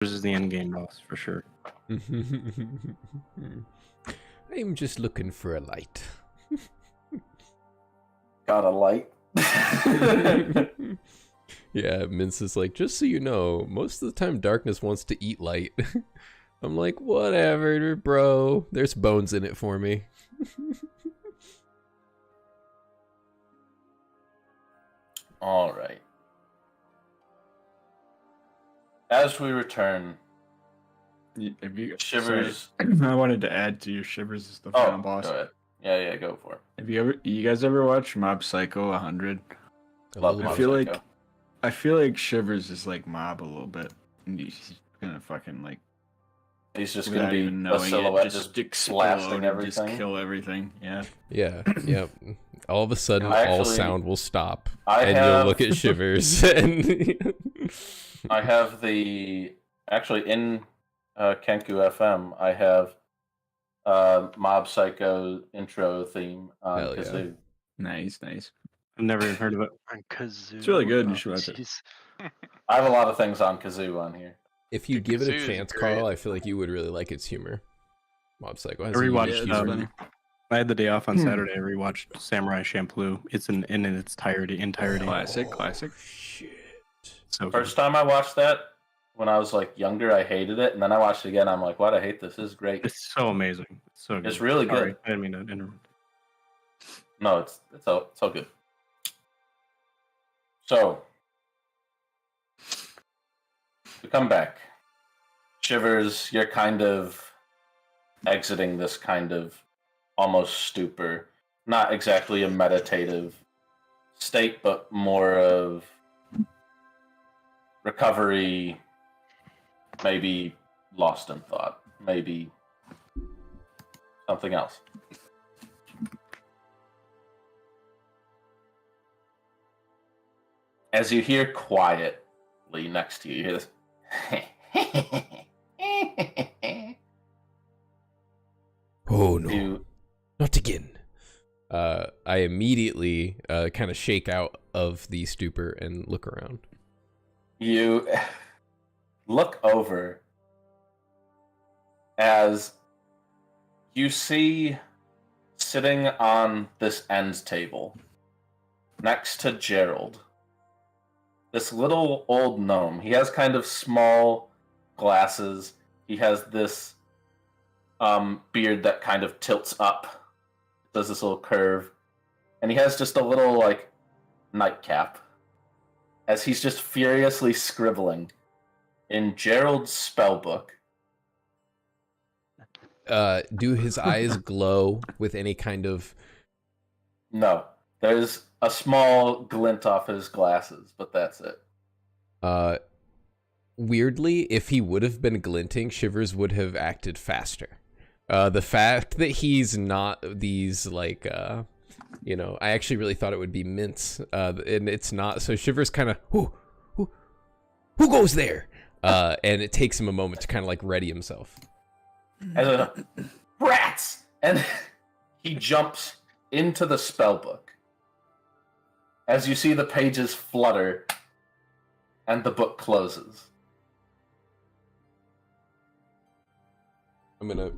is the end game boss for sure. I'm just looking for a light. Got a light. Yeah, Mince is like, just so you know, most of the time darkness wants to eat light. I'm like, whatever, bro. There's bones in it for me. All right. As we return, Have you, Shivers. sorry. I wanted to add to your Shivers is the final boss. Go ahead. Yeah, go for it. Have you guys ever watched Mob Psycho 100? Love I Mob feel Psycho. like Shivers is like Mob a little bit. And he's gonna fucking like. He's just without gonna be even a knowing silhouette it, just blasting explode and just everything. kill everything. Yeah. Yeah, yep. All of a sudden, I all actually- sound will stop, I and have- you'll look at Shivers. And I have actually in Kenku FM. I have Mob Psycho intro theme on Hell yeah. kazoo. Nice. I've never even heard of it. On kazoo. It's really good. You Oh, should watch it. jeez. I have a lot of things on kazoo on here. if you Dude, give it a Kazoo is chance, great. Carl, I feel like you would really like its humor. Mob Psycho has I a rewatched, unique Yeah, humor. funny. I had the day off on Saturday. I rewatched Samurai Champloo. It's in its entirety. Classic. Shit. So good. First time I watched that, when I was like younger, I hated it, and then I watched it again. I'm like, why'd I hate this? This is great. It's so amazing. It's so good. It's really good. Sorry, I didn't mean to interrupt. No, it's all good. So we come back. Shivers, you're kind of exiting this kind of almost stupor. Not exactly a meditative state, but more of recovery, maybe lost in thought, maybe something else. As you hear quietly next to you, you hear this. Oh no, You not again. I immediately kind of shake out of the stupor and look around. you look over as you see sitting on this end table next to Gerald this little old gnome. He has kind of small glasses. He has this beard that kind of tilts up, does this little curve, and he has just a little like nightcap as he's just furiously scribbling in Gerald's spell book. Do his eyes glow with any kind of... No, there's a small glint off his glasses, but that's it. Weirdly, if he would have been glinting, Shivers would have acted faster. The fact that he's not these, like, I actually really thought it would be Mints, and it's not. So Shivers kind of, who goes there? And it takes him a moment to kind of, like, ready himself. And rats! And he jumps into the spell book. As you see the pages flutter, and the book closes. I'm gonna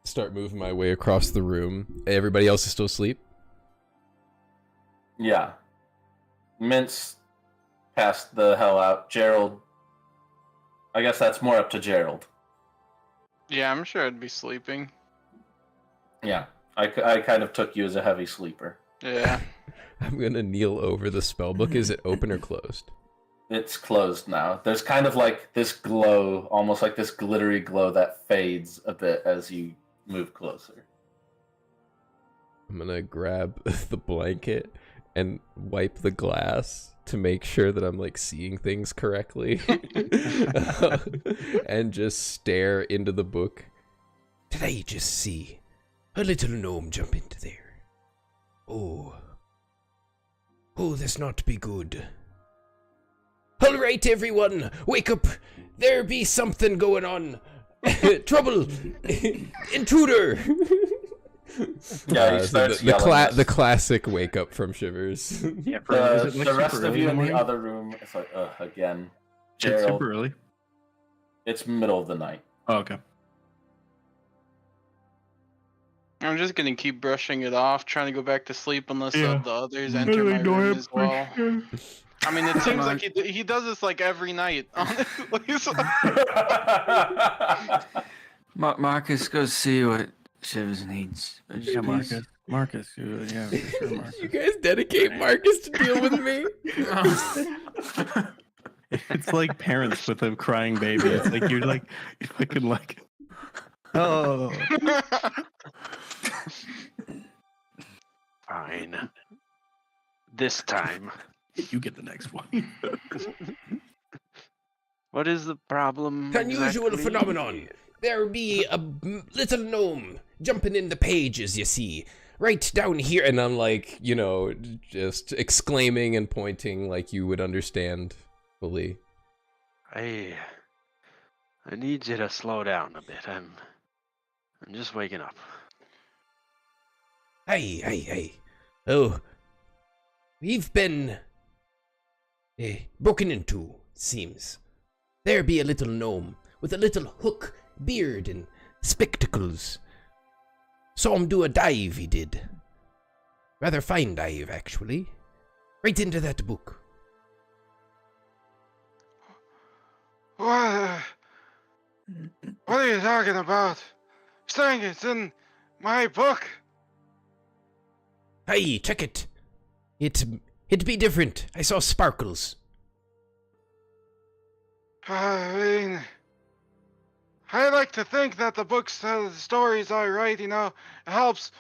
start moving my way across the room. Everybody else is still asleep? Yeah. Mince passed the hell out. Gerald, I guess that's more up to Gerald. Yeah, I'm sure I'd be sleeping. Yeah, I kind of took you as a heavy sleeper. Yeah. I'm gonna kneel over the spellbook. Is it open or closed? It's closed now. There's kind of like this glow, almost like this glittery glow that fades a bit as you move closer. I'm gonna grab the blanket and wipe the glass to make sure that I'm like seeing things correctly. And just stare into the book. Did I just see a little gnome jump into there? Oh, this not be good. All right, everyone, wake up. There be something going on. Trouble. Intruder. Yeah, he starts yelling. The classic wake up from Shivers. Yeah, The rest of you in the other room, it's like, again. It's Gerald, super early. It's middle of the night. Oh, okay. I'm just gonna keep brushing it off, trying to go back to sleep unless Yeah. the others enter my room as well. Sure. I mean, it seems like he does this like every night. Honestly, so- Marcus, go see what Shivers needs. Yeah, Marcus. Yeah, for sure, Marcus. You guys dedicate Marcus to deal with me. It's like parents with a crying baby. It's like you're fucking like, oh. Fine. This time. You get the next one. What is the problem? Unusual exactly? phenomenon. There be a little gnome jumping in the pages, you see. Right down here. And I'm like, just exclaiming and pointing like you would understand fully. I need you to slow down a bit. I'm just waking up. Hey. Oh, we've been broken into, seems. There be a little gnome with a little hook beard and spectacles. Saw him do a dive, he did. Rather fine dive, actually. Right into that book. What are you talking about? Saying it's in my book. Hey, check it. It'd be different. I saw sparkles. I mean, I like to think that the books, the stories I write, helps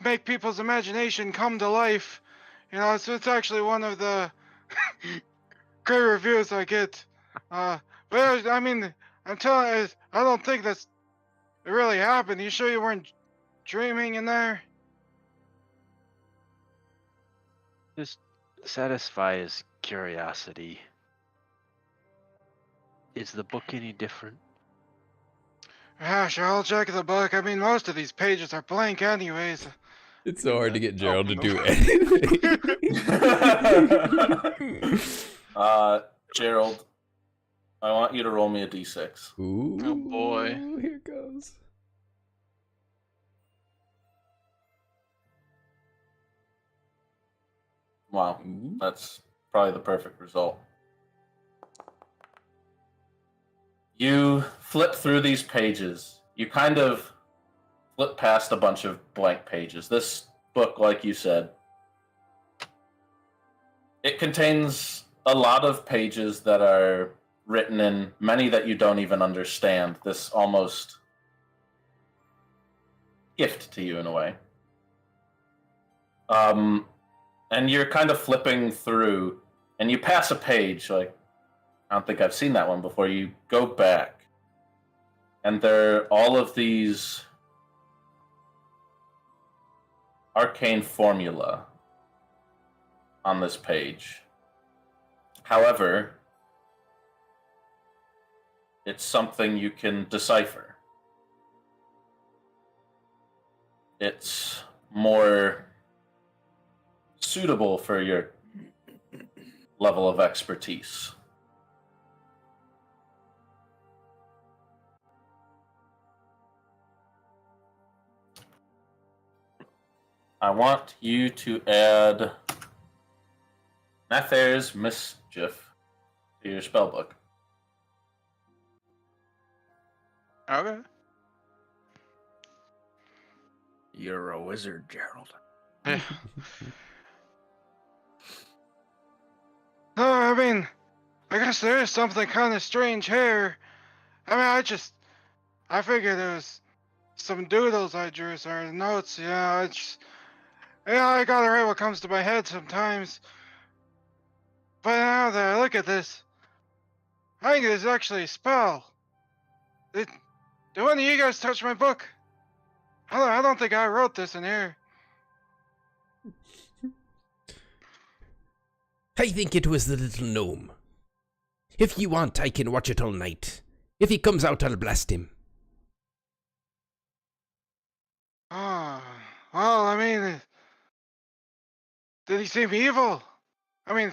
make people's imagination come to life. It's actually one of the great reviews I get. But I mean, I'm telling you, I don't think it really happened. You sure you weren't dreaming in there? Just satisfy his curiosity. Is the book any different? Yeah, sure, I'll check the book. I mean, most of these pages are blank anyways. It's so hard to get Gerald to Open do anything. Gerald, I want you to roll me a d6. Ooh, Oh, boy. Here goes. Wow, that's probably the perfect result. You flip through these pages. You kind of flip past a bunch of blank pages. This book, like you said, it contains a lot of pages that are written in many that you don't even understand. This almost gift to you in a way. And you're kind of flipping through, and you pass a page, like, I don't think I've seen that one before. You go back, and there are all of these arcane formula on this page. However, it's something you can decipher. It's more suitable for your level of expertise. I want you to add Nathair's Mischief to your spellbook. Okay. You're a wizard, Gerald. No, I mean, I guess there is something kind of strange here. I mean, I figured it was some doodles I drew, or notes, I gotta write what comes to my head sometimes. But now that I look at this, I think it's actually a spell. Did one of you guys touch my book? I don't think I wrote this in here. I think it was the little gnome. If you want, I can watch it all night. If he comes out, I'll blast him. Oh, well, I mean, did he seem evil? I mean,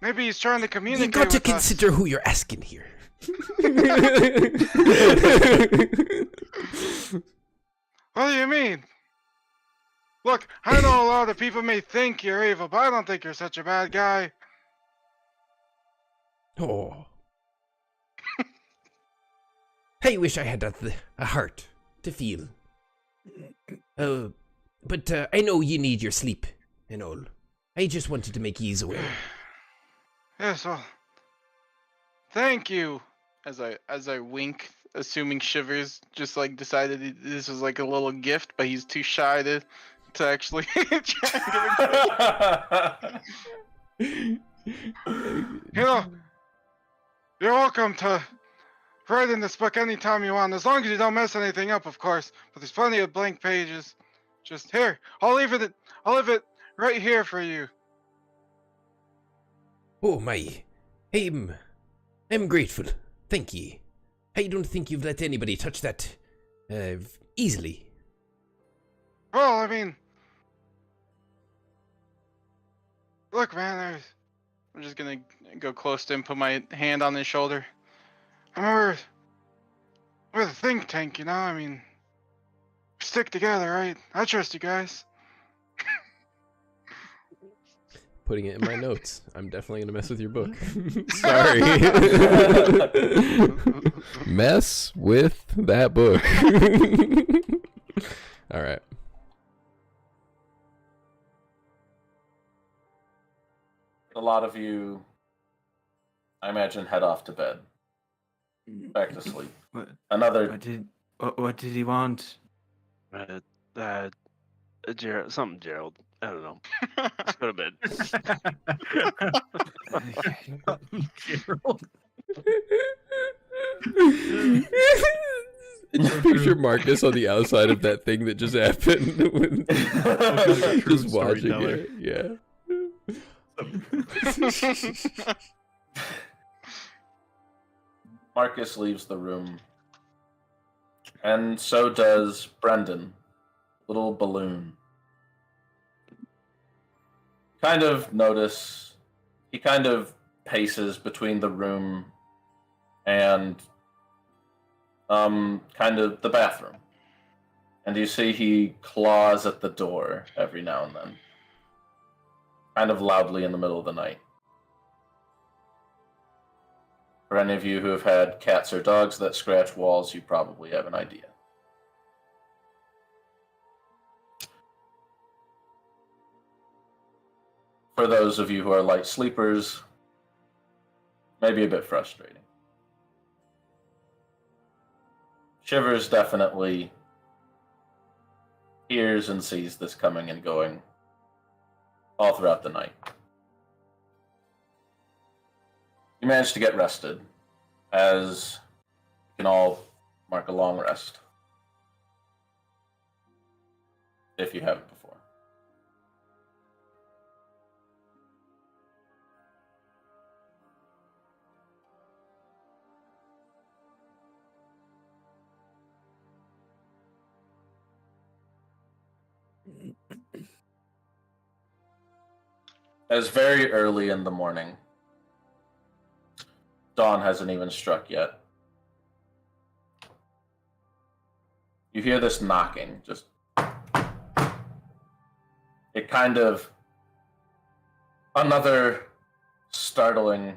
maybe he's trying to communicate You got to with us. consider who you're asking here. What do you mean? Look, I know a lot of people may think you're evil, but I don't think you're such a bad guy. Oh. I wish I had a heart to feel. But I know you need your sleep and all. I just wanted to make ease aware. Yes, well, thank you. As I wink, assuming Shivers just like decided this was like a little gift, but he's too shy to actually try and give it. You know, you're welcome to write in this book anytime you want, as long as you don't mess anything up, of course. But there's plenty of blank pages. Just here, I'll leave it right here for you. Oh my, I'm grateful. Thank ye. I don't think you've let anybody touch that, easily. Well, I mean, look, man, I'm just gonna go close to him, put my hand on his shoulder. I mean, we're the think tank, you know? I mean, we stick together, right? I trust you guys. Putting it in my notes. I'm definitely gonna mess with your book. Sorry. Mess with that book. All right. A lot of you, I imagine, head off to bed. Back to sleep. Another. What did he want? Gerald. I don't know. Let's go to bed. Gerald. Just picture Marcus on the outside of that thing that just happened. Just watching it. Yeah. Marcus leaves the room, and so does Brendan. Little balloon. Kind of notice he kind of paces between the room and kind of the bathroom. And you see he claws at the door every now and then. Kind of loudly in the middle of the night. For any of you who have had cats or dogs that scratch walls, you probably have an idea. For those of you who are light sleepers, maybe a bit frustrating. Shivers definitely hears and sees this coming and going all throughout the night. You manage to get rested, as you can all mark a long rest, if you haven't before. It's very early in the morning. Dawn hasn't even struck yet. You hear this knocking, just... It kind of... Another startling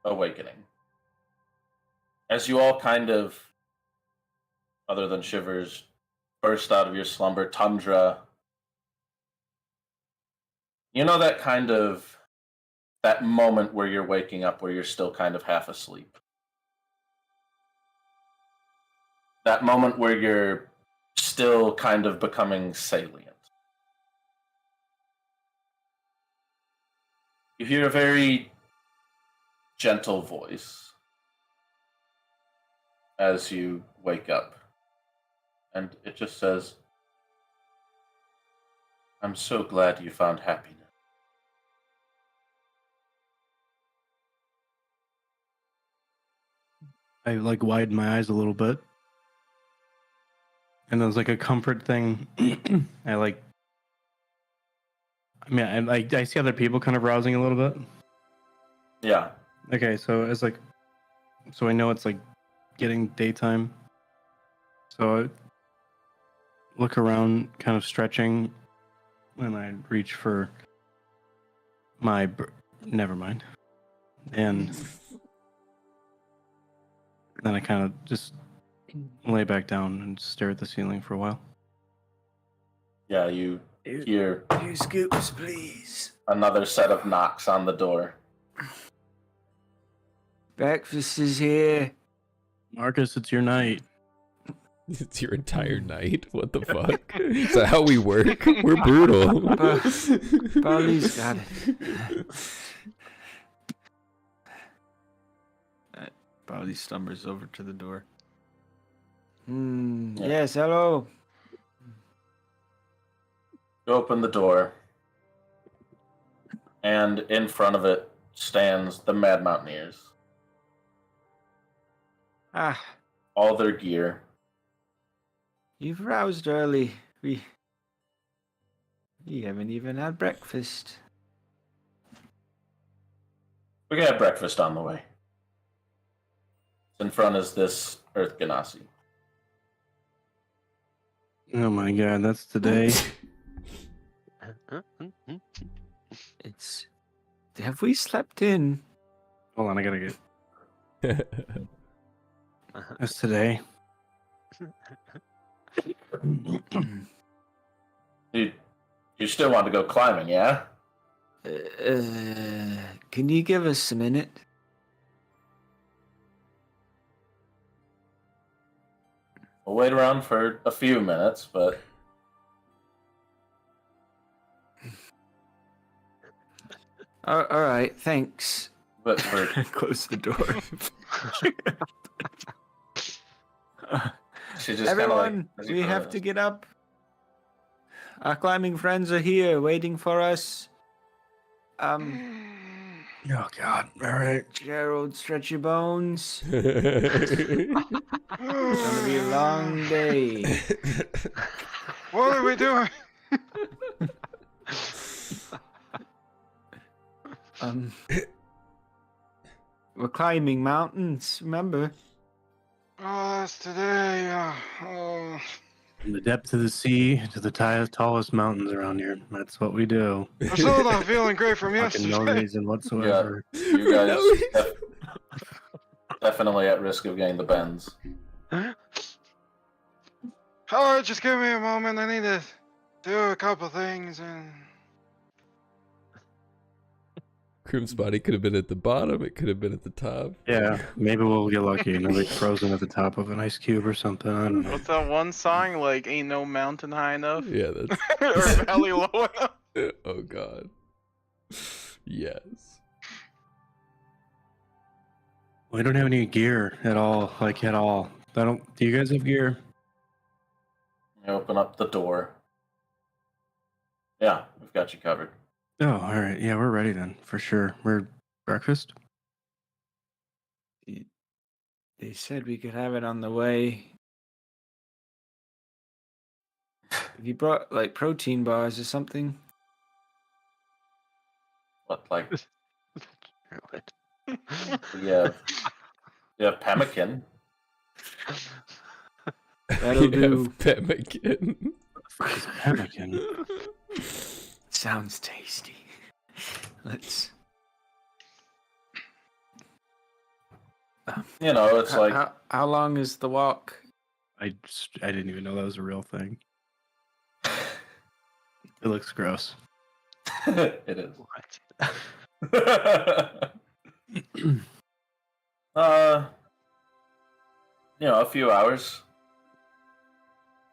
awakening. As you all kind of, other than Shivers, burst out of your slumber, Tundra... You know that kind of, that moment where you're waking up where you're still kind of half asleep. That moment where you're still kind of becoming salient. You hear a very gentle voice as you wake up. And it just says, "I'm so glad you found happiness." I like widen my eyes a little bit. And there's like a comfort thing. I see other people kind of rousing a little bit. Yeah. Okay, so it's like, so I know it's like getting daytime. So I look around, kind of stretching, and I reach for my. Never mind. And then I kind of just lay back down and stare at the ceiling for a while. Yeah, you hear Two scoops, please. another set of knocks on the door. Breakfast is here. Marcus, it's your night. It's your entire night. What the fuck? Is that how we work? We're brutal. Barley's got it. Barley stumbers over to the door. Yeah. Yes, hello. You open the door, and in front of it stands the Mad Mountaineers. Ah, All their gear. you've roused early. We haven't even had breakfast. We got breakfast on the way. In front is this Earth Ganassi. Oh my god, that's today. It's. Have we slept in? Hold on, I gotta get. That's today. You still want to go climbing, yeah? Can you give us a minute? We'll wait around for a few minutes, but All right, thanks. for Close the door. she just Everyone, kind of we have to get up. Our climbing friends are here, waiting for us. Oh god. All right. Gerald, stretch your bones. It's gonna be a long day. What are we doing? We're climbing mountains, remember? Oh, that's today. Oh. From the depths of the sea to the tallest mountains around here. That's what we do. I'm still not feeling great from Fucking no yesterday. reason whatsoever. you guys definitely at risk of getting the bends. Oh, just give me a moment. I need to do a couple things and. Kroom's body could have been at the bottom. It could have been at the top. Yeah, maybe we'll get lucky and they'll be frozen at the top of an ice cube or something. I don't know. What's that one song? Like, ain't no mountain high enough? Yeah, that's. Or valley low enough? Oh god. Yes. We don't have any gear at all. Like at all. Do you guys have gear? You open up the door. Yeah, we've got you covered. Oh, all right. Yeah, we're ready then, for sure. We're breakfast. They said we could have it on the way. Have you brought like protein bars or something? What, like, What? you have pemmican. That'll do. Pemmican. Pemmican. Sounds tasty. Let's. You know, it's like How long is the walk? I didn't even know that was a real thing. It looks gross. it is. What? A few hours.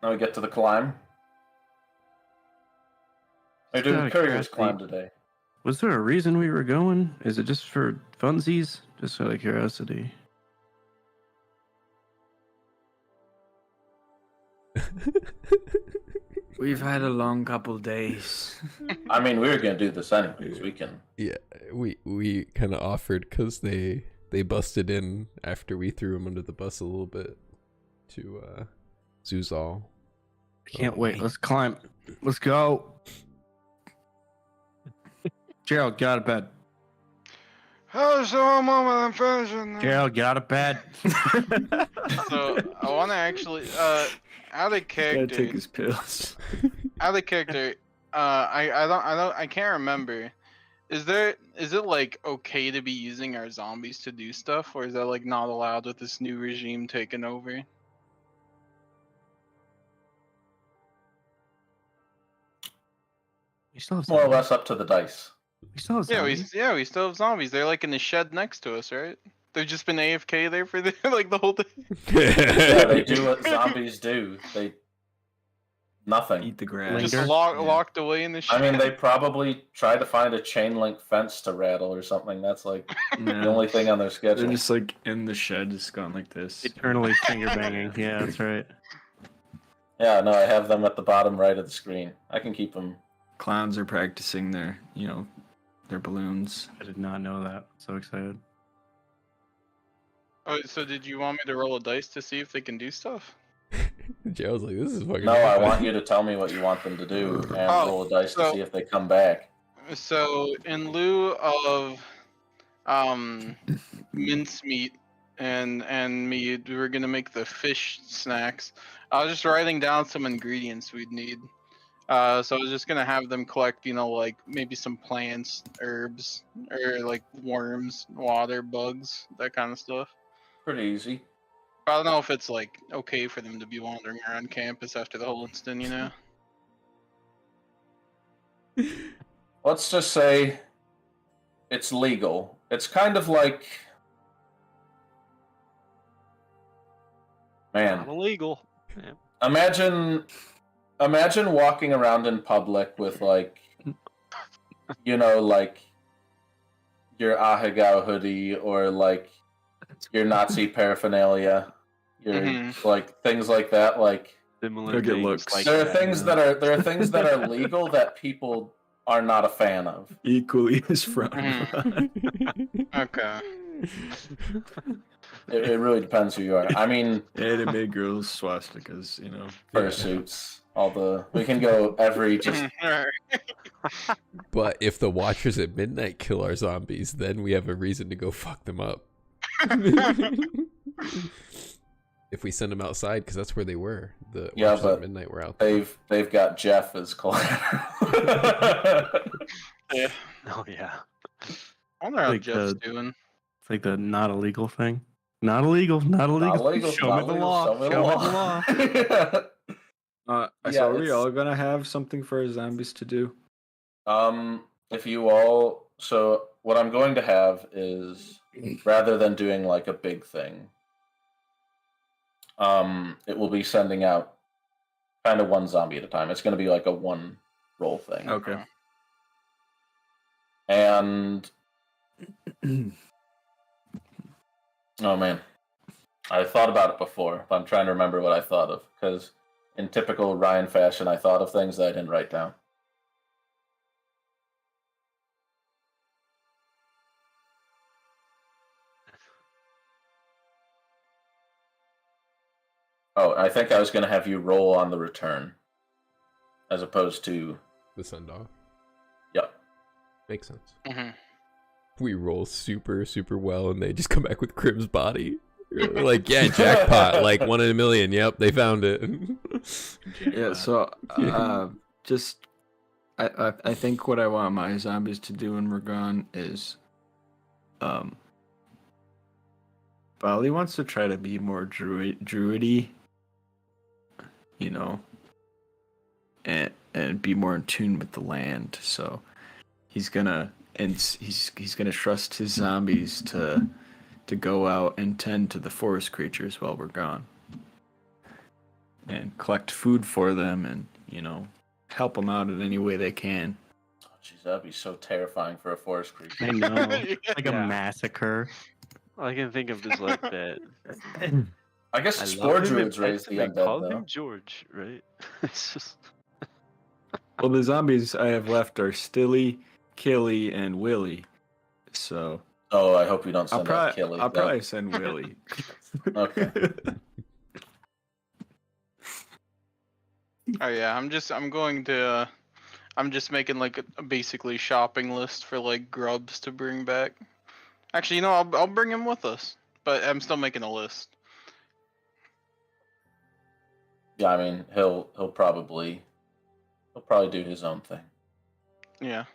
Now we get to the climb. We're doing Out of Courier's curiosity, climb today. Was there a reason we were going? Is it just for funsies? Just out of curiosity. We've had a long couple days. I mean, we were gonna do this anyways. We can. Yeah, we kind of offered because they busted in after we threw them under the bus a little bit to Zuzal. Can't wait. Let's climb. Let's go. Gerald, get out of bed. Oh, just one moment, I'm finishing. Gerald, get out of bed. So I want to actually, out of Gotta character, take his pills. out of character. I can't remember. Is it like okay to be using our zombies to do stuff, or is that like not allowed with this new regime taking over? We still have More or zombies. less up to the dice. We still have Yeah, zombies. we still have zombies. They're like in the shed next to us, right? They've just been AFK there for like the whole day. Yeah, they do what zombies do. They nothing. Eat the grass. Just Linger? locked away in the shed. I mean, they probably try to find a chain link fence to rattle or something. That's like the Yeah. only thing on their They're schedule. just like in the shed, just going like this. Eternally finger banging. Yeah, that's right. Yeah, no, I have them at the bottom right of the screen. I can keep them. Clowns are practicing their, their balloons. I did not know that. So excited. Oh, so did you want me to roll a dice to see if they can do stuff? Gerald's like, this is fucking. No, I want you to tell me what you want them to do and roll a dice to so- see if they come back. So in lieu of mincemeat and meat, we were gonna make the fish snacks. I was just writing down some ingredients we'd need. So I was just gonna have them collect, like maybe some plants, herbs, or like worms, water, bugs, that kind of stuff. Pretty easy. I don't know if it's like okay for them to be wandering around campus after the whole incident, Let's just say it's legal. It's kind of like, man, Not illegal. imagine walking around in public with like like your Ahegao hoodie or like your Nazi paraphernalia, your like things like that. Like Similar Look at things looks. like there are that. things that are legal that people are not a fan of. Equally as front. Okay. It really depends who you are. I mean, Anime girls, swastikas, fursuits, we can go every just. Alright. But if the Watchers at midnight kill our zombies, then we have a reason to go fuck them up. If we send them outside, because that's where they were. The Yeah, Watchers but at midnight were out there. They've got Jeff as collateral. Yeah. Oh yeah. I wonder how Like Jeff's the- doing. It's like the not illegal thing. Not illegal. Not illegal. Not illegal. Show not me the legal, law. Show me the law. law. So Yeah, are we it's- all gonna have something for our zombies to do? If you all, so what I'm going to have is rather than doing like a big thing, it will be sending out kind of one zombie at a time. It's going to be like a one roll thing. Okay. And oh man, I thought about it before, but I'm trying to remember what I thought of because in typical Ryan fashion, I thought of things that I didn't write down. Oh, I think I was going to have you roll on the return, as opposed to The send off. Yep. Makes sense. Mhm. We roll super, super well, and they just come back with Crim's body. We're like, yeah, jackpot, like 1 in a million. Yep, they found it. Yeah. So, just I think what I want my zombies to do when we're gone is, Bali wants to try to be more druidy, and be more in tune with the land. So he's gonna trust his zombies to go out and tend to the forest creatures while we're gone, and collect food for them, and help them out in any way they can. Oh, jeez, that'd be so terrifying for a forest creature. I know. Like a Yeah. massacre. All I can think of is like that. I guess I spore love him druids in raise Pets, the and they call undead, though. him George, right? It's just Well, the zombies I have left are Stilly, Killy, and Willy. So Oh, I hope you don't I'll send out probably Killy. though. send Willy. Okay. Oh yeah, I'm just making like a basically shopping list for like grubs to bring back. Actually, you know, I'll bring him with us, but I'm still making a list. Yeah, I mean, he'll probably do his own thing. Yeah.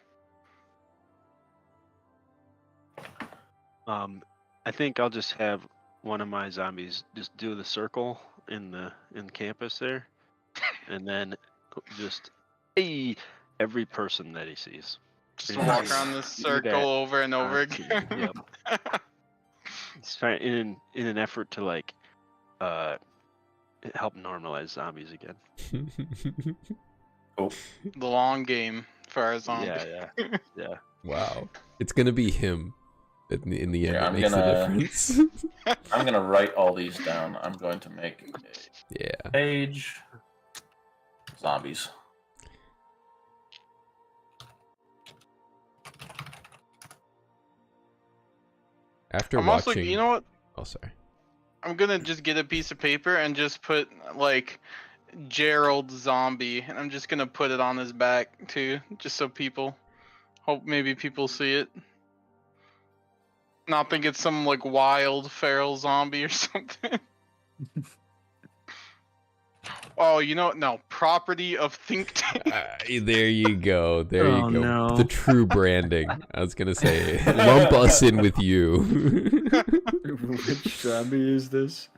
I think I'll just have one of my zombies just do the circle in campus there, and then just every person that he sees. Just Pretty walk much around this do circle that over and over constantly. again. Yep. It's trying in an effort to like help normalize zombies again. Cool. The long game for our zombie. Yeah. Wow. It's gonna be him in the end Yeah, that I'm makes the gonna- difference. I'm gonna write all these down. I'm going to make a Yeah. page. Zombies. After I'm watching, also, you know what? oh sorry. I'm gonna just get a piece of paper and just put like Gerald zombie, and I'm just gonna put it on his back too, just so people hope maybe people see it. Not think it's some like wild feral zombie or something. Oh, you know, no, property of think tank. There you go. There Oh, you go. no. The true branding. I was gonna say, lump us in with you. Which zombie is this?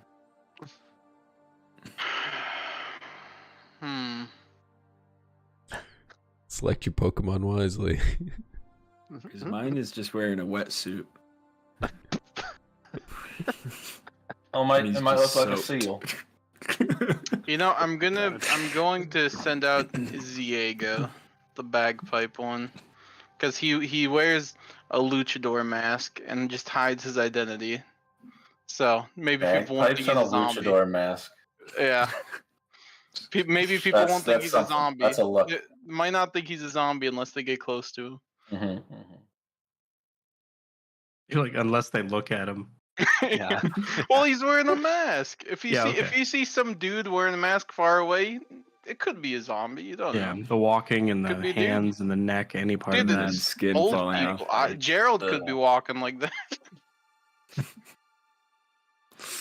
Select your Pokemon wisely. Because mine is just wearing a wetsuit. Oh, And he's it might look just like a soaked. seal. You know, I'm going to send out Ziego, the bagpipe one, because he wears a luchador mask and just hides his identity. So maybe people won't Bagpipes think and he's a a zombie. luchador mask. Yeah. Maybe people won't think That's he's a something. zombie. That's a look. They might not think he's a zombie unless they get close to him. Mm-hmm. You're like, unless they look at him. Yeah. Well, he's wearing a mask. If you Yeah, see if okay. you see some dude wearing a mask far away, it could be a zombie. You don't Yeah, know. the walking and the Could be a dude. hands and the neck, any part Dude, of And that. then it's skin old falling people. off. Gerald could be walking like that.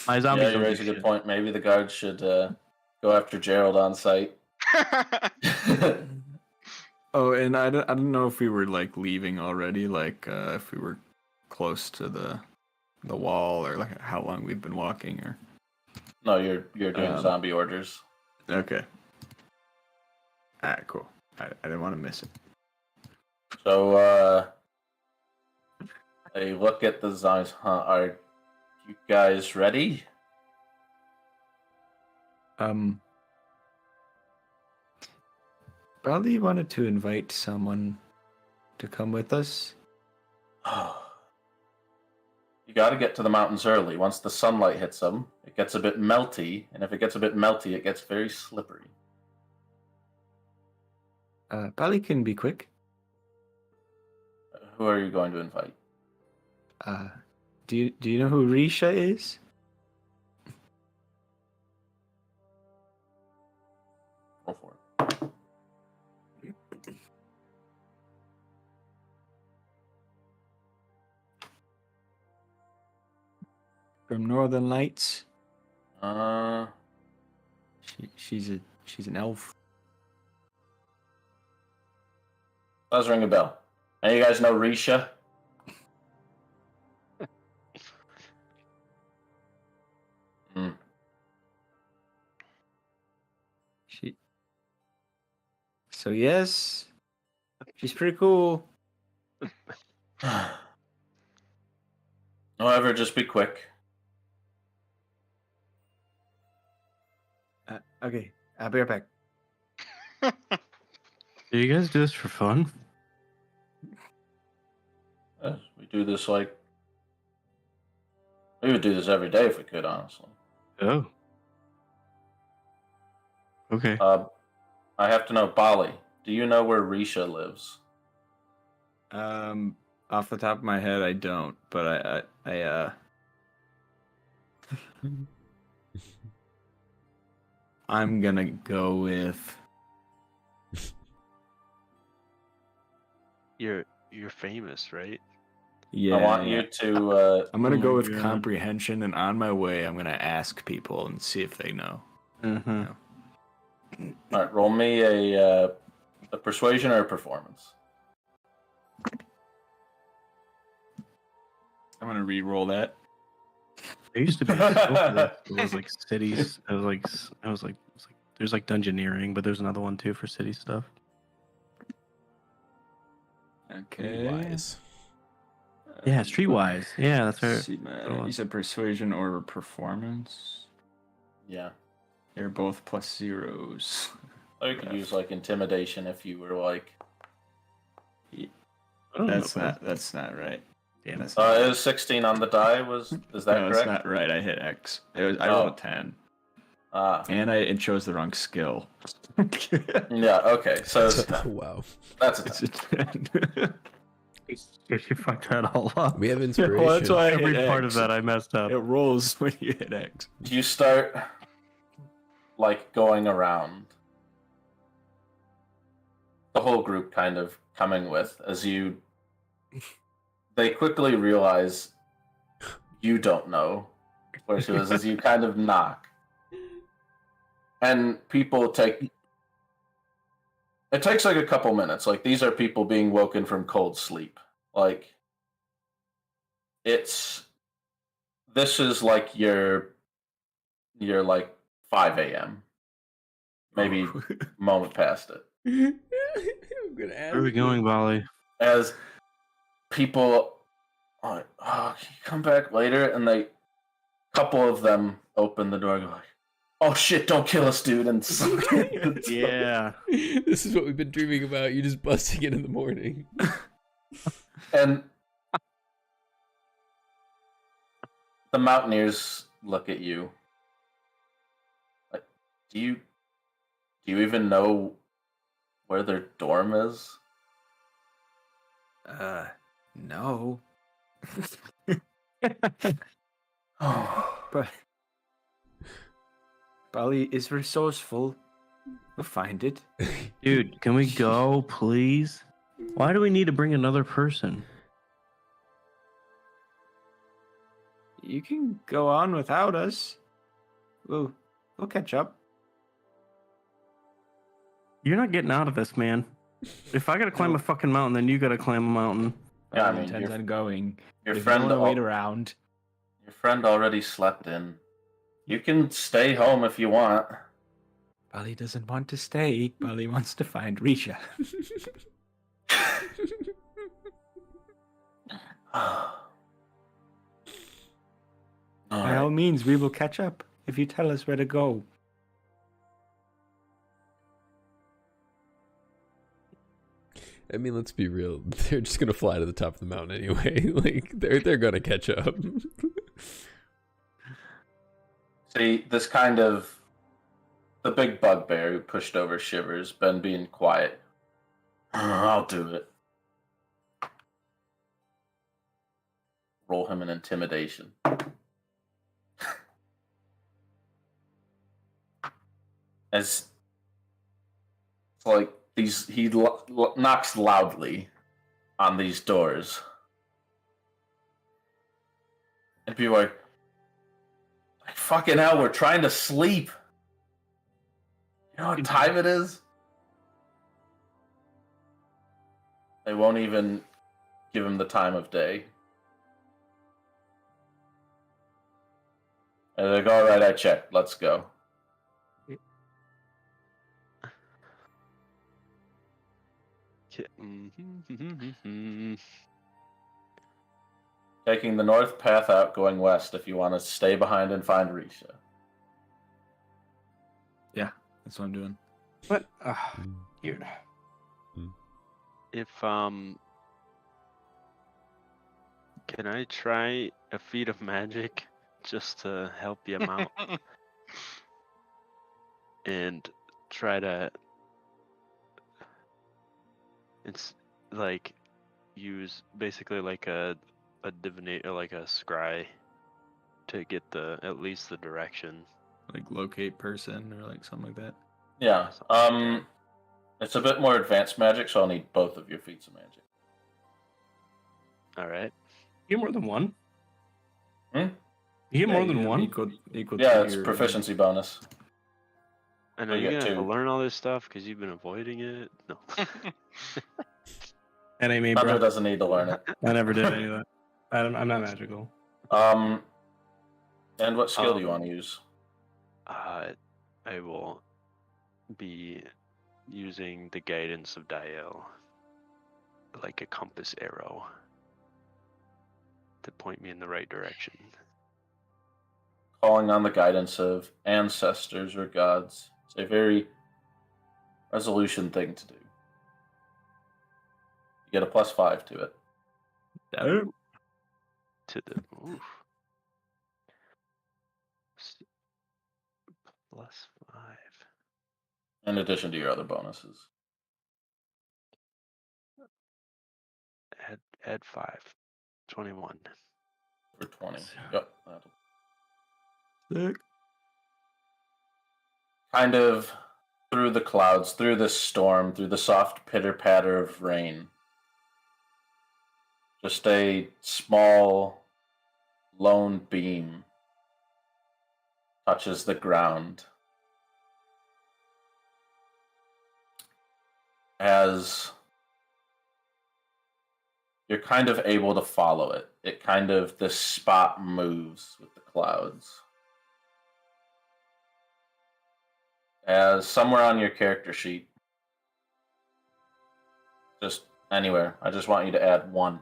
My zombies Yeah, you don't do raise a good shit. point. Maybe the guards should go after Gerald on site. Oh, and I don't know if we were like leaving already, like if we were close to the wall, or like how long we've been walking, or. No, you're doing zombie orders. Okay. Alright, cool. I didn't want to miss it. So, a look at the zombies. Huh? Are you guys ready? Probably wanted to invite someone to come with us. You got to get to the mountains early. Once the sunlight hits them, it gets a bit melty, and if it gets a bit melty, it gets very slippery. Probably can be quick. Who are you going to invite? Do you know who Risha is? Go for it. From Northern Lights. Uh, She's an elf. does ring a bell. Now you guys know Risha? So yes, she's pretty cool. However, just be quick. Okay, I'll be right back. Do you guys do this for fun? We do this we would do this every day if we could, honestly. Oh. Okay. I have to know, Bali, do you know where Risha lives? Off the top of my head, I don't, but I I'm gonna go with. You're famous, right? Yeah. I want you to. I'm gonna Oh go my with God. comprehension, and on my way, I'm gonna ask people and see if they know. Mm-hmm. All right, roll me a persuasion or a performance. I'm gonna re-roll that. There used to be a skill for this. It was like cities. It was like there's like dungeoneering, but there's another one too for city stuff. Okay. Wise. Yeah, streetwise. Yeah, that's right. See, What it you was. said persuasion or performance. Yeah. They're both +0s. Or you could use like intimidation if you were like. I don't know That's if I- not. That's not right. Damn it. It was 16 on the die. Is that No, correct? it's not right. I hit X. I rolled Oh. a 10, Ah. and it chose the wrong skill. Yeah. Okay. So it's a 10. Wow. That's a It's 10. a 10. You fucked that all up. We have inspiration. Well, that's why I Every hit part X. of that I messed up. It rolls when you hit X. You start like going around. The whole group kind of coming with as you. They quickly realize you don't know where she is as you kind of knock. And people take. It takes like a couple minutes. Like these are people being woken from cold sleep. Like this is like your like 5 a.m. Maybe a moment past it. I'm gonna ask Where are we going, Bali? As people are like, oh, can you come back later? And a couple of them open the door and go like, oh shit, don't kill us, dude. And Yeah. This is what we've been dreaming about. You just busting in the morning. and the Mountaineers look at you. Like, do you even know where their dorm is? No. Oh, But Bali is resourceful. We'll find it. Dude, can we go, please? Why do we need to bring another person? You can go on without us. We'll catch up. You're not getting out of this, man. If I gotta climb a fucking mountain, then you gotta climb a mountain. Yeah, I Bali mean, intends your- on going. your If friend you want to wait al- around. your friend already slept in. You can stay home if you want. Bali doesn't want to stay. Bali wants to find Risha. By all means, we will catch up if you tell us where to go. I mean, let's be real. They're just gonna fly to the top of the mountain anyway. Like they're gonna catch up. See, this kind of the big bugbear who pushed over Shivers been being quiet. I'll do it. Roll him an intimidation. As it's like he knocks loudly on these doors, and people are like, "Fucking hell, we're trying to sleep." You know what time it is? They won't even give him the time of day. And they're like, all right, I checked. Let's go. Taking the north path out, going west if you want to stay behind and find Risha. That's what I'm doing. What? Weird. If can I try a feat of magic just to help you out and try to it's like use basically like a divinate or like a scry to get at least the direction. Like locate person or like something like that. Yeah. It's a bit more advanced magic, so I'll need both of your feats of magic. All right. You get more than one? Hmm? You get more Yeah, than you one? Equal Yeah, to it's your proficiency bonus. And Oh, are you you get gonna have to two. learn all this stuff because you've been avoiding it? No. That ain't me, Hunter bro. doesn't need to learn it. I never did any of that. I'm not magical. And what skill do you want to use? I will be using the guidance of Diel, like a compass arrow, to point me in the right direction. Calling on the guidance of ancestors or gods. It's a very resolution thing to do. You get a +5 to it. Dope. To the oof. S- +5. In addition to your other bonuses. Add 5. 21. For 20. Yep. That'll... Sick. Kind of through the clouds, through the storm, through the soft pitter-patter of rain. Just a small, lone beam touches the ground. As you're kind of able to follow it. This spot moves with the clouds. As somewhere on your character sheet, just anywhere, I just want you to add 1.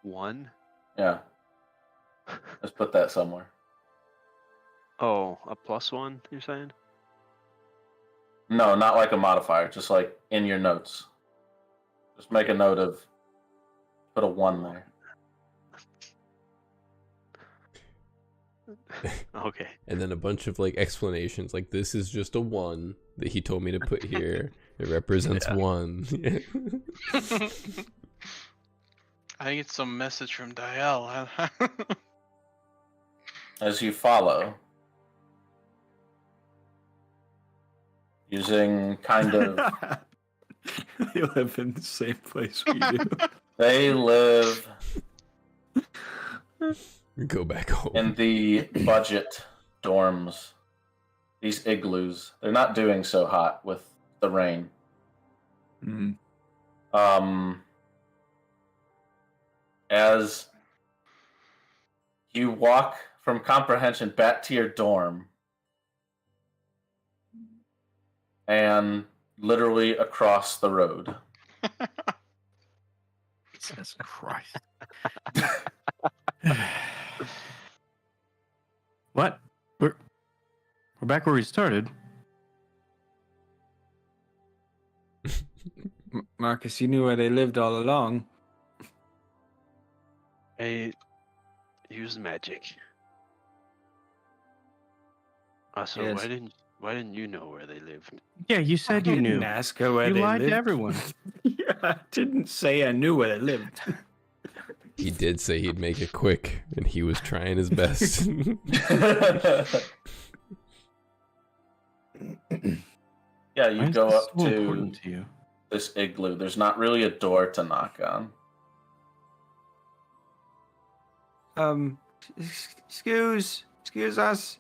1? Yeah. Let's put that somewhere. Oh, a +1, you're saying? No, not like a modifier, just like in your notes. Just make a note of, put a 1 there. Okay. And then a bunch of like explanations, like this is just a 1 that he told me to put here. It represents 1. I think it's some message from Diel. As you follow, using kind of, They live in the same place we do. they live Go back home. in the budget dorms, these igloos. They're not doing so hot with the rain. Mm. As you walk from comprehension back to your dorm, and literally across the road, Jesus Christ. What? We're back where we started. Marcus, you knew where they lived all along. I use magic. So Yes. why didn't you know where they lived? Yeah, you said you knew. Didn't ask her where You they lied lived. to everyone. Yeah, I didn't say I knew where they lived. He did say he'd make it quick, and he was trying his best. Yeah, Why you is go this up so to important to you? this igloo. There's not really a door to knock on. Excuse us.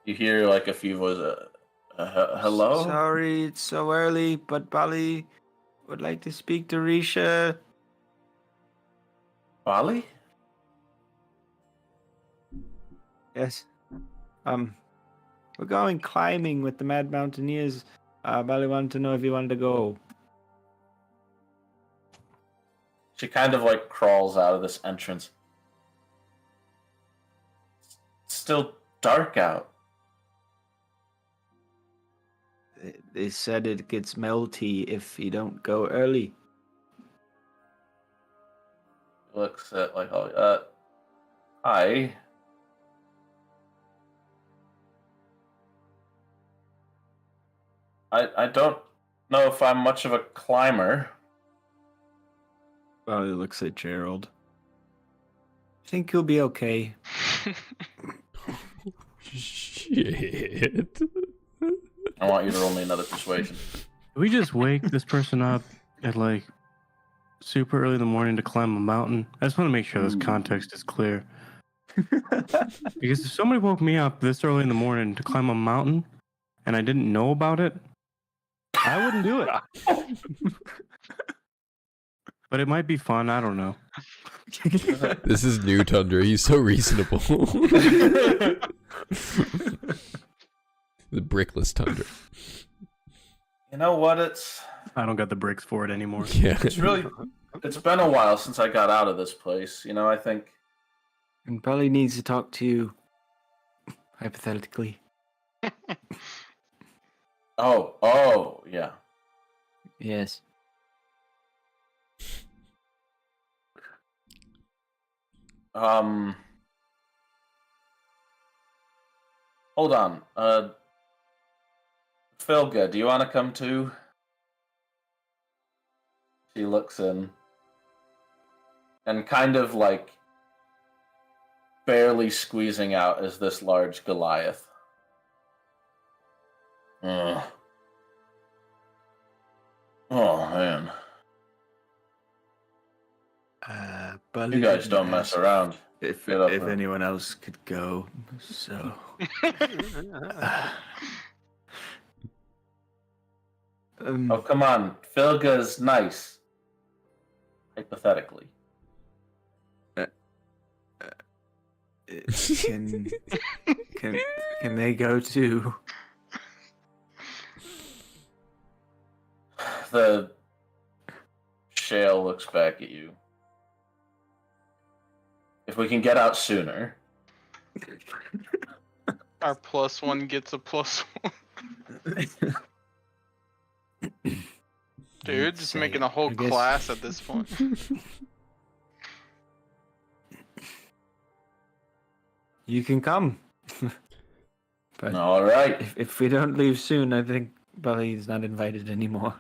You hear like a few voices. Hello? Sorry, it's so early, but Bali would like to speak to Risha. Bali? Yes. We're going climbing with the Mad Mountaineers. Bali wanted to know if you wanted to go. She kind of like crawls out of this entrance. It's still dark out. They said it gets melty if you don't go early. Looks at like, hi. I don't know if I'm much of a climber. Bali looks at Gerald. I think you'll be okay. Shit. I want you to roll me another persuasion. Did we just wake this person up? at like super early in the morning to climb a mountain. I just want to make sure this Ooh. context is clear. Because if somebody woke me up this early in the morning to climb a mountain and I didn't know about it, I wouldn't do it. But it might be fun. I don't know. This is new Tundra. He's so reasonable. The brickless Tundra. You know what? It's I don't got the bricks for it anymore. Yeah. it's been a while since I got out of this place. You know, I think And probably needs to talk to you, hypothetically. Oh, yeah. Yes. Hold on. Philga, do you want to come too? She looks in. And kind of like barely squeezing out is this large Goliath. Oh, man. But You guys don't mess around. If Get up if there. anyone else could go, so. Oh, come on. Philga's nice. Hypothetically. Can they go too? The shale looks back at you. If we can get out sooner. Our +1 gets a +1. Dude, just making a whole I guess- class at this point. You can come. But All right. if we don't leave soon, I think Bully's not invited anymore.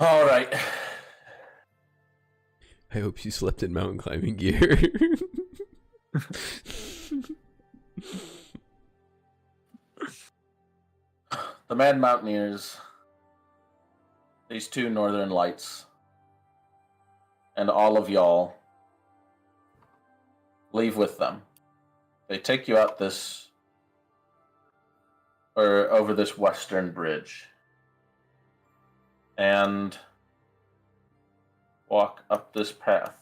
All right. I hope she slept in mountain climbing gear. The Mad Mountaineers, these two Northern Lights, and all of y'all leave with them. They take you out this, or over this western bridge, and walk up this path.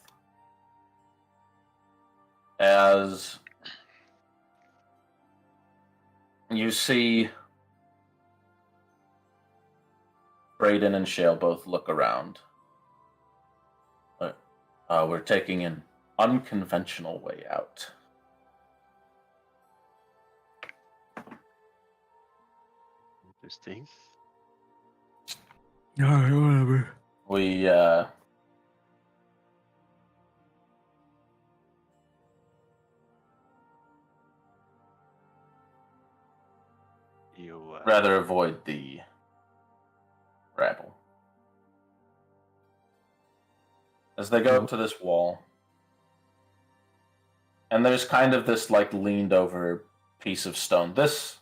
As you see Brayden and Shale both look around. We're taking an unconventional way out. Interesting. Alright, whatever. We, You rather avoid the rabble. As they go up to this wall, and there's kind of this like leaned over piece of stone. This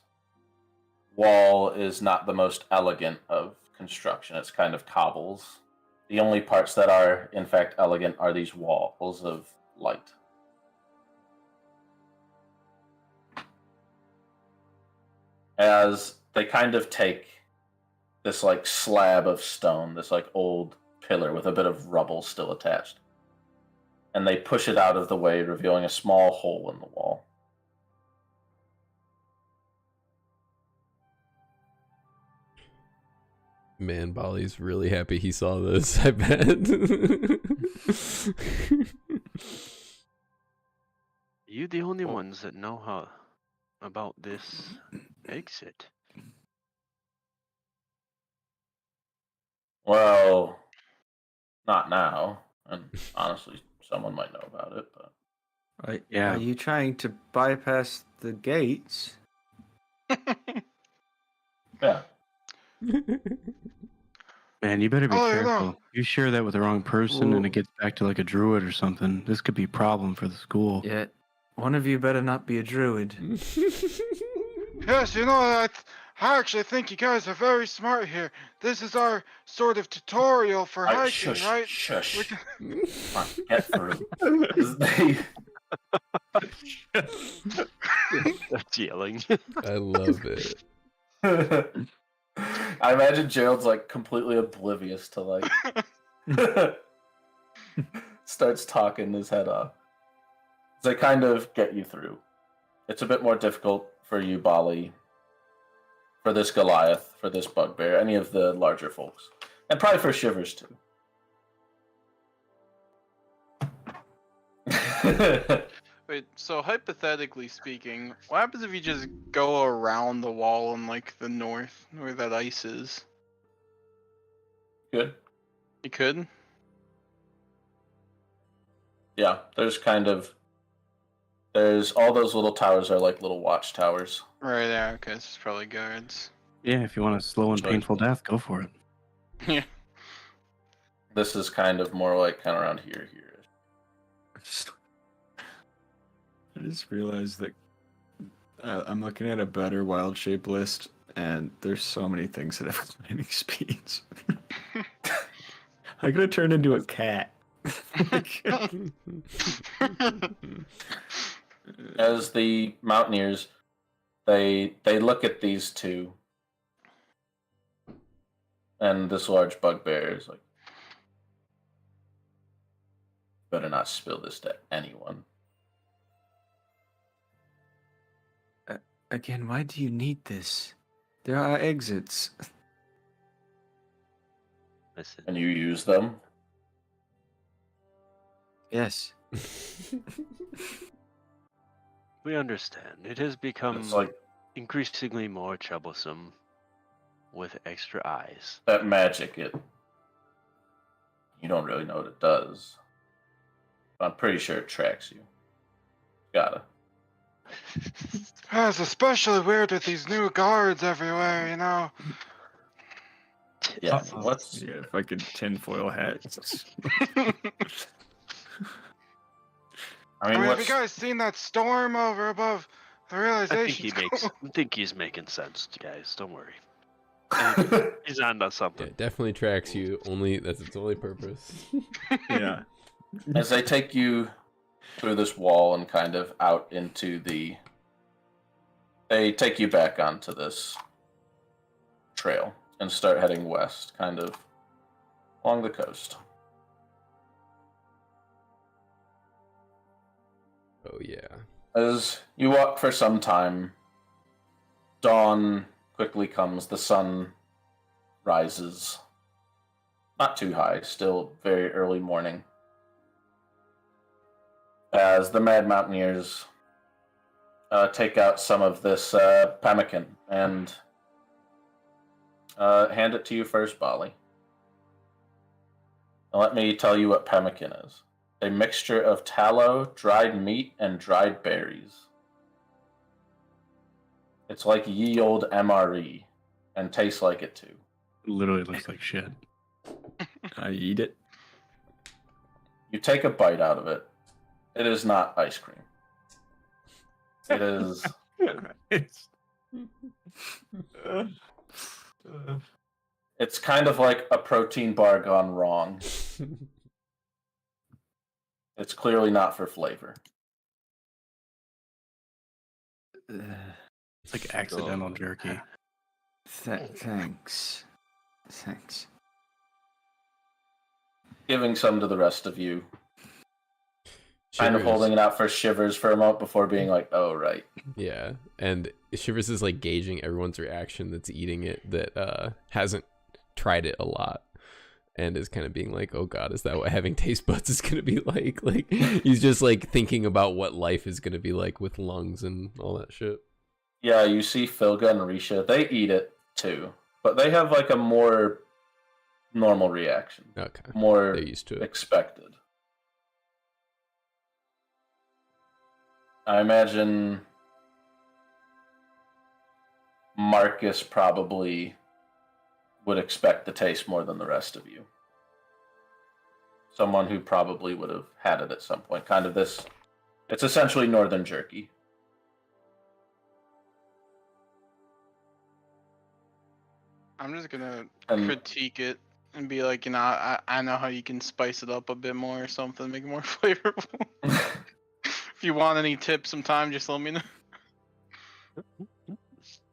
wall is not the most elegant of construction. It's kind of cobbles. The only parts that are in fact elegant are these walls of light. As they kind of take this like slab of stone, this like old pillar with a bit of rubble still attached, and they push it out of the way, revealing a small hole in the wall. Man, Bali's really happy he saw this, I bet. You the only ones that know how about this exit. Well, not now, and honestly, someone might know about it, but Yeah. Are you trying to bypass the gates? yeah. Man, you better be Oh, yeah. careful. You share that with the wrong person and it gets back to like a druid or something. This could be a problem for the school. Yeah. One of you better not be a druid. Yes, I actually think you guys are very smart here. This is our sort of tutorial for hiking, Shush, right? shush. can- Come on, get through. They- That's yelling. I love it. I imagine Gerald's like completely oblivious to like starts talking his head off. They kind of get you through. It's a bit more difficult for you, Bali, for this Goliath, for this bugbear, any of the larger folks, and probably for Shivers too. Wait, so hypothetically speaking, what happens if you just go around the wall in like the north where that ice is? Good. You could? Yeah, there's all those little towers are like little watchtowers. Right there, okay, it's probably guards. Yeah, if you want a slow and Sorry. painful death, go for it. Yeah. This is kind of more like kind of around here. I just realized that I'm looking at a better wild shape list, and there's so many things that have climbing speeds. I'm gonna turn into a cat. As the mountaineers, they look at these two, and this large bugbear is like, better not spill this to anyone. Again, why do you need this? There are exits. Listen, And you use them. Yes. we understand. It has become It's like increasingly more troublesome with extra eyes. that magic. You don't really know what it does. But I'm pretty sure it tracks you. Gotta. It's especially weird with these new guards everywhere, Yeah. What's Yeah, if I could tinfoil hat. I mean, have what's you guys seen that storm over above the realization? I think he's making sense, guys. Don't worry. He's on to Yeah, something. it definitely tracks you. That's its only purpose. Yeah. as they take you through this wall and kind of out into they take you back onto this trail and start heading west, kind of along the coast. Oh yeah. As you walk for some time, dawn quickly comes, the sun rises. Not too high, still very early morning. As the Mad Mountaineers take out some of this pemmican and hand it to you first, Bali. Now let me tell you what pemmican is. A mixture of tallow, dried meat, and dried berries. It's like ye old MRE, and tastes like it too. Literally looks like shit. I eat it. You take a bite out of it. It is not ice cream. It is. It's kind of like a protein bar gone wrong. It's clearly not for flavor. It's like accidental jerky. Thanks. Giving some to the rest of you. Kind of Shivers- holding it out for Shivers for a moment before being like, oh, right. Yeah, and Shivers is like gauging everyone's reaction that's eating it that hasn't tried it a lot, and is kind of being like, oh god, is that what having taste buds is gonna be like? Like he's just like thinking about what life is gonna be like with lungs and all that shit. Yeah, you see Philga and Risha, they eat it too, but they have like a more normal reaction, Okay, more they're used to it. expected. I imagine Marcus probably would expect the taste more than the rest of you. Someone who probably would have had it at some point. Kind of this. It's essentially northern jerky. I'm just gonna And- critique it and be like, I know how you can spice it up a bit more or something, make it more flavorful. If you want any tips sometime, just let me know.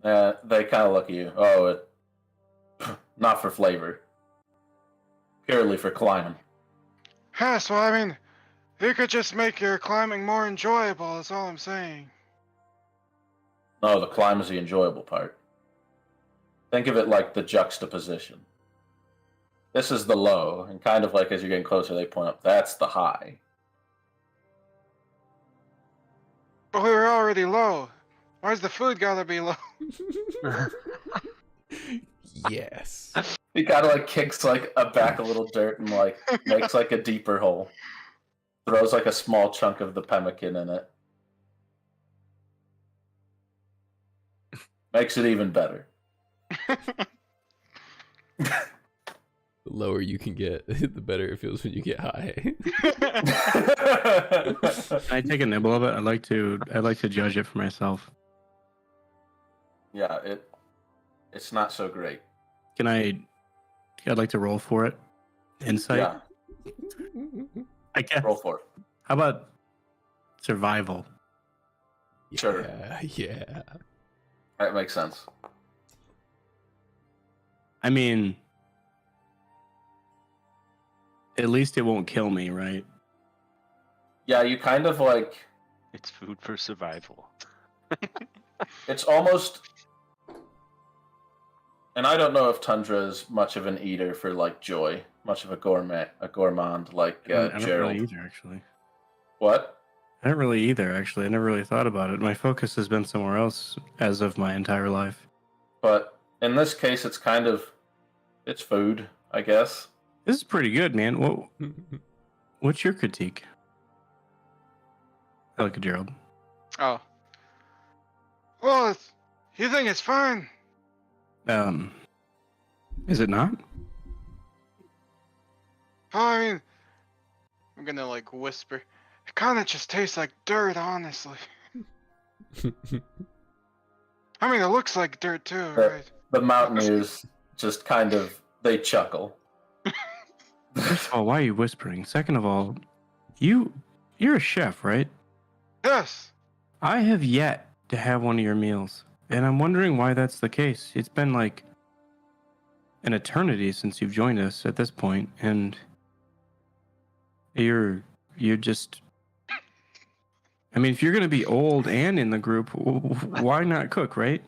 They kind of look at you. Oh, not for flavor. Purely for climbing. Yes, well, I mean, you could just make your climbing more enjoyable, that's all I'm saying. No, the climb is the enjoyable part. Think of it like the juxtaposition. This is the low, and kind of like as you're getting closer, they point up. That's the high. But we were already low. Why's the food gotta be low? Yes. He kind of like kicks like back a little dirt and like makes like a deeper hole. Throws like a small chunk of the pemmican in it. Makes it even better. The lower you can get, the better it feels when you get high. Can I take a nibble of it? I'd like to judge it for myself. Yeah, it's not so great. I'd like to roll for it. Insight. Yeah, I guess. roll for it. How about survival? Sure. Yeah. That makes sense. I mean, at least it won't kill me, right? Yeah, you kind of like It's food for survival. it's almost. And I don't know if Tundra is much of an eater for like joy, much of a gourmand like I don't Gerald. really either, actually. What? I don't really either, actually. I never really thought about it. My focus has been somewhere else as of my entire life. But in this case, it's kind of it's food, I guess. This is pretty good, man. What's your critique? I like it, Gerald. Oh, Well, you think it's fine? Is it not? Oh, I mean, I'm gonna like whisper. it kind of just tastes like dirt, honestly. I mean, it looks like dirt too, But- right? The Mountaineers just kind of they chuckle. First of all, why are you whispering? Second of all, you're a chef, right? Yes. I have yet to have one of your meals, and I'm wondering why that's the case. It's been like an eternity since you've joined us at this point, and you're just. I mean, if you're gonna be old and in the group, why not cook, right?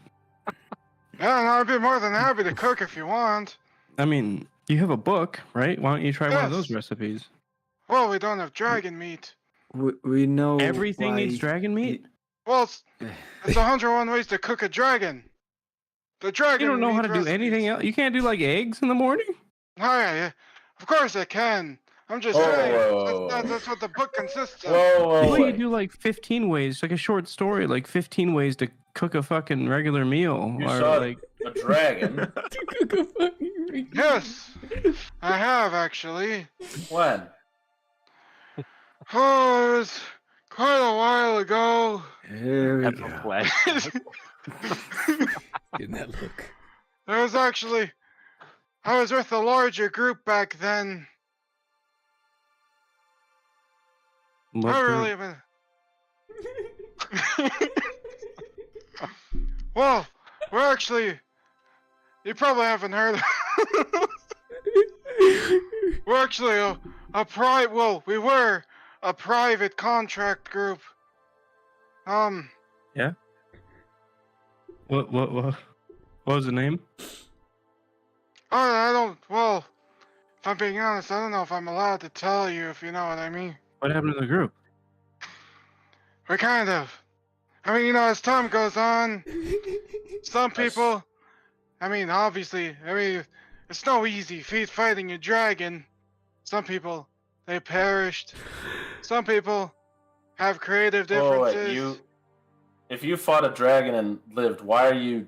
Yeah, no, I'd be more than happy to cook if you want. I mean, you have a book, right? Why don't you try one of those Yes. recipes? Well, we don't have dragon meat. We know Everything why needs dragon meat. Well, it's 101 ways to cook a dragon. The dragon. You don't know how to meat do anything recipes. else. You can't do like eggs in the morning. Oh yeah. Of course I can. I'm just Whoa, saying. whoa, whoa. That's what the book consists of. Whoa, Why don't you wait. do like 15 ways, like a short story, like 15 ways to cook a fucking regular meal, You or saw like a dragon. To cook a fucking Yes, I have actually. When? Oh, it was quite a while ago. There we Have go. a flashback. in that look. There was actually. I was with a larger group back then. what I group? really haven't. Well, we're actually. You probably haven't heard. We're actually well, we were a private contract group. What was the name? I don't. Well, if I'm being honest, I don't know if I'm allowed to tell you, if you know what I mean. What happened to the group? We're kind of. I mean, as time goes on, some people. I mean, obviously, it's no easy feat fighting a dragon. Some people, they perished. Some people have creative Oh, differences. wait, if you fought a dragon and lived, why are you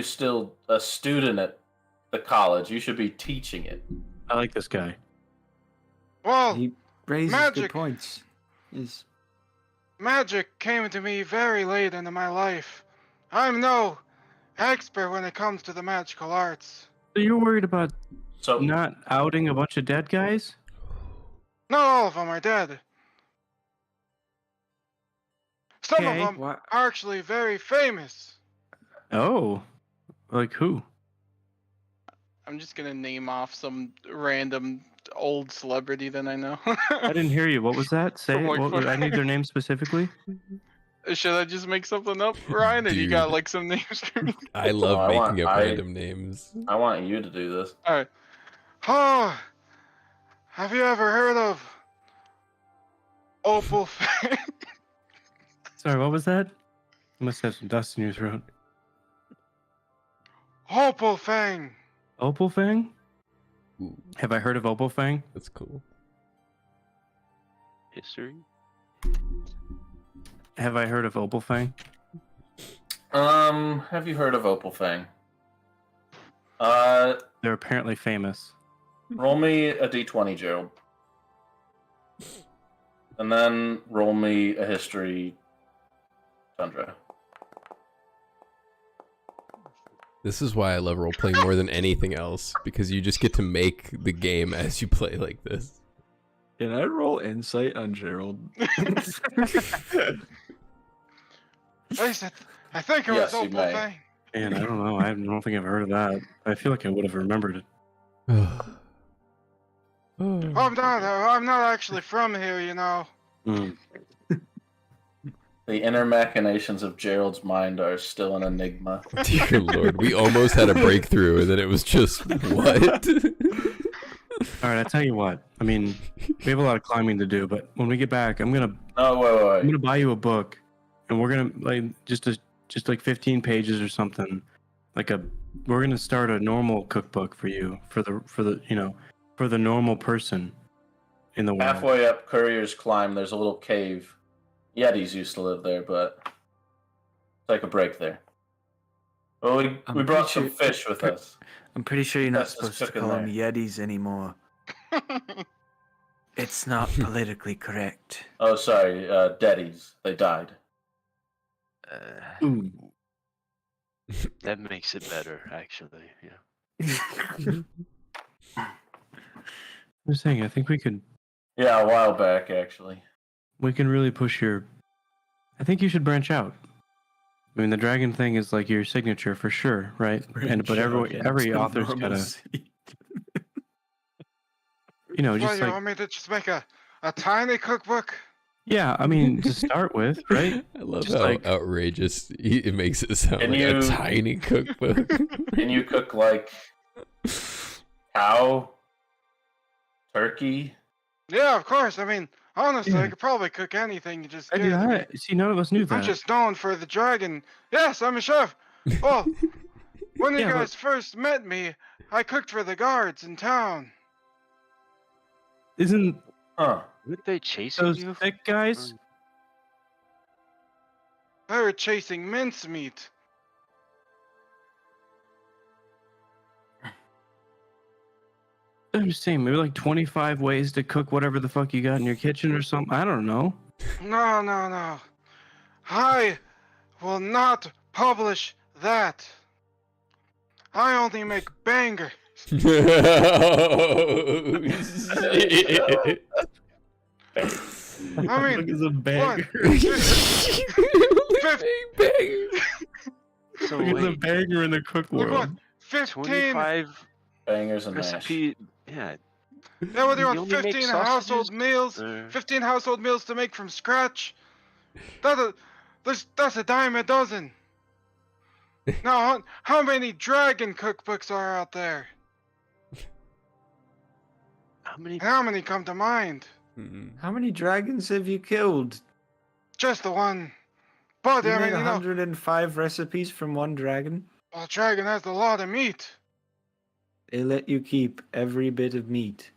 still a student at the college? You should be teaching it. I like this guy. Well, He raises Magic. good points. Is magic came to me very late into my life. I'm no expert when it comes to the magical arts. So you're worried about So not outing a bunch of dead guys? Not all of them are dead. Some of Okay. them What? are actually very famous. Oh, like who? I'm just gonna name off some random old celebrity that I know. I didn't hear you. What was that? Say From it. like What, I need their name specifically. Should I just make something up, Ryan? Or you got Dude. like some names for me? I love I want- making up I- random names. I want you to do this. Alright. Oh, have you ever heard of Opal Fang? Sorry, what was that? You must have some dust in your throat. Opal Fang. Opal Fang? Ooh, Have I heard of Opal Fang? that's cool. History? Have I heard of Opal Fang? Have you heard of Opal Fang? They're apparently famous. Roll me a d20, Gerald. And then roll me a history, Tundra. This is why I love role playing more than anything else, because you just get to make the game as you play like this. Can I roll insight on Gerald? I think it Yes, was you Opal may. Fang. Man, I don't know. I don't think I've heard of that. I feel like I would have remembered it. I'm not actually from here, you know. Hmm. The inner machinations of Gerald's mind are still an enigma. Dear Lord, we almost had a breakthrough, and then it was just what? All right, I tell you what. I mean, we have a lot of climbing to do, but when we get back, I'm gonna Oh, wait. buy you a book, and we're gonna like just like 15 pages or something. We're gonna start a normal cookbook for you for the normal person in the world. Halfway up Courier's Climb, there's a little cave. Yetis used to live there, but take a break there. Well, we I'm brought pretty some sure- fish with us. I'm pretty sure you're not That's just supposed to cooking call them there. Yetis anymore. It's not politically correct. Oh, sorry, Deddies. They died. Ooh. That makes it better, actually. Yeah. I'm saying, I think we could Yeah, a while back, actually. really push your. I think you should branch out. I mean, the dragon thing is like your signature for sure, right? But every author's gotta, What, just you like, want me to just make a tiny cookbook? yeah. I mean, to start with, right? I love Just how like- outrageous it makes it sound Can like a you- tiny cookbook. Can you cook, like, cow? Turkey? Yeah, of course. I mean, honestly, Yeah. I could probably cook anything you just I give do it to me. that. See, none of us knew that. I'm just known for the dragon. Yes, I'm a chef. Well, when you Yeah, but- guys first met me, I cooked for the guards in town. Isn't Huh. Weren't they chasing those you? thick guys? They were chasing mincemeat. I'm just saying, maybe like 25 ways to cook whatever the fuck you got in your kitchen or something. I don't know. No, no, no. I will not publish that. I only make bangers. Oh, shit. I mean, Look, it's a banger. So Look, it's a wait, banger in the cook Look what? world. 15. 25 Bangers and mash. recipe. Yeah. Yeah, what do you You want? only make 15 household sausages? meals? Uh, 15 household meals to make from scratch? That's a dime a dozen. Now, how many dragon cookbooks are out there? How many? And how many come to mind? How many dragons have you killed? Just the one. But, You I made mean, you know, 105 recipes from one dragon? well, dragon has a lot of meat. They let you keep every bit of meat.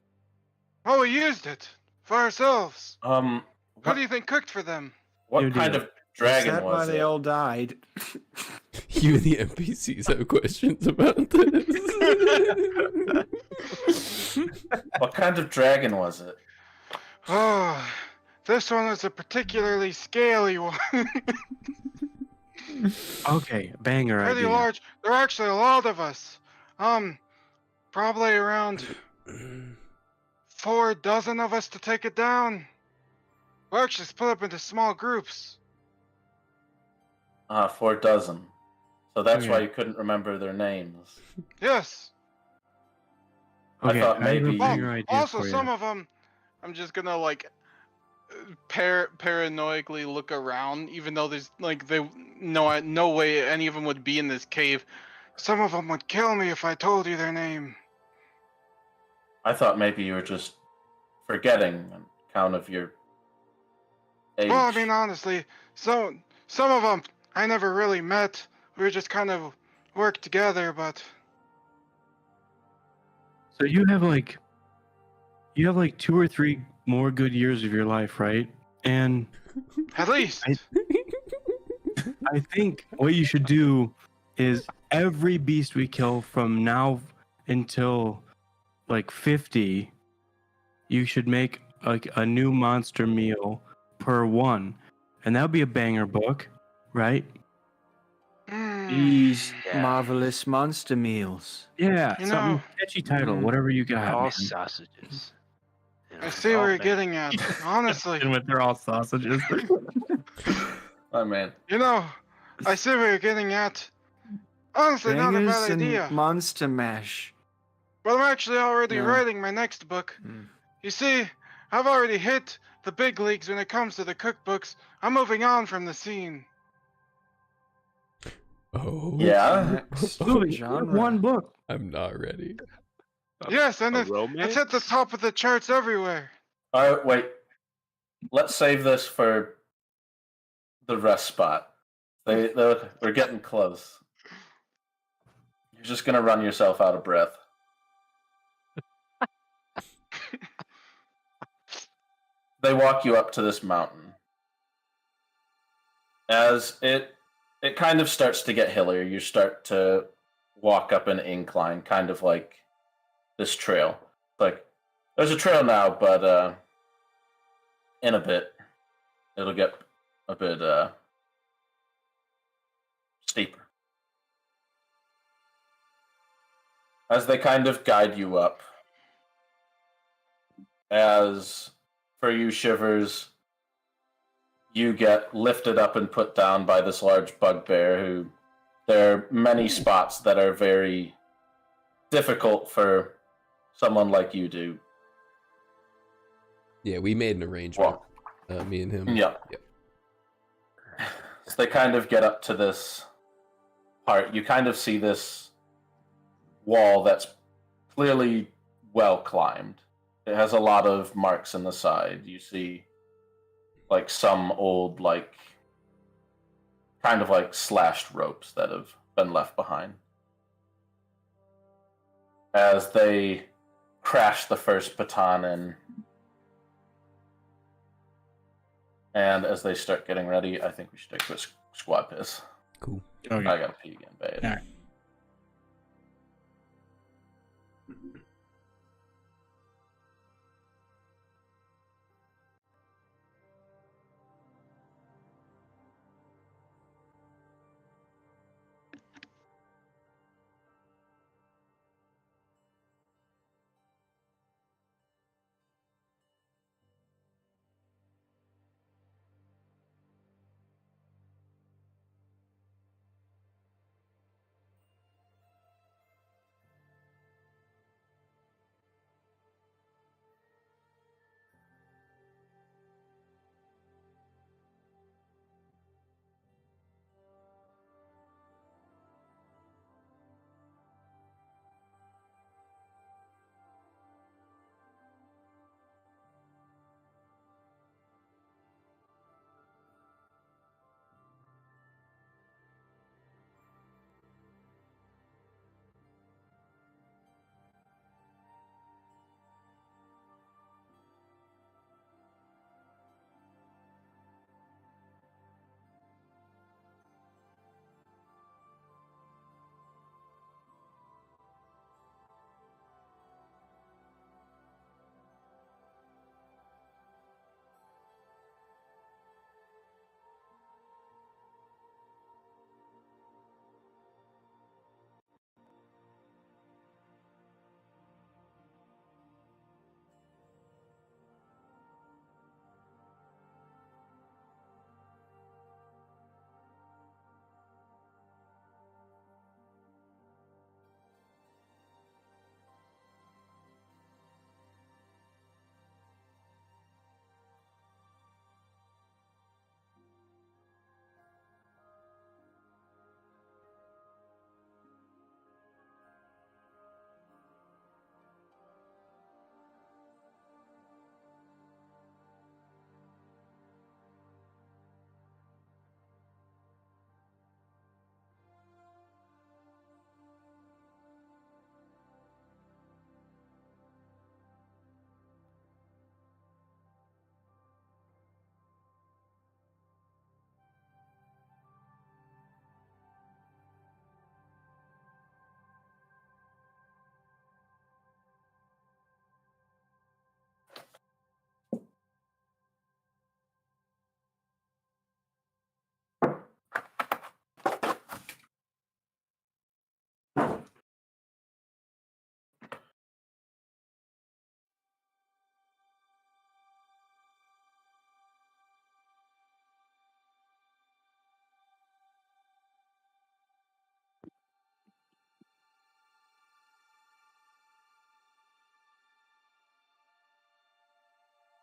Well, we used it for ourselves. What What, do you think cooked for them? what You kind do. of dragon Is that why was they it? all died? You and the NPCs have questions about this. What kind of dragon was it? Oh, this one was a particularly scaly one. Okay, banger Pretty idea. large. There are actually a lot of us. Probably around 4 dozen of us to take it down. We're actually split up into small groups. 4 dozen. So that's why Okay. you couldn't remember their names. Yes. I Okay, thought I have a maybe- banger idea Also, for some you. of them, I'm just gonna like paranoidally look around, even though there's like no way any of them would be in this cave. Some of them would kill me if I told you their name. I thought maybe you were just forgetting on account of your age. Well, I mean, honestly, some of them I never really met. We were just kind of worked together, but So you have like 2 or 3 more good years of your life, right? And at least. I think what you should do is every beast we kill from now until like 50, you should make like a new monster meal per one. And that would be a banger book, right? These Yeah. marvelous monster meals. Yeah, You something know- catchy title, Mm. whatever you They're got. all man. sausages. You know, I they're see all where you're bad. getting at. Honestly, And with they're all sausages. Oh man. you know, I see where you're getting at. Honestly, not a Bangers bad and idea. monster mash. But I'm actually already No. writing my next book. Mm. You see, I've already hit the big leagues when it comes to the cookbooks. I'm moving on from the scene. Oh. Yeah. Next Moving genre. one book. I'm not ready. Yes, and A it's romance? at the top of the charts everywhere. Alright, wait. Let's save this for the rest spot. We're getting close. You're just gonna run yourself out of breath. They walk you up to this mountain. As it kind of starts to get hillier, you start to walk up an incline, kind of like this trail. Like there's a trail now, but in a bit it'll get a bit steeper. As they kind of guide you up, as for you Shivers, you get lifted up and put down by this large bugbear who there are many spots that are very difficult for someone like you to Yeah, we made an arrangement. walk. Me and him. Yeah. Yep. So they kind of get up to this part. You kind of see this wall that's clearly well climbed. It has a lot of marks in the side. You see like some old kind of like slashed ropes that have been left behind. As they crash the first baton in, and as they start getting ready, I think we should take a squad piss. Cool. Okay. I gotta pee again, babe. Alright.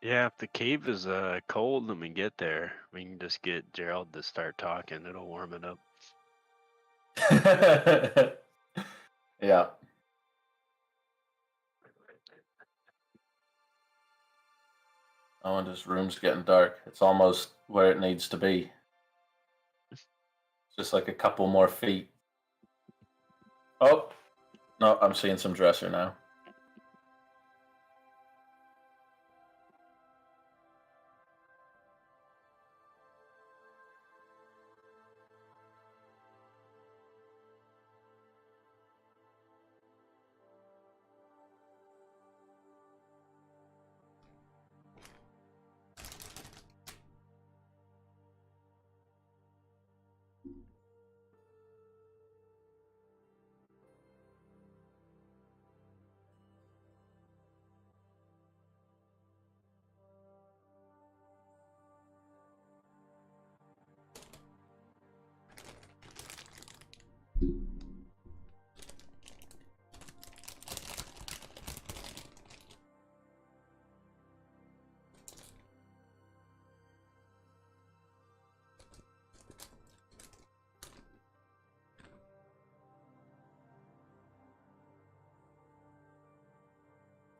Yeah, if the cave is cold when we get there, we can just get Gerald to start talking. It'll warm it up. Yeah. Oh, and this room's getting dark. It's almost where it needs to be. Just like a couple more feet. Oh, no, I'm seeing some dresser now.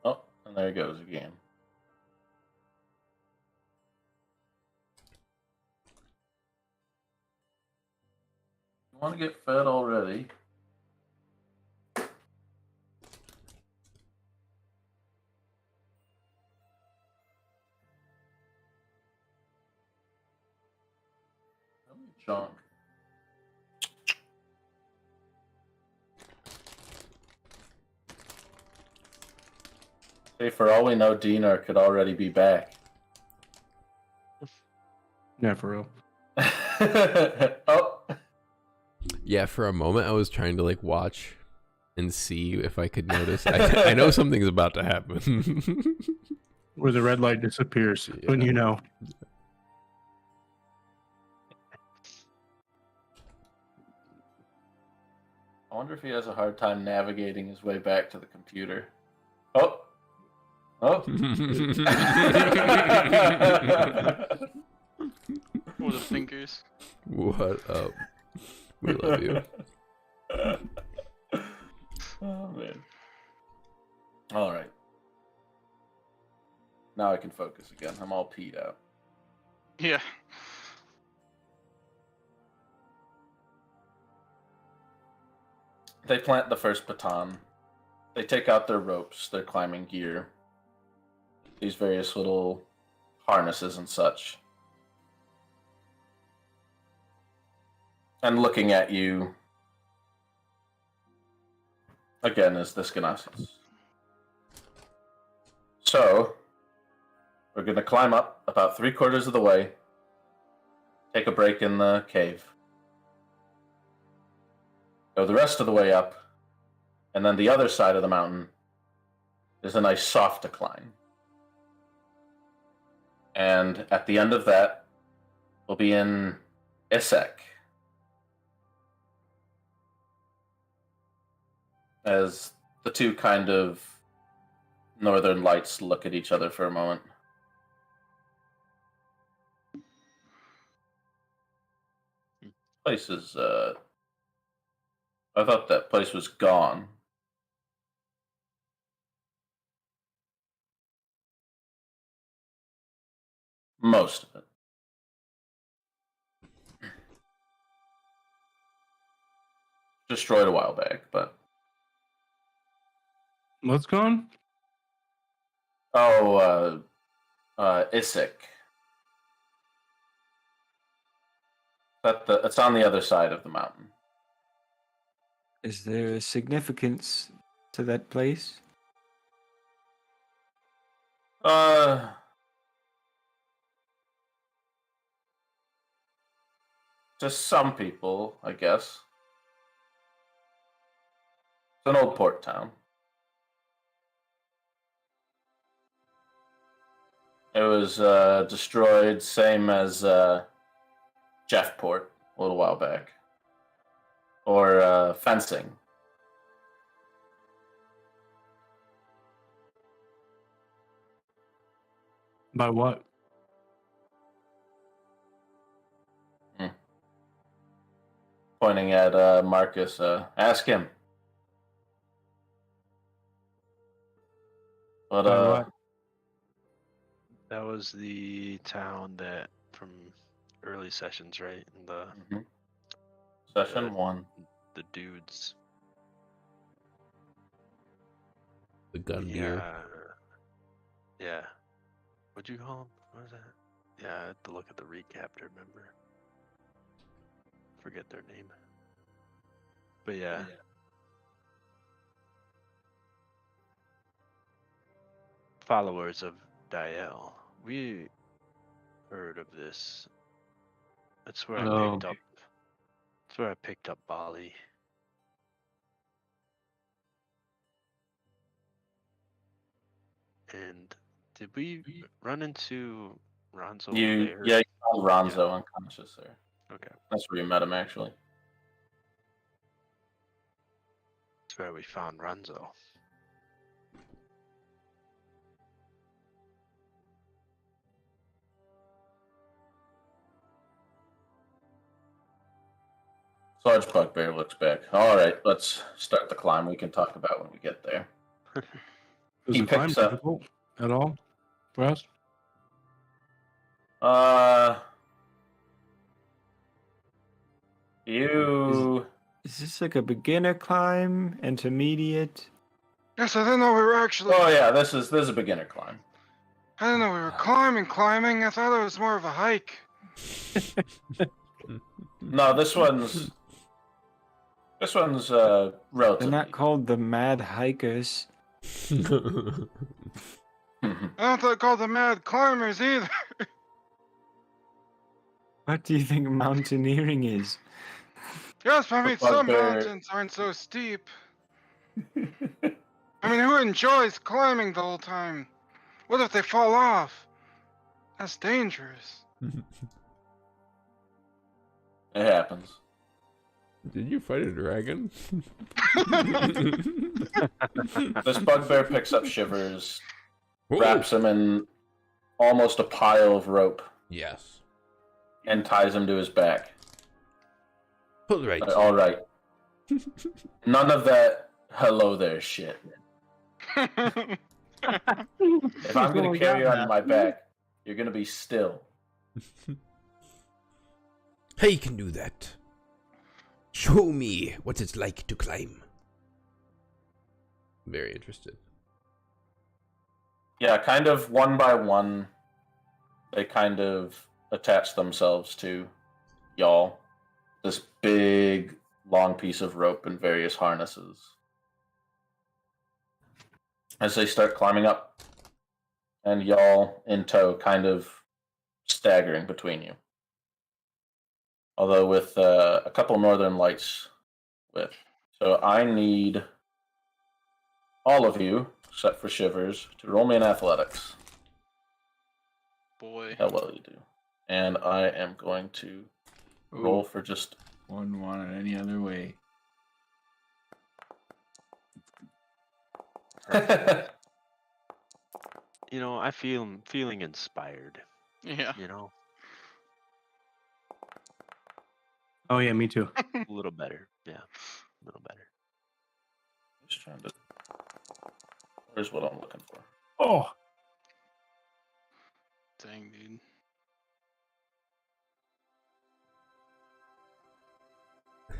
Oh, and there it goes again. You want to get fed already? Chunk. Hey, for all we know, Dinar could already be back. Yeah, for real. Oh. Yeah, for a moment I was trying to like watch and see if I could notice. I know something's about to happen. Where the red light disappears when Yeah. you know. I wonder if he has a hard time navigating his way back to the computer. Oh. Oh. Or the fingers. What up? We love you. Oh, man. All right. Now I can focus again. I'm all peed out. Yeah. They plant the first baton. They take out their ropes, their climbing gear, these various little harnesses and such. And looking at you again is this Ganassus. So, we're going to climb up about 3/4 of the way, take a break in the cave, go the rest of the way up, and then the other side of the mountain is a nice soft decline. And at the end of that, we'll be in Isek. As the two kind of northern lights look at each other for a moment. Place is, I thought that place was gone. Most of it. Destroyed a while back, but... What's gone? Oh, Isik. It's on the other side of the mountain. Is there a significance to that place? To some people, I guess. It's an old port town. It was destroyed, same as Jeffport a little while back. Or fencing. By what? Pointing at Marcus, ask him. But By what? That was the town that from early sessions, right? And Session 1. the dudes. The gun Yeah. beer. Yeah. What'd you call him? What was that? Yeah, I had to look at the recap to remember. Forget their name. But yeah. Followers of Diel. We heard of this. That's where I picked up. That's where I picked up Bali. And did we run into Ronzo there? Yeah, you found Ronzo unconscious there. Okay. That's where you met him, actually. That's where we found Ronzo. Sarge Bugbear looks back. All right, let's start the climb. We can talk about when we get there. Was He the climb picks up- difficult at all for us? You. Is this like a beginner climb, intermediate? Yes, I didn't know we were actually. Oh yeah, this is a beginner climb. I didn't know we were climbing. I thought it was more of a hike. No, this one's relatively. They're not called the Mad Hikers. I don't think called the Mad Climbers either. What do you think mountaineering is? Yes, but I mean, The some bugbear- mountains aren't so steep. I mean, who enjoys climbing the whole time? What if they fall off? That's dangerous. It happens. Did you fight a dragon? This bugbear picks up Shivers, Whoa. wraps him in almost a pile of rope, Yes. and ties him to his back. All right. All right. None of that hello there shit. If I'm going to carry you on my back, you're going to be still. I can do that. Show me what it's like to climb. Very interested. Yeah, kind of one by one, they kind of attach themselves to y'all. This big, long piece of rope and various harnesses. As they start climbing up, and y'all in tow, kind of staggering between you. Although with a couple northern lights with. So I need all of you, except for Shivers, to roll me in athletics. Boy. How well you do. And I am going to roll for just... Wouldn't want it any other way. You know, I'm feeling inspired. Yeah. You know, Oh yeah, me too. a little better. Yeah, a little better. Just trying to... Where's what I'm looking for? Oh, Dang, dude.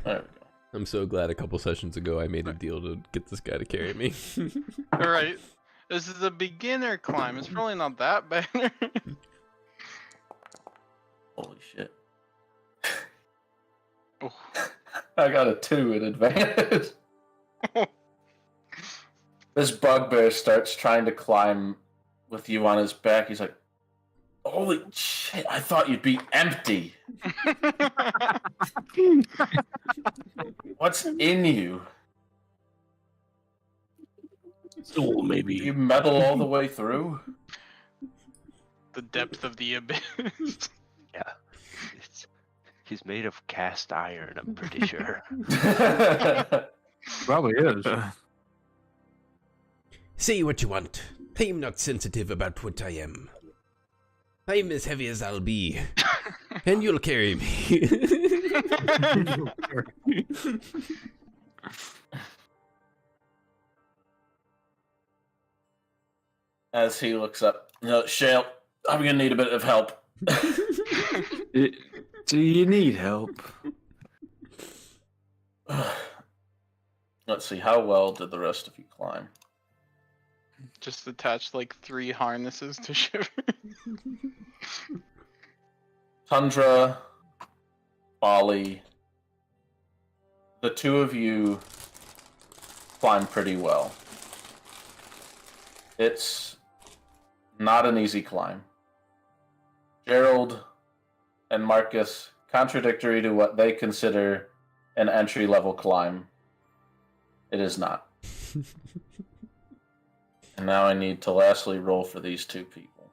There we go. I'm so glad a couple sessions ago I made a deal to get this guy to carry me. All right. This is a beginner climb. It's probably not that bad. Holy shit. Oh. I got a 2 in advantage. This bugbear starts trying to climb with you on his back. He's like, holy shit, I thought you'd be empty. What's in you? soul maybe. You metal all the way through? The depth of the abyss. Yeah, he's made of cast iron. I'm pretty sure. Probably is. Say what you want. I'm not sensitive about what I am. I'm as heavy as I'll be, and you'll carry me. As he looks up, Shale, I'm gonna need a bit of help. Do you need help? Let's see, how well did the rest of you climb? Just attach like 3 harnesses to Shiver. Tundra, Bali, the two of you climb pretty well. It's not an easy climb. Gerald and Marcus, contradictory to what they consider an entry-level climb, it is not. And now I need to lastly roll for these two people.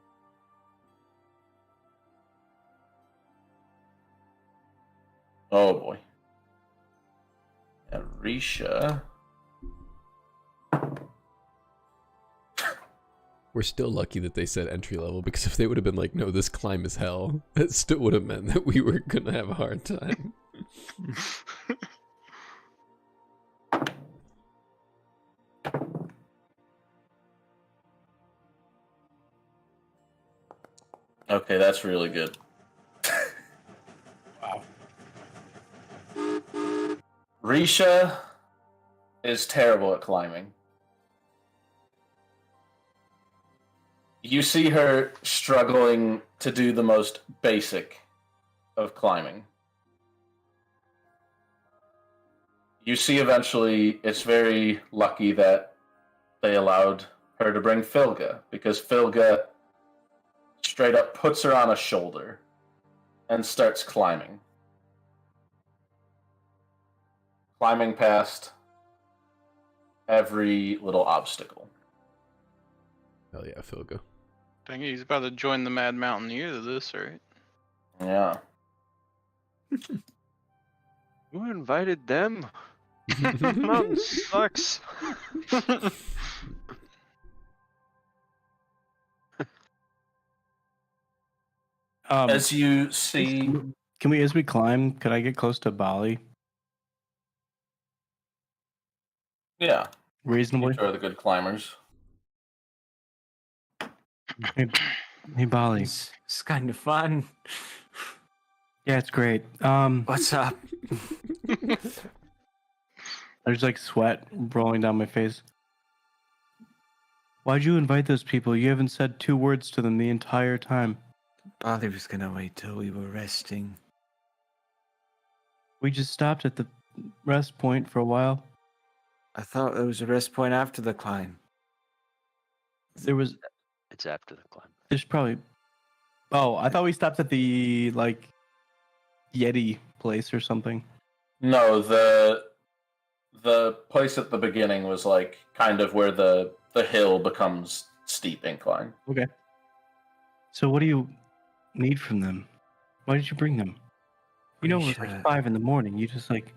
Oh boy. Arisha. We're still lucky that they said entry level, because if they would have been like, no, this climb is hell, that still would have meant that we were gonna have a hard time. Okay, that's really good. Wow. Risha is terrible at climbing. You see her struggling to do the most basic of climbing. You see eventually it's very lucky that they allowed her to bring Filga, because Filga straight up puts her on a shoulder and starts climbing. Climbing past every little obstacle. Hell yeah, Philgo. Dang it, he's about to join the Mad Mountaineer to this, right? Yeah. Who invited them? Mountain sucks. As you see, Can we, as we climb, could I get close to Bali yeah, reasonably? you are the good climbers. Hey, Bali. It's kind of fun. Yeah, it's great. What's up? There's like sweat rolling down my face. Why'd you invite those people? You haven't said 2 words to them the entire time. Bali was gonna wait till we were resting. We just stopped at the rest point for a while. I thought there was a rest point after the climb. There was, It's after the climb. there's probably. Oh, I thought we stopped at the like Yeti place or something. No, the place at the beginning was like kind of where the hill becomes steep incline. Okay. So what do you need from them? Why did you bring them? You know, it was like 5 in the morning. You just like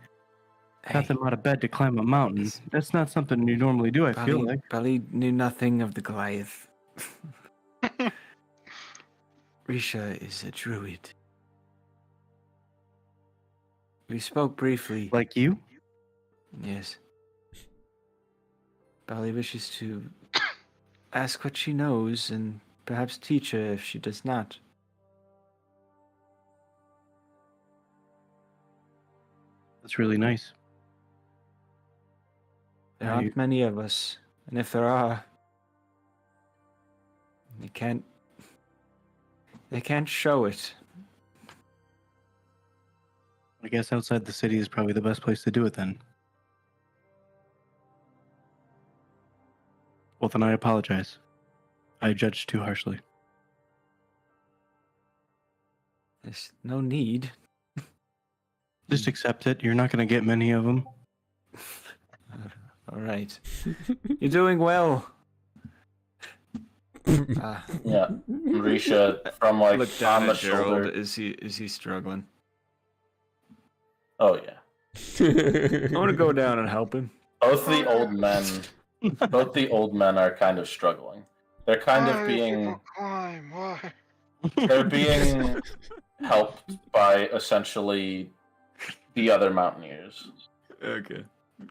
got them out of bed to climb a mountain. That's not something you normally do, I feel like. Bali knew nothing of the Goliath. Risha is a druid. We spoke briefly. Like you? Yes. Bali wishes to ask what she knows and perhaps teach her if she does not. That's really nice. There Are aren't you- many of us, and if there are, they can't show it. I guess outside the city is probably the best place to do it then. Well, then I apologize. I judged too harshly. There's no need. Just accept it. You're not going to get many of them. All right. You're doing well. Yeah, Risha from like Look down on the at Gerald. shoulder. Is he struggling? Oh yeah. I want to go down and help him. Both the old men are kind of struggling. They're kind Why of do being people climb? Why? They're being helped by essentially the other mountaineers. Okay.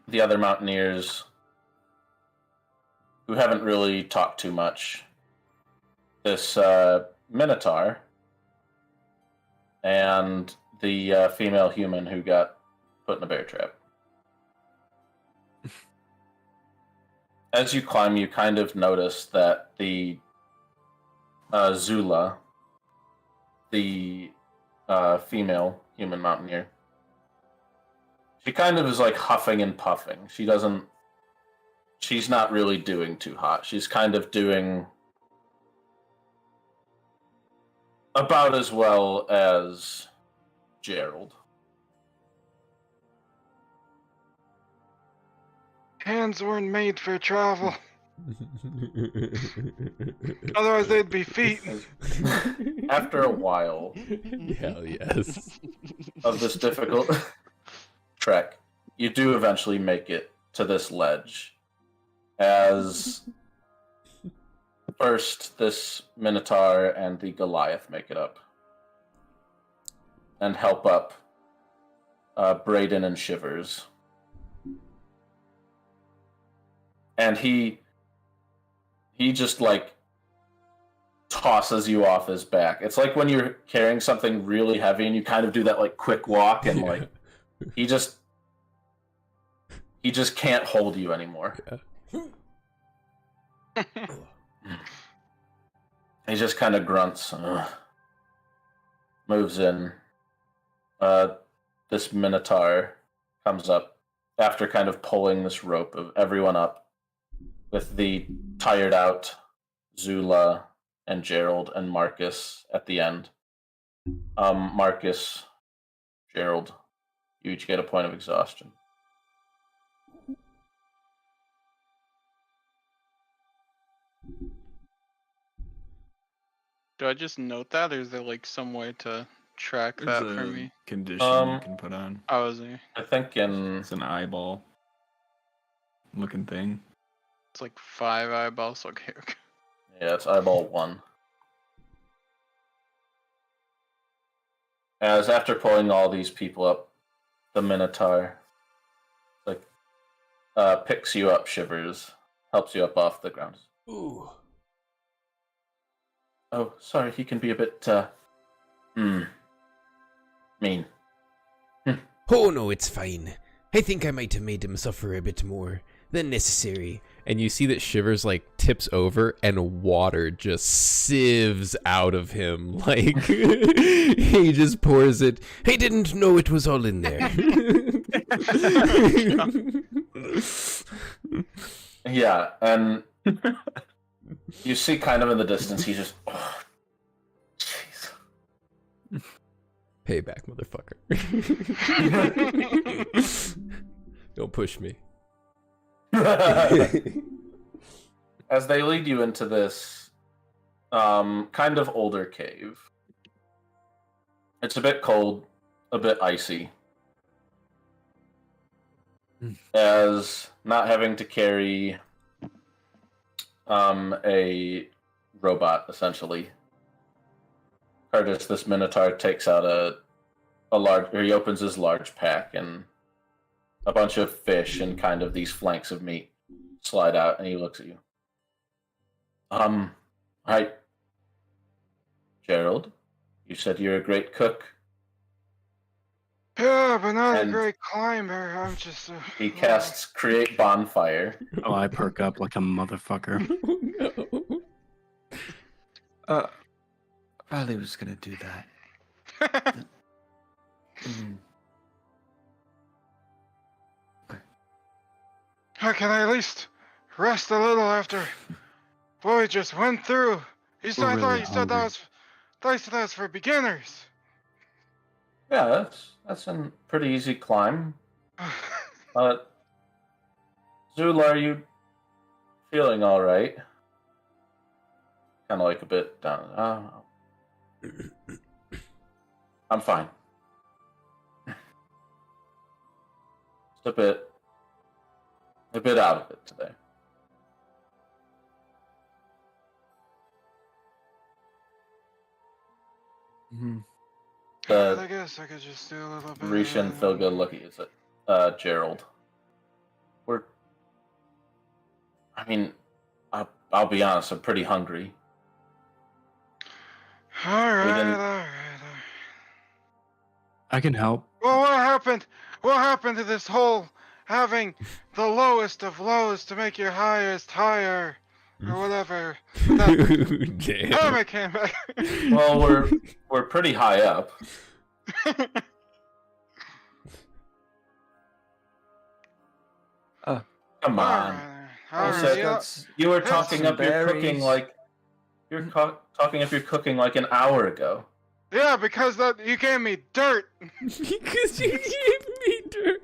The other mountaineers who haven't really talked too much. This Minotaur and the female human who got put in a bear trap. As you climb, you kind of notice that the Zula, the female human mountaineer, she kind of is like huffing and puffing. She's not really doing too hot. She's kind of doing about as well as Gerald. Hands weren't made for travel. Otherwise, they'd be feet. After a while Hell yes. of this difficult trek, you do eventually make it to this ledge. As first, this Minotaur and the Goliath make it up and help up Brayden and Shivers. And he just like tosses you off his back. It's like when you're carrying something really heavy and you kind of do that like quick walk and like he just can't hold you anymore. He just kind of grunts, moves in. This Minotaur comes up after kind of pulling this rope of everyone up with the tired out Zula and Gerald and Marcus at the end. Marcus, Gerald, you each get a point of exhaustion. Do I just note that, or is there like some way to track There's that for a me? condition you can put on. Oh, is there? I think in It's an eyeball looking thing. It's like 5 eyeballs. Okay. yeah, it's eyeball 1. As after pulling all these people up, the Minotaur like picks you up, Shivers, helps you up off the ground. Ooh. Oh, sorry, he can be a bit mean. Oh no, it's fine. I think I might have made him suffer a bit more than necessary. And you see that Shivers like tips over and water just sieves out of him. Like he just pours it. I didn't know it was all in there. Yeah, and you see kind of in the distance, he just jeez. Payback, motherfucker. Don't push me. As they lead you into this kind of older cave. It's a bit cold, a bit icy. As not having to carry a robot, essentially. Curtis, this Minotaur, takes out a large, or he opens his large pack, and a bunch of fish and kind of these flanks of meat slide out, and he looks at you. Hi, Gerald. You said you're a great cook. Yeah, but not And- a great climber. I'm just. He casts Create Bonfire. Oh, I perk up like a motherfucker. No. Riley was gonna do that. How can I at least rest a little after what we just went through? You said, I thought really you said that hungry. was, thought you said that was for beginners. Yeah, that's a pretty easy climb. Zula, are you feeling all right? Kind of like a bit down. I'm fine. Just a bit out of it today. I The guess I could just do a little bit. Risha and Philga look at you. Gerald. I'll be honest, I'm pretty hungry. Alright, didn't- alright. I can help. Well, what happened? What happened to this whole having the lowest of lows to make your highest higher? Or whatever. Damn. Damn, I came back. Well, we're pretty high up. Come on. Alright, You were Have talking some up your cooking berries. like talking up your cooking like an hour ago. yeah, because that you gave me dirt. Because you gave me dirt.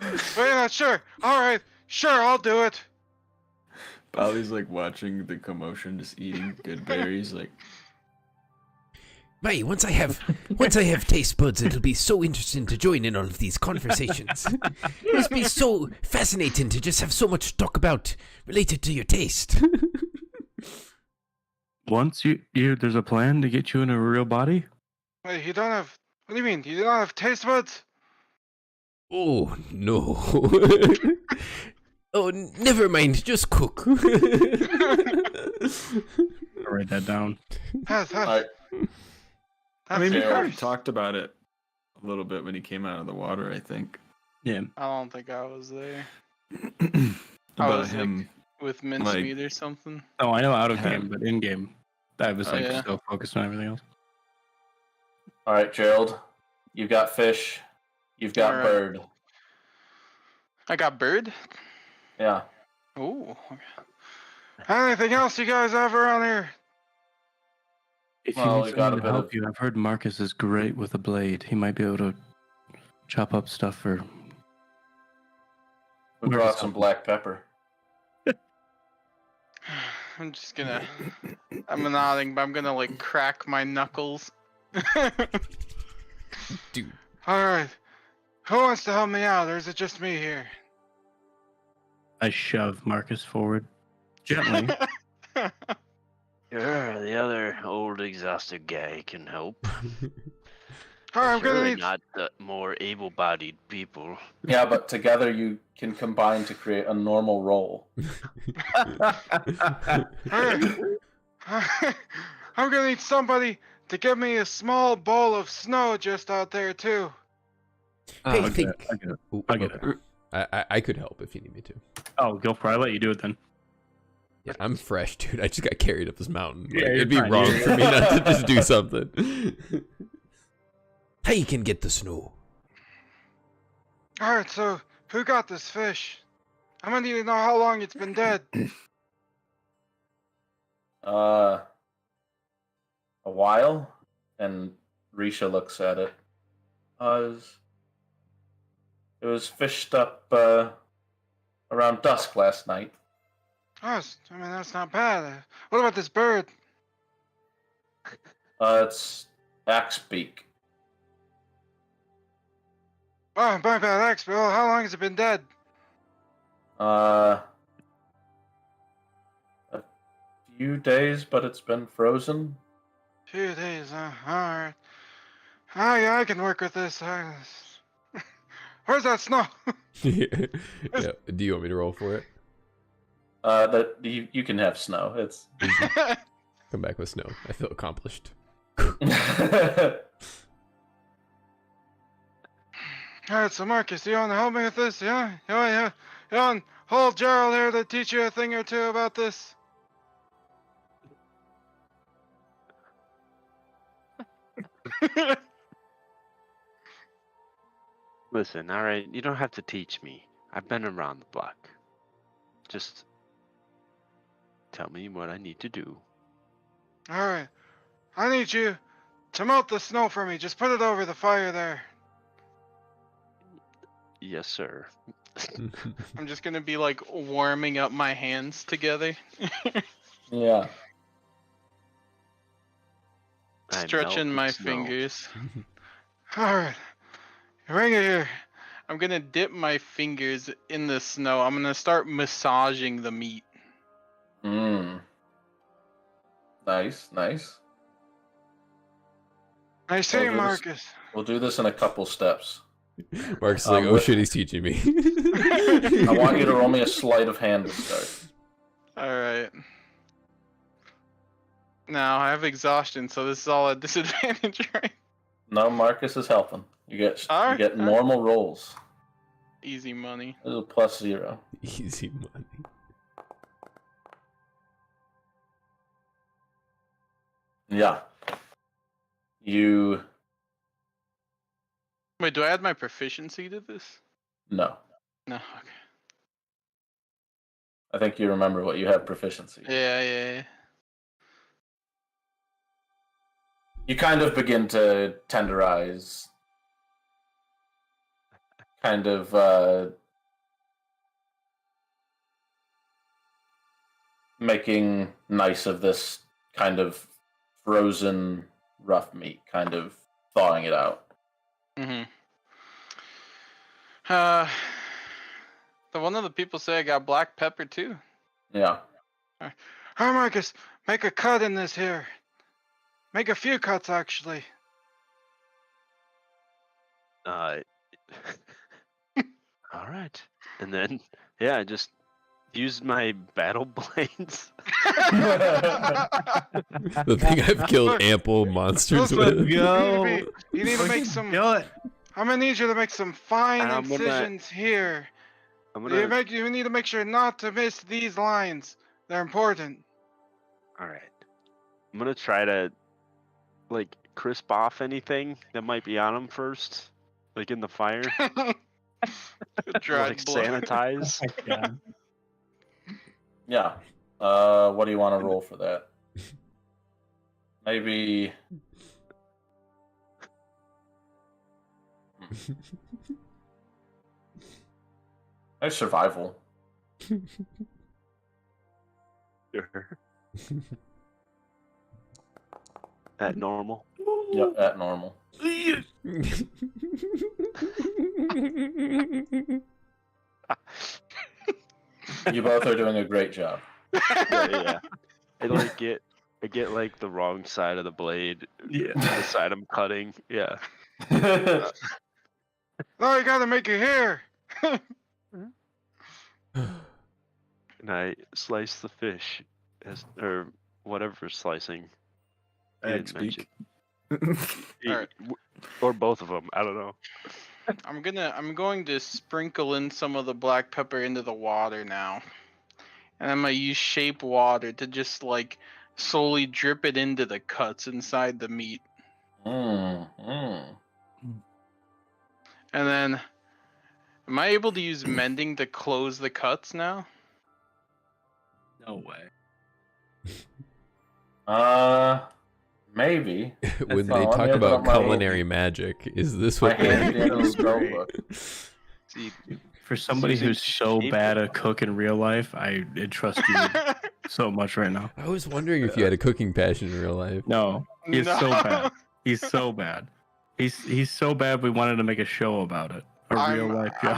But yeah, sure. Alright, sure, I'll do it. Bobby's like watching the commotion, just eating good berries. Like, Hey, once I have taste buds, it'll be so interesting to join in all of these conversations. It must be so fascinating to just have so much to talk about related to your taste. Once there's a plan to get you in a real body. Wait, you don't have. What do you mean? You don't have taste buds? Oh, no. Oh, never mind, just cook. I'll write that down. That's, Alright. I mean, we Gerald. kind of talked about it a little bit when he came out of the water. I think Yeah. I don't think I was there. about was, like, him. With Like- mincemeat or something. Oh, I know out of Have- game, but in game, I was Oh, like yeah. still focused on everything else. Alright, Gerald. You've got fish. You've got Alright. bird. I got bird. Yeah. Ooh. anything else you guys have around here? If Well, you we need got a someone to bit help of- you, I've heard Marcus is great with a blade. He might be able to chop up stuff for. We Where's brought this some help? black pepper. I'm just gonna. I'm nodding, but I'm gonna like crack my knuckles. Dude. Alright. Who wants to help me out, or is it just me here? I shove Marcus forward gently. Sure, the other old exhausted guy can help. Alright, I'm gonna Surely need. not the more able-bodied people. Yeah, but together you can combine to create a normal roll. Alright. I'm gonna need somebody to give me a small bowl of snow just out there, too. Hey, I get think. it. I get it. Ooh, I get okay. I could help if you need me to. Oh, go for it. I'll let you do it then. Yeah, I'm fresh, dude. I just got carried up this mountain. Like, Yeah, you're it'd be fine. wrong You're- for me not to just do something. I can get the snow. Alright, so who got this fish? I'm gonna need to know how long it's been dead. A while, and Risha looks at it. It was fished up around dusk last night. Oh, I mean, that's not bad. What about this bird? It's Axebeak. Oh, my bad, X. Well, how long has it been dead? A few days, but it's been frozen. Few days, alright. Oh, yeah, I can work with this. Where's that snow? Yeah. Do you want me to roll for it? That you can have snow. It's Come back with snow. I feel accomplished. Alright, so Marcus, you want to help me with this? Yeah? You want hold Gerald here to teach you a thing or two about this? Listen, alright, you don't have to teach me. I've been around the block. Just tell me what I need to do. Alright. I need you to melt the snow for me. Just put it over the fire there. Yes, sir. I'm just gonna be like warming up my hands together, yeah. I stretching melt my the snow. fingers. Alright. Bring it here. I'm gonna dip my fingers in the snow. I'm gonna start massaging the meat. Mm. Nice, nice. I see, Well, there's- Marcus. We'll do this in a couple steps. Mark's like, oh what- shit, he's teaching me. I want you to roll me a sleight of hand to start. Alright. Now, I have exhaustion, so this is all a disadvantage, right? No, Marcus is helping. You get Alright, alright. normal rolls. Easy money. This is a +0. Easy money. Yeah. You Wait, do I add my proficiency to this? no. No, okay. I think you remember what you have proficiency. Yeah. You kind of begin to tenderize. Kind of making nice of this kind of frozen rough meat, kind of thawing it out. Mm-hmm. One of the people say I got black pepper too. Yeah. Hi, Marcus. Make a cut in this here. Make a few cuts, actually. All right, and then I just use my battle blades. The thing I've killed ample monsters Listen, with. You need to make some. Do it. I'm gonna need you to make some fine I'm gonna- incisions here. I'm You gonna. need to make sure not to miss these lines. They're important. All right, I'm gonna try to like crisp off anything that might be on them first, like in the fire, Dried like blood. sanitize. Yeah. What do you want to roll for that? Maybe. There's survival. Sure. At normal. Yep, at normal. You both are doing a great job. Yeah. I get like the wrong side of the blade, Yeah. the side I'm cutting. Yeah. No, you gotta make it here. And I slice the fish, or whatever slicing. you Egg didn't mention. speak. Alright. Or both of them. I don't know. I'm going to sprinkle in some of the black pepper into the water now. And I'm gonna use shape water to just like slowly drip it into the cuts inside the meat. Mm. And then am I able to use mending to close the cuts now? No way. Maybe. When fine. they Let me talk open about up my culinary magic, is this My what they're hand spell book. See, For somebody using who's so shape bad of at cook in real life, I trust you so much right now. I was wondering if you had a cooking passion in real life. No, he's so No. bad. He's so bad. He's so bad. We wanted to make a show about it, a real life show.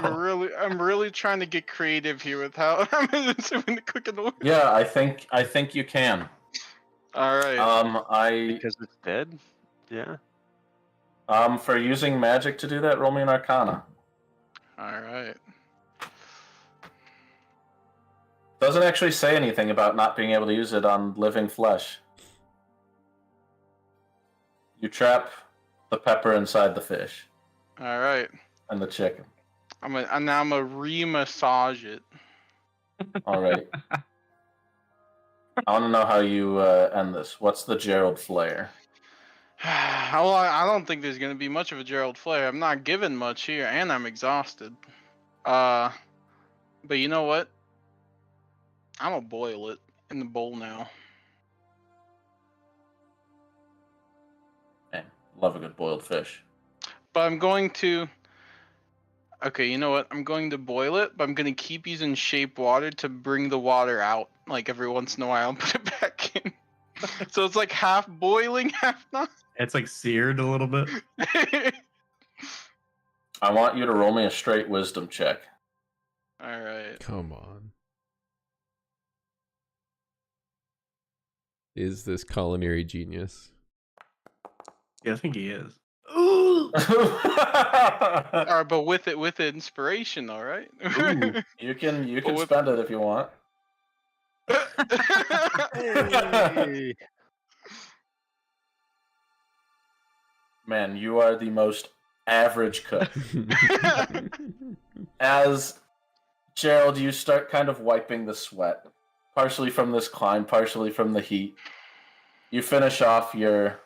I'm really trying to get creative here with how I'm assuming the cooking order. Yeah, I think you can. All right. because it's dead. Yeah. For using magic to do that, roll me an Arcana. All right. Doesn't actually say anything about not being able to use it on living flesh. You trap the pepper inside the fish All right. and the chicken. I'm gonna re-massage it. All right. I want to know how you end this. What's the Gerald flair? Well, I don't think there's gonna be much of a Gerald Flair. I'm not given much here, and I'm exhausted. But you know what? I'm gonna boil it in the bowl now. Man, love a good boiled fish. But I'm going to. Okay, you know what? I'm going to boil it, but I'm going to keep using shape water to bring the water out, like every once in a while, and put it back in. So it's like half boiling, half not. It's like seared a little bit. I want you to roll me a straight wisdom check. All right. Come on. Is this culinary genius? Yeah, I think he is. Ooh. But with inspiration, all right. Ooh. You can Well, with- spend it if you want. Hey. Man, you are the most average cook. As Gerald, you start kind of wiping the sweat, partially from this climb, partially from the heat. You finish off your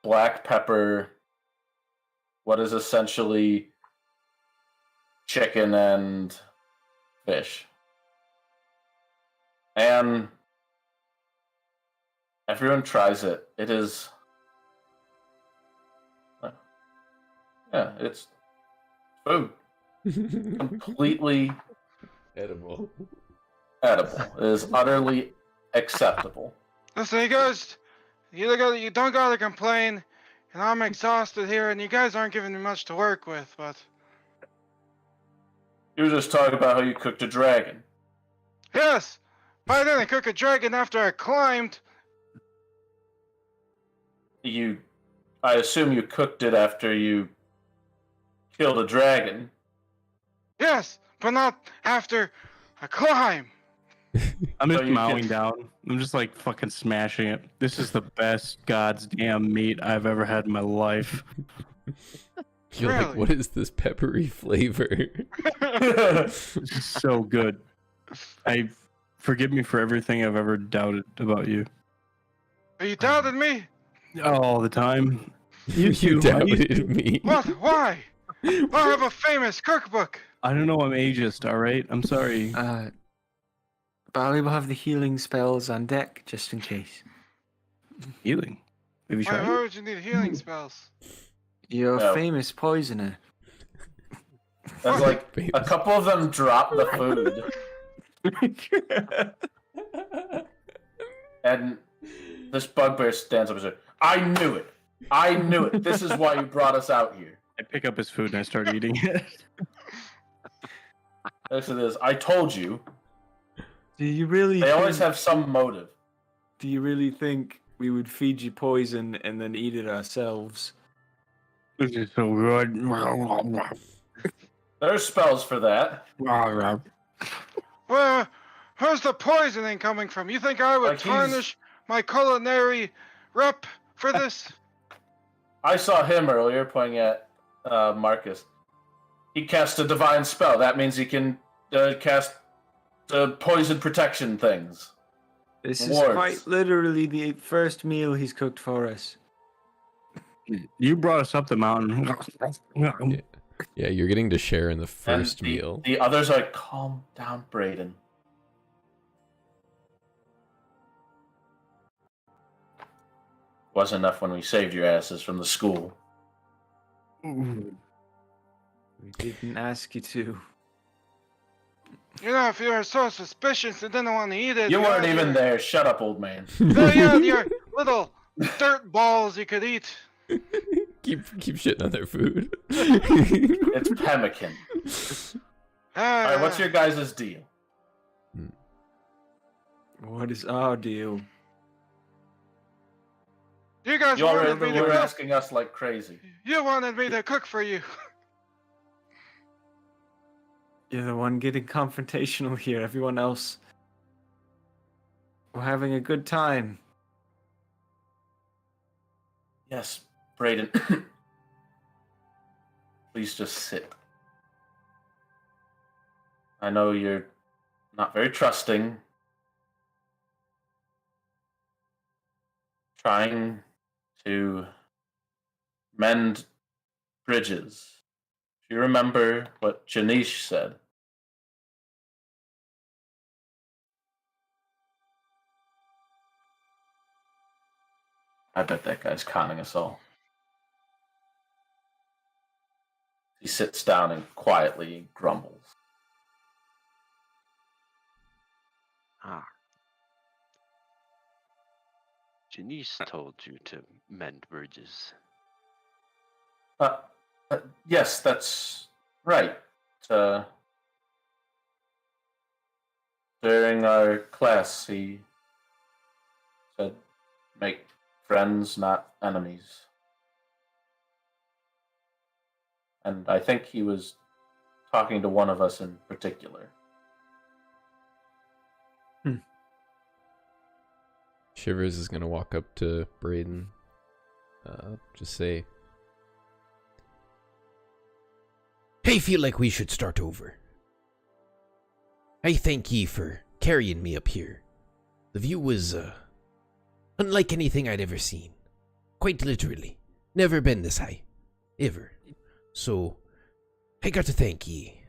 black pepper, what is essentially chicken and fish. And everyone tries it. It is... Yeah, it's food. Completely Edible. edible. It is utterly acceptable. Listen, you guys, you don't gotta complain. And I'm exhausted here, and you guys aren't giving me much to work with, but You were just talking about how you cooked a dragon. yes, but I didn't cook a dragon after I climbed. I assume you cooked it after you killed a dragon. Yes, but not after I climb. I'm So just you mowing can- down. I'm just like fucking smashing it. This is the best goddamn meat I've ever had in my life. You're like, Really? what is this peppery flavor? This is so good. Forgive me for everything I've ever doubted about you. Are you doubting me? All the time. You too. doubted me. What? Why? I have a famous cookbook. I don't know. I'm ageist. All right. I'm sorry. Barley will have the healing spells on deck just in case. Healing. Have you Why, tried? why it? would you need healing spells? You're No. a famous poisoner. That's like a couple of them drop the food, and this bugbear stands up and says, "I knew it. I knew it. This is why you brought us out here." I pick up his food and I start eating it. This is. I told you. Do you really? They always have some motive. Do you really think we would feed you poison and then eat it ourselves? This is so good. There's spells for that. Well, where's the poisoning coming from? You think I would Like he's- tarnish my culinary rep for this? I saw him earlier pointing at Marcus. He cast a divine spell. That means he can cast poison protection things. This is Wards. quite literally the first meal he's cooked for us. You brought us up the mountain. Yeah, you're getting to share in the And first meal. The others are like, calm down, Brayden. Wasn't enough when we saved your asses from the school. We didn't ask you to. You know, if you were so suspicious and didn't want to eat it, You weren't had even your- there. Shut up, old man. No, you had your little dirt balls you could eat. keep shitting on their food. It's pemmican. All right, what's your guys' deal? What is our deal? You guys You wanted already me to were cook. asking us like crazy. You wanted me to cook for you. You're the one getting confrontational here. Everyone else, we're having a good time. Yes, Brayden. Please just sit. I know you're not very trusting. Trying to mend bridges. Do you remember what Janice said? I bet that guy's conning us all. He sits down and quietly grumbles. Ah. Janice told you to mend bridges. Yes, that's right. During our class, he said, make friends, not enemies. And I think he was talking to one of us in particular. Shivers is gonna walk up to Braden. Just say, "I feel like we should start over. I thank ye for carrying me up here. The view was, unlike anything I'd ever seen. Quite literally. Never been this high. Ever. So, I got to thank ye."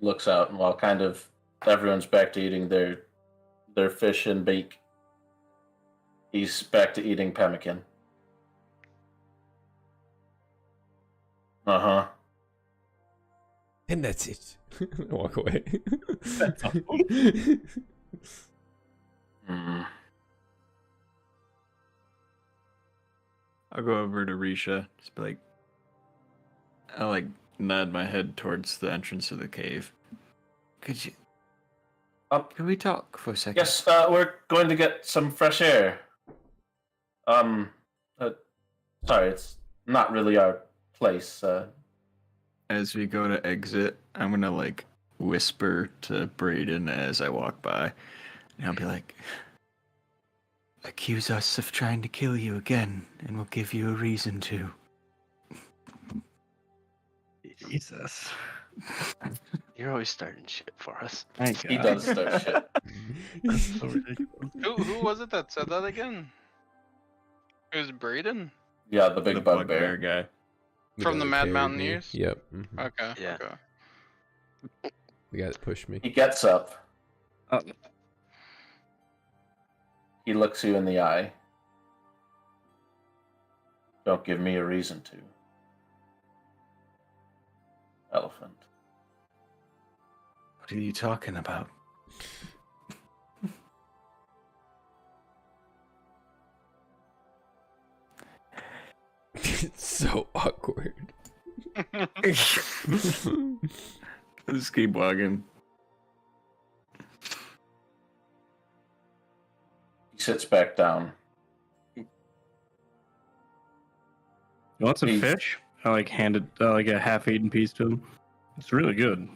Looks out, and while kind of everyone's back to eating their fish and bake, he's back to eating pemmican. Uh-huh. And that's it. Walk away. That's all. I'll go over to Risha. Just be like, I'll like nod my head towards the entrance of the cave. Could you? Can we talk for a second? Yes, we're going to get some fresh air. Sorry, it's not really our place. As we go to exit, I'm gonna like whisper to Braden as I walk by, and I'll be like, "Accuse us of trying to kill you again, and we'll give you a reason to." Jesus. You're always starting shit for us. Thank He God. does start shit. That's so ridiculous. Who was it that said that again? It was Braden? Yeah, the big The bugbear. guy. From the guy Mad carried me. Mountaineers? Yep. Mhm. Okay. Yeah. Okay. The guy that pushed me. He gets up. Oh. He looks you in the eye. Don't give me a reason to. Elephant. What are you talking about? It's so awkward. Just keep walking. He sits back down. You want some Beef. fish? I like handed like a half-eaten piece to him. It's really good.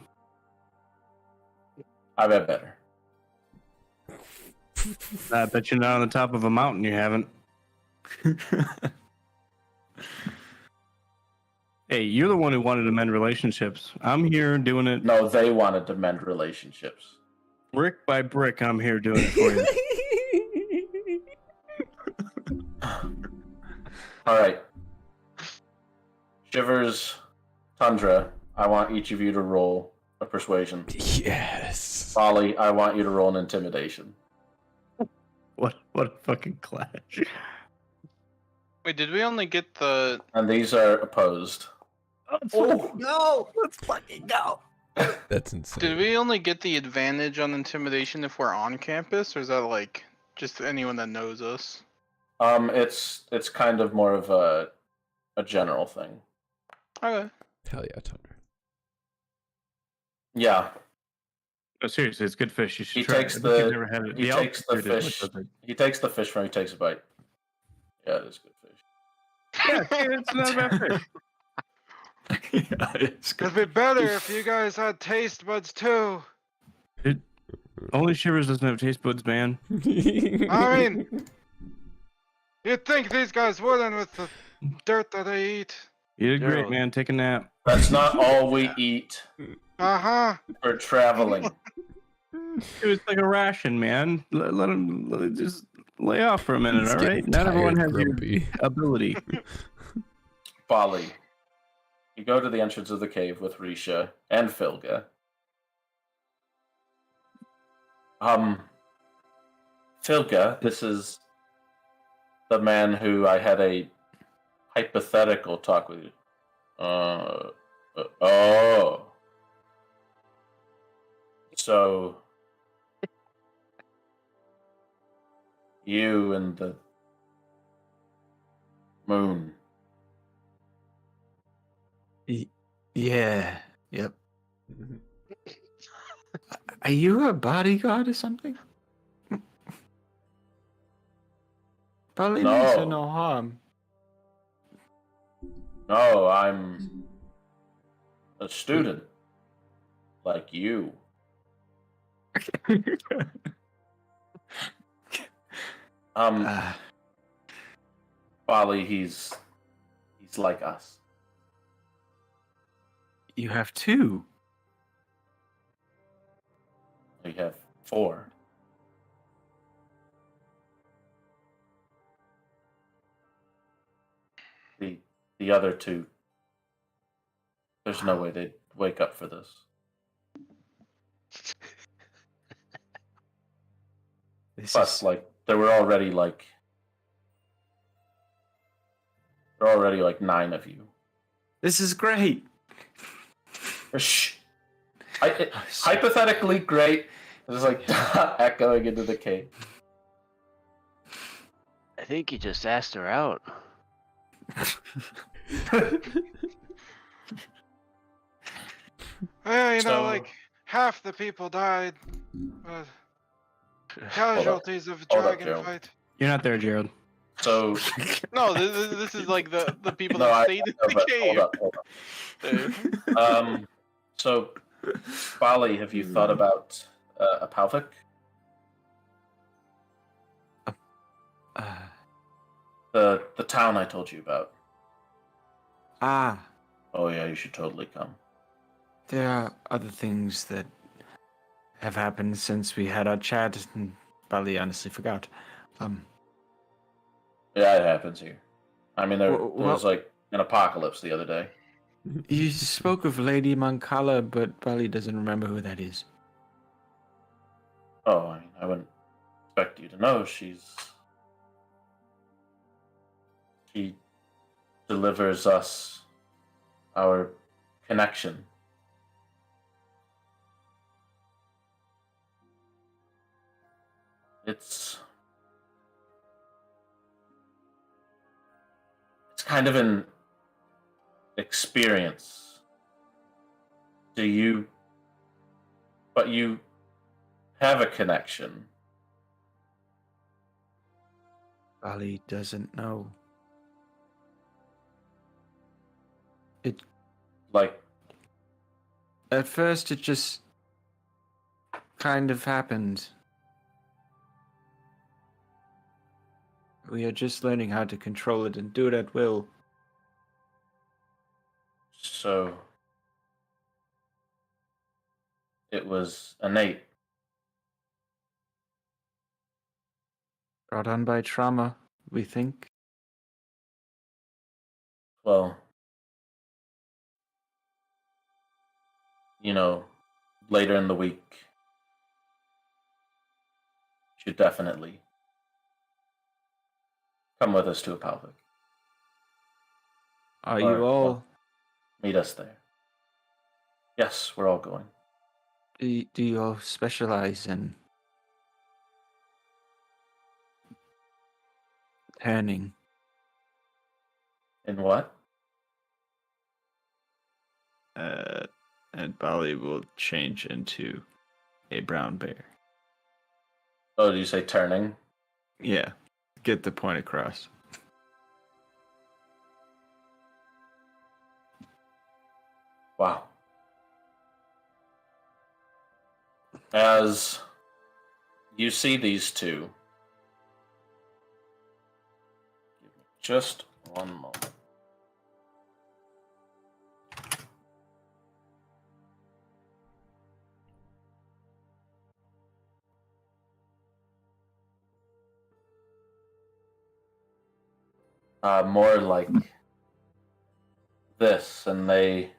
I bet better. I bet you're not on the top of a mountain. You haven't. Hey, you're the one who wanted to mend relationships. I'm here doing it No, they wanted to mend relationships. brick by brick. I'm here doing it for you. All right. Shivers, Tundra, I want each of you to roll a persuasion. Yes. Folly, I want you to roll an intimidation. What a fucking clash. Wait, did we only get the... And these are opposed. No! Let's fucking go! That's insane. Did we only get the advantage on intimidation if we're on campus, or is that like just anyone that knows us? It's kind of more of a general thing. Okay. Hell yeah, Tundra. Yeah, Oh, seriously, it's good fish. You should He try takes it. I think you've the- never had it. he takes the altitude is fish. what does it. he takes the fish from you, takes a bite. Yeah, it is good fish. Yeah, see, it's not about fish. Yeah, it's good. It'd be better if you guys had taste buds too. Only Shivers doesn't have taste buds, man. I mean, you'd think these guys wouldn't with the dirt that they eat. You did great, Gerald. man. Take a nap. That's not all we eat Uh-huh. for traveling. It was like a ration, man. Let him just lay off for a minute, He's all getting right? Not everyone tired, has your grumpy. ability. Folly. You go to the entrance of the cave with Risha and Filga. Filga, this is the man who I had a hypothetical talk with. Oh. So, you and the moon. Yeah. Yep. Are you a bodyguard or something? Probably means No. no harm. No, I'm a student. Like you. Ah, Bali, he's like us. you have two. We have 4. The other 2. There's no way they'd wake up for this. This Plus, is like, there were already like 9 of you. this is great. Shh. Hypothetically great. It's like echoing into the cave. I think you just asked her out. Well, So- like half the people died. Casualties of a Hold up, dragon Gerald. fight. You're not there, Gerald. So No, this is like the people no, that I stayed in know, the but cave. hold up. So Bali, have you thought about a Palvik? Uh, The town I told you about. ah, Oh yeah, you should totally come. there are other things that have happened since we had our chat, and Bali honestly forgot. Yeah, it happens here. I mean, there Well- was like an apocalypse the other day. You spoke of Lady Mancala, but Bali doesn't remember who that is. Oh, I mean, I wouldn't expect you to know. She delivers us our connection. It's kind of an experience. But you have a connection. Bali doesn't know. Like, At first, it just kind of happened. We are just learning how to control it and do it at will. so it was innate. Brought on by trauma, we think. Well, later in the week, you should definitely come with us to a Palvik. Are Or, you all? well, meet us there. Yes, we're all going. Do you all specialize in turning? In what? And Bali will change into a brown bear. Oh, did you say turning? Yeah, get the point across. Wow. As you see these two, give me just one moment. More like this, and they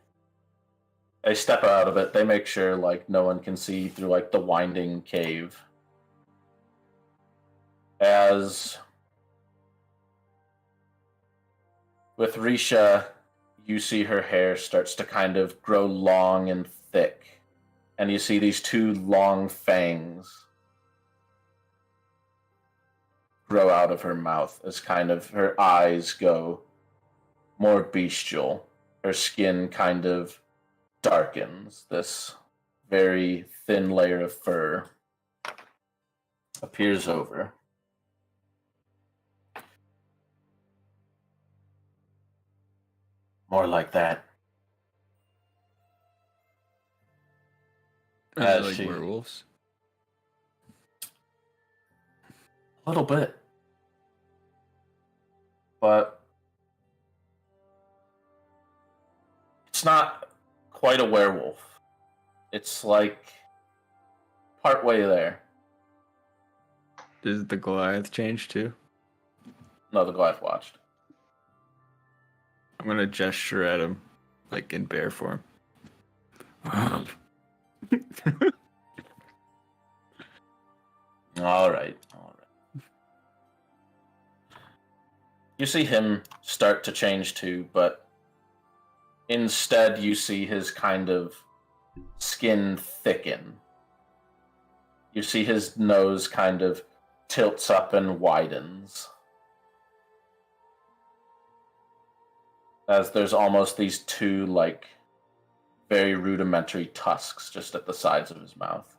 step out of it. They make sure like no one can see through like the winding cave. As with Risha, you see her hair starts to kind of grow long and thick, and you see these 2 long fangs grow out of her mouth as kind of her eyes go more bestial. Her skin kind of darkens. This very thin layer of fur appears over. More like that. Are they As like she- werewolves? A little bit. But it's not quite a werewolf. It's like partway there. Does the Goliath change too? No, the Goliath watched. I'm gonna gesture at him, like in bear form. All right. You see him start to change too, but instead you see his kind of skin thicken. You see his nose kind of tilts up and widens. As there's almost these two, like, very rudimentary tusks just at the sides of his mouth.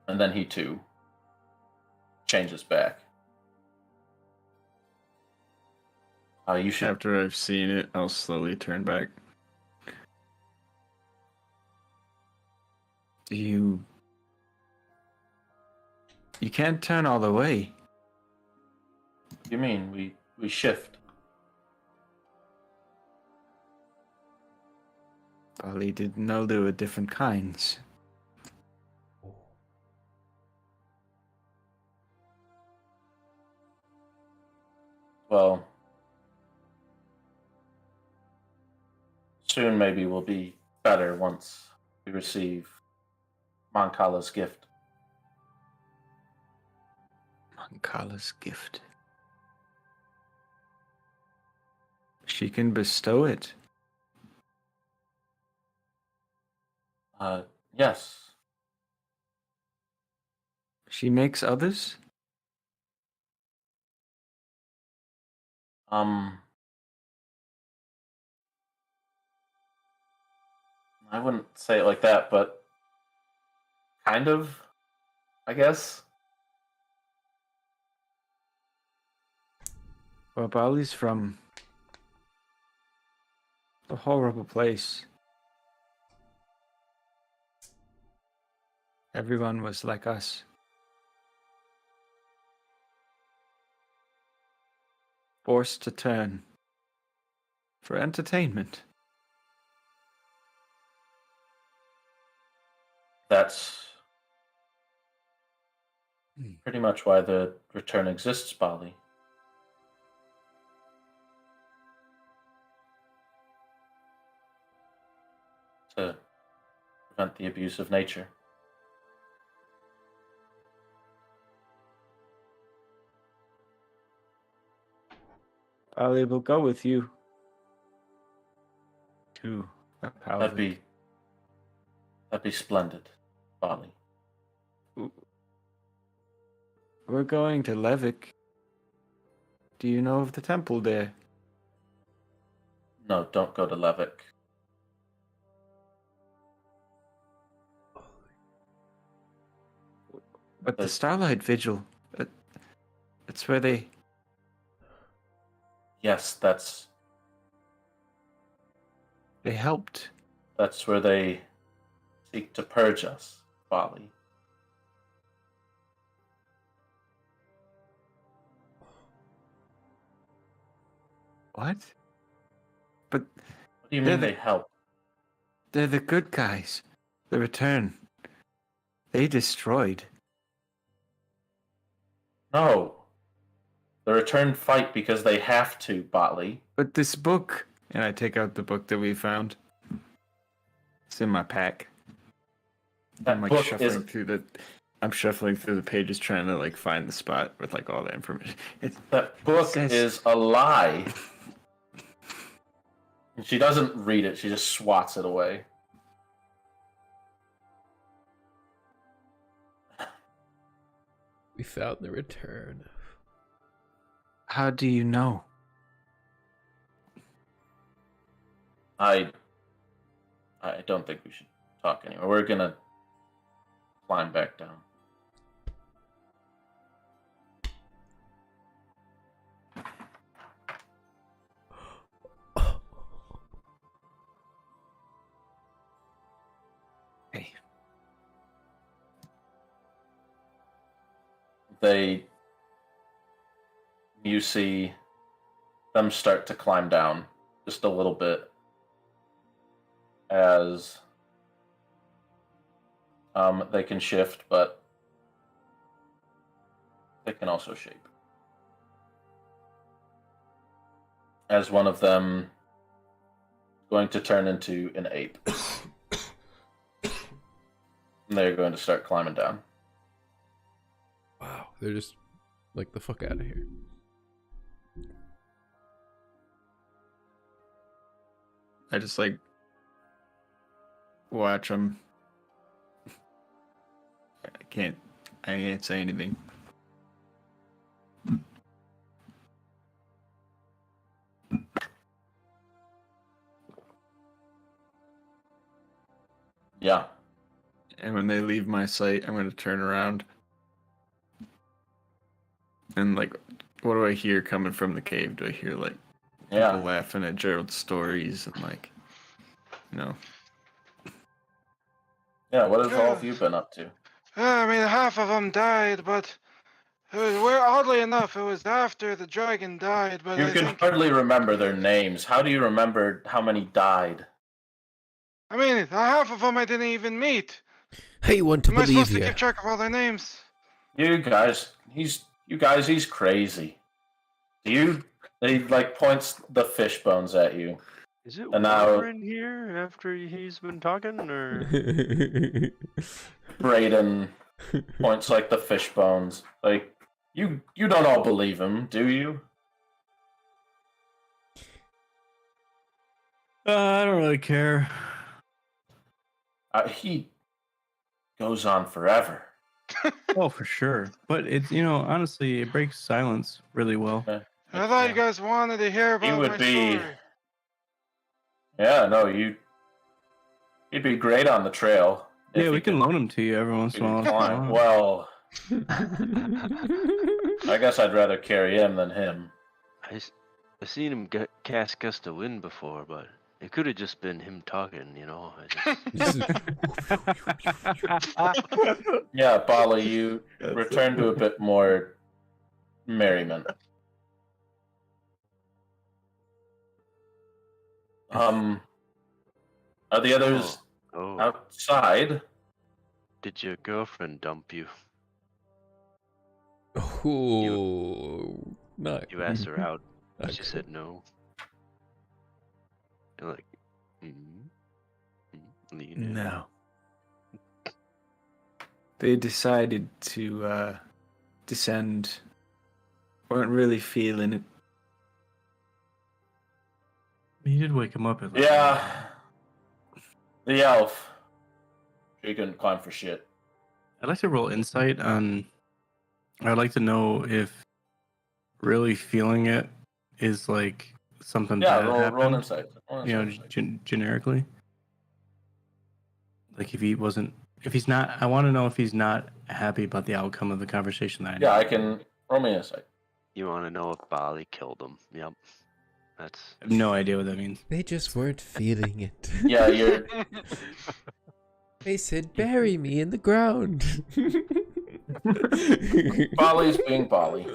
And then he too changes back. You should. After I've seen it, I'll slowly turn back. You can't turn all the way. What do you mean? We shift. Probably didn't know there were different kinds. Well, soon maybe we'll be better once we receive Mancala's gift. Mancala's gift. She can bestow it. Yes. She makes others? I wouldn't say it like that, but kind of, I guess. Well, Bali's from a horrible place. Everyone was like us. Forced to turn for entertainment. That's pretty much why the return exists, Bali. To prevent the abuse of nature. Bali will go with you to a That'd be splendid, Bali. We're going to Levick. Do you know of the temple there? No, don't go to Levick. But the Starlight Vigil, it's where they Yes, helped. that's where they seek to purge us, Bali. What? But What do you They're mean the- they help? they're the good guys. The return. They destroyed. No. The return fight because they have to, Bali. But this book, and I take out the book that we found. It's in my pack. That I'm like book shuffling is through the. I'm shuffling through the pages trying to like find the spot with like all the information. that book says- is a lie. And she doesn't read it, she just swats it away. We found the return. How do you know? I don't think we should talk anymore. We're gonna climb back down. you see them start to climb down just a little bit as they can shift, but they can also shape. As one of them going to turn into an ape. And they're going to start climbing down. Wow, they're just like the fuck out of here. I just like watch them. I can't say anything. Yeah. And when they leave my sight, I'm going to turn around. And, like, what do I hear coming from the cave? Do I hear, like, people laughing at Gerald's stories and, like, you know? Yeah, what have all of you been up to? I mean, half of them died, but oddly enough, it was after the dragon died. But You can hardly remember their names. How do you remember how many died? I mean, half of them I didn't even meat. I want to Am I believe supposed to you. keep track of all their names? You guys, he's crazy. He like points the fish bones at you. Is it And now- water in here after he's been talking, or Brayden points like the fish bones. Like, you don't all believe him, do you? I don't really care. He goes on forever. Oh, for sure. But it's, honestly, it breaks silence really well. I thought you guys wanted to hear about would my be- story. Yeah, no, you'd be great on the trail. if Yeah, you we can could- loan them to you every once in a while. if you Fine. want. Well, I guess I'd rather carry him than him. I've seen him cast gust of wind before, but it could have just been him talking, you know. Yeah, Bala, you return to a bit more merriment. Are the others Oh, outside? did your girlfriend dump you? Ooh, not. You asked her out. Okay. She said no. You're like, lean in. No. They decided to descend. Weren't really feeling it. You did wake him up. At least. Yeah. The elf. She couldn't climb for shit. I'd like to roll insight on. I'd like to know if really feeling it is like something Yeah, bad roll happened. insight. Generically. Like if he's not. I want to know if he's not happy about the outcome of the conversation that I Yeah, had. I can roll me insight. You want to know if Bali killed him? Yep. That's. I have no idea what that means. They just weren't feeling it. Yeah, you're. They said, "Bury me in the ground." Bali's being Bali.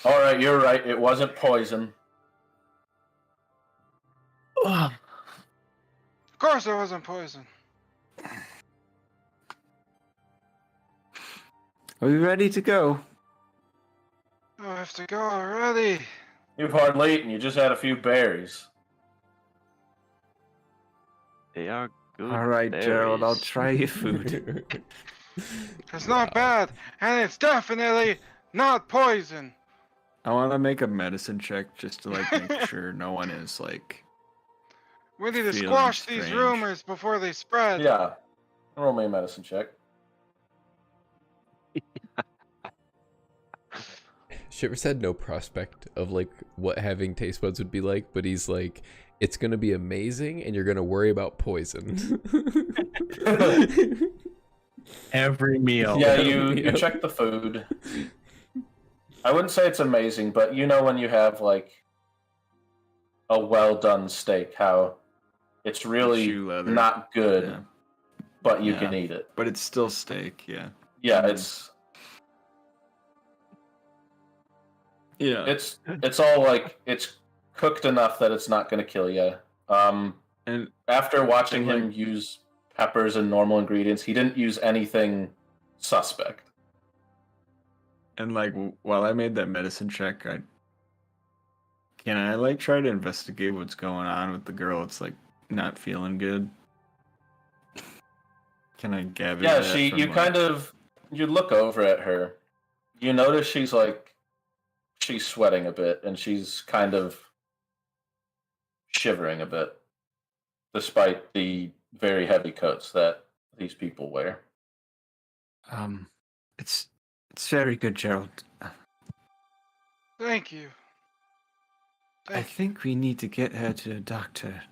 All right, you're right. It wasn't poison. Of course, it wasn't poison. Are we ready to go? Oh, I have to go already. You've hardly eaten. You just had a few berries. They are good. All right, Gerald, I'll berries. try your food. It's not bad, and it's definitely not poison. I want to make a medicine check just to like make sure no one is like. We need to Feeling squash these strange. rumors before they spread. Yeah. Roll me a medicine check. Shivers had no prospect of like what having taste buds would be like, but he's like, it's gonna be amazing, and you're gonna worry about poison. Every meal. Yeah, you check the food. I wouldn't say it's amazing, but you know when you have like a well done steak, how it's really Shoe leather. not good, Yeah. but you Yeah. can eat it. But it's still steak, yeah. Yeah, Mm. Yeah. it's all like it's cooked enough that it's not going to kill you. And After watching and, him use peppers and normal ingredients, he didn't use anything suspect. while I made that medicine check, can I like try to investigate what's going on with the girl? It's like not feeling good. Can I gather Yeah, that from, you kind of you look over at her. You notice she's sweating a bit and she's kind of shivering a bit despite the very heavy coats that these people wear. it's very good, Gerald. Thank you. I think we need to get her to a doctor.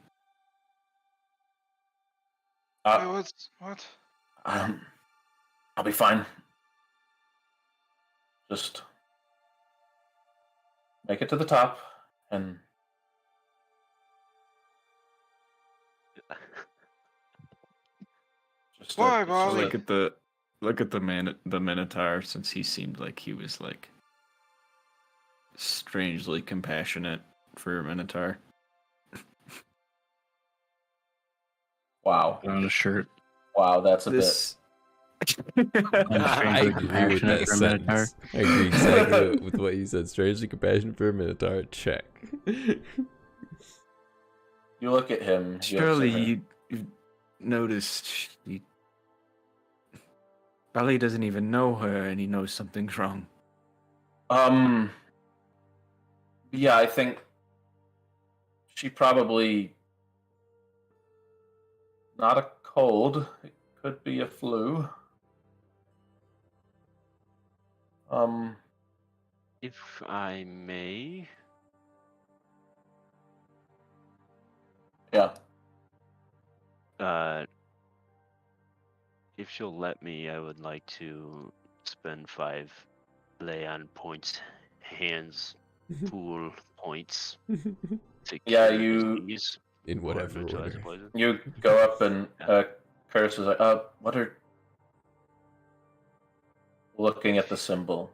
Wait, what? I'll be fine. Just make it to the top and just Why, just Bobby? Look at the Minotaur, since he seemed like he was like strangely compassionate for a Minotaur. Wow. Put on a shirt. Wow, that's a This I'm I strangely agree with compassionate that for a Minotaur. sentence. I agree exactly with what you said. Strangely compassionate for a Minotaur. Check. You look at him. surely you've noticed Bali doesn't even know her, and he knows something's wrong. Yeah, I think she probably not a cold. It could be a flu. If I may, Yeah. if she'll let me, I would like to spend 5 lay on points, hands, pool points to Yeah, cure you- disease In or whatever neutralize order. poison. You go up and Curse is like, what are looking at the symbol.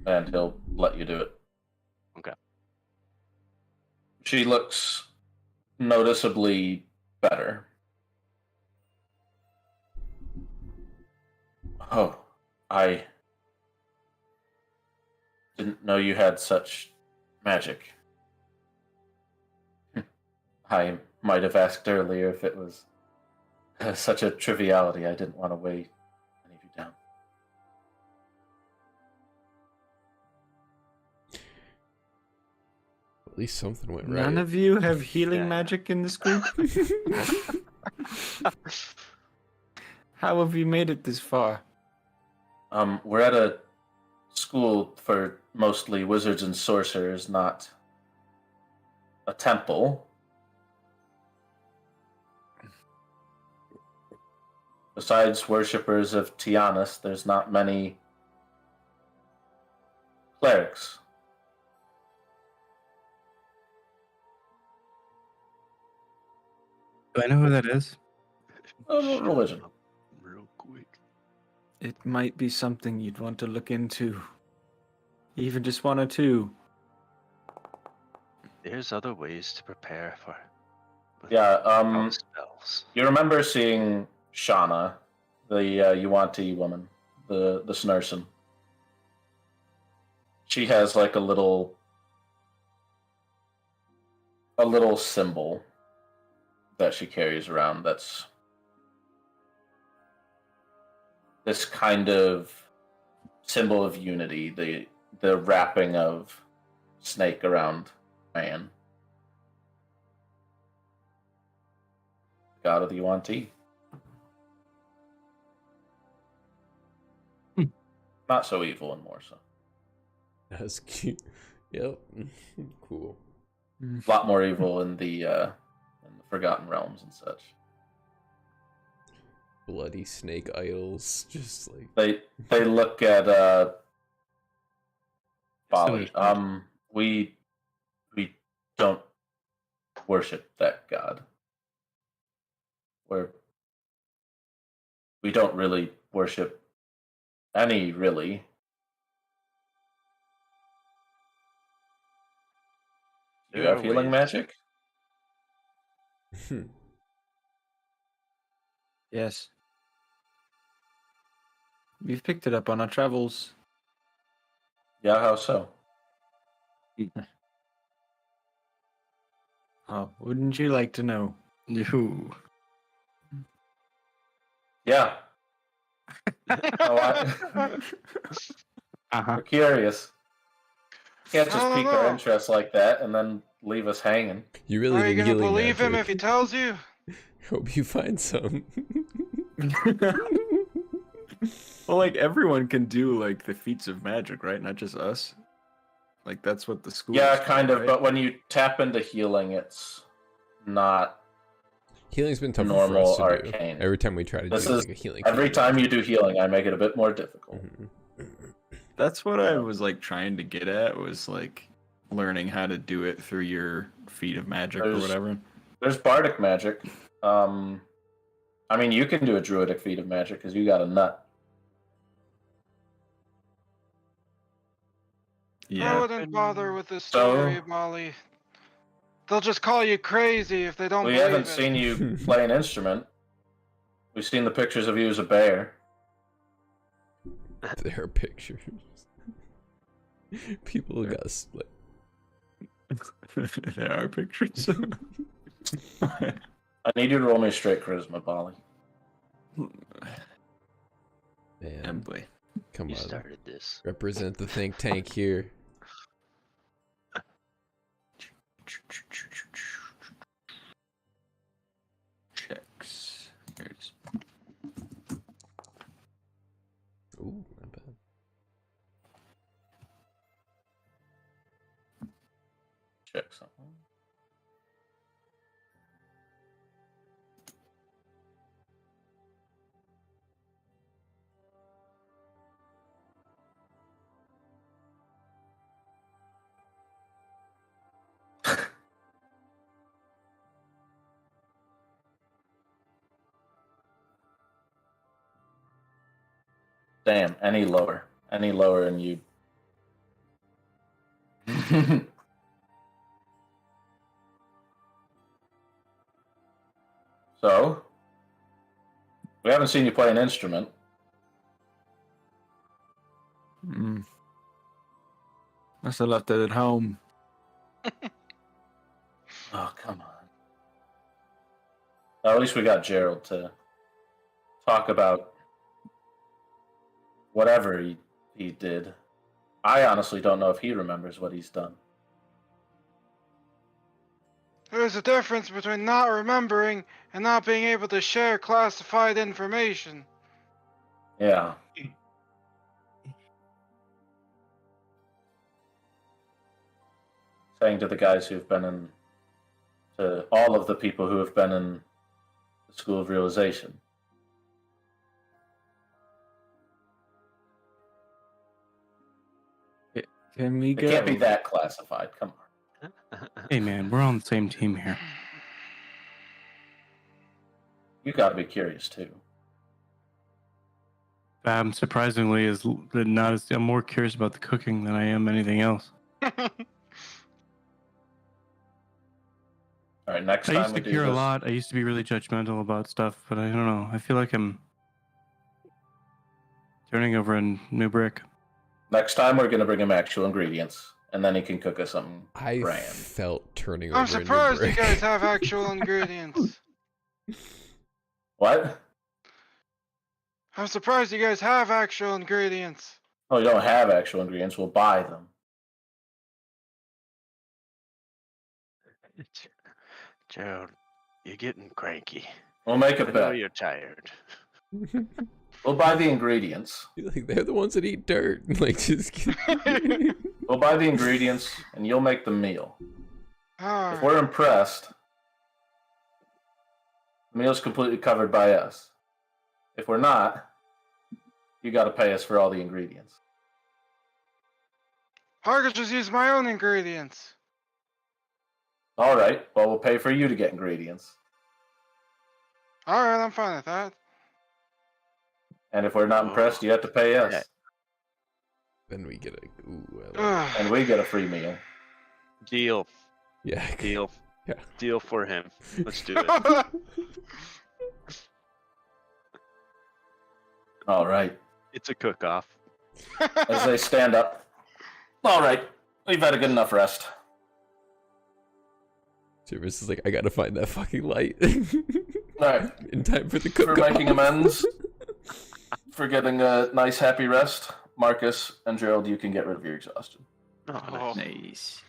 And he'll let you do it. Okay. She looks noticeably better. Oh, I didn't know you had such magic. I might have asked earlier if it was such a triviality. I didn't want to weigh any of you down. At least something went right. None of you have healing Yeah. magic in this group? How have you made it this far? We're at a school for mostly wizards and sorcerers, not a temple. Besides worshippers of Tianus, there's not many clerics. Do I know who that is? Religion. Real quick. It might be something you'd want to look into. Even just 1 or 2. There's other ways to prepare for. Yeah, without spells. you remember seeing Shauna, the Yuan-Ti woman, the Snursen. She has like a little symbol that she carries around that's this kind of symbol of unity, the wrapping of snake around man. God of the Yuan-Ti. Not so evil in Morsa. That's cute. Yep. Cool. A lot more evil in the Forgotten Realms and such. Bloody snake idols. Just like. They look at Bali. Misunderstood. We don't worship that god. We don't really worship any, really. Do you There have are healing ways. magic? Yes. We've picked it up on our travels. Yeah, how so? Oh, wouldn't you like to know? Ooh. Yeah. Oh, Uh-huh. we're curious. Can't just I don't pique our know. interest like that and then leave us hanging. You really Are you need gonna healing believe him if he magic. tells you? Hope you find some. Well, like everyone can do like the feats of magic, right? Not just us. Like that's what the school. Yeah, is for, kind of, right? but when you tap into healing, it's not Healing's been tougher for normal us to arcane. do. Every time we try to This do is like a healing. every feat. time you do healing, I make it a bit more difficult. That's what I was like trying to get at. Was like learning how to do it through your feat of magic or There's- whatever. There's bardic magic. I mean, you can do a druidic feat of magic because you got a nut. I Yeah. wouldn't bother with this So- story, Molly. They'll just call you crazy if they don't We believe haven't it. seen you play an instrument. We've seen the pictures of you as a bear. There are pictures. People got split. There are pictures. I need you to roll me a straight charisma, Polly. Man, Emily. come You on. started this. Represent the think tank here. Checks. Here it is. Ooh, not bad. Check something. Damn, any lower and you. So, we haven't seen you play an instrument. Must have left it at home. Oh, come on. At least we got Gerald to talk about whatever he did. I honestly don't know if he remembers what he's done. There's a difference between not remembering and not being able to share classified information. Yeah. Saying to the guys who've been in, to all of the people who have been in the School of Realization. Can we It go? can't be that classified. Come on. Hey, man, we're on the same team here. You got to be curious too. Surprisingly, I'm more curious about the cooking than I am anything else. All right, next I time used we to do care a this, lot. I used to be really judgmental about stuff, but I don't know. I feel like I'm turning over a new brick. next time we're gonna bring him actual ingredients, and then he can cook us something I grand. felt turning over I'm a new surprised you brick. guys have actual ingredients. What? I'm surprised you guys have actual ingredients. Oh, we don't have actual ingredients. We'll buy them. Gerald, you're getting cranky. We'll make a I know bet. you're tired. We'll buy the ingredients. Like they're the ones that eat dirt. Like just kidding. We'll buy the ingredients, and you'll make the meal. If Alright. we're impressed, the meal's completely covered by us. If we're not, you got to pay us for all the ingredients. I could just use my own ingredients. All right. Well, we'll pay for you to get ingredients. All right, I'm fine with that. And if we're not impressed, you have to pay us. Yeah. Then we get a And we get a free meal. Deal. yeah. Deal. Yeah. Deal for him. Let's do it. All right. It's a cook-off. As they stand up. All right. We've had a good enough rest. Shivers is like, I gotta find that fucking light. All right. In time for the For cook. making amends, for getting a nice, happy rest, Marcus and Gerald, you can get rid of your exhaustion. Oh, nice. Oh. Nice.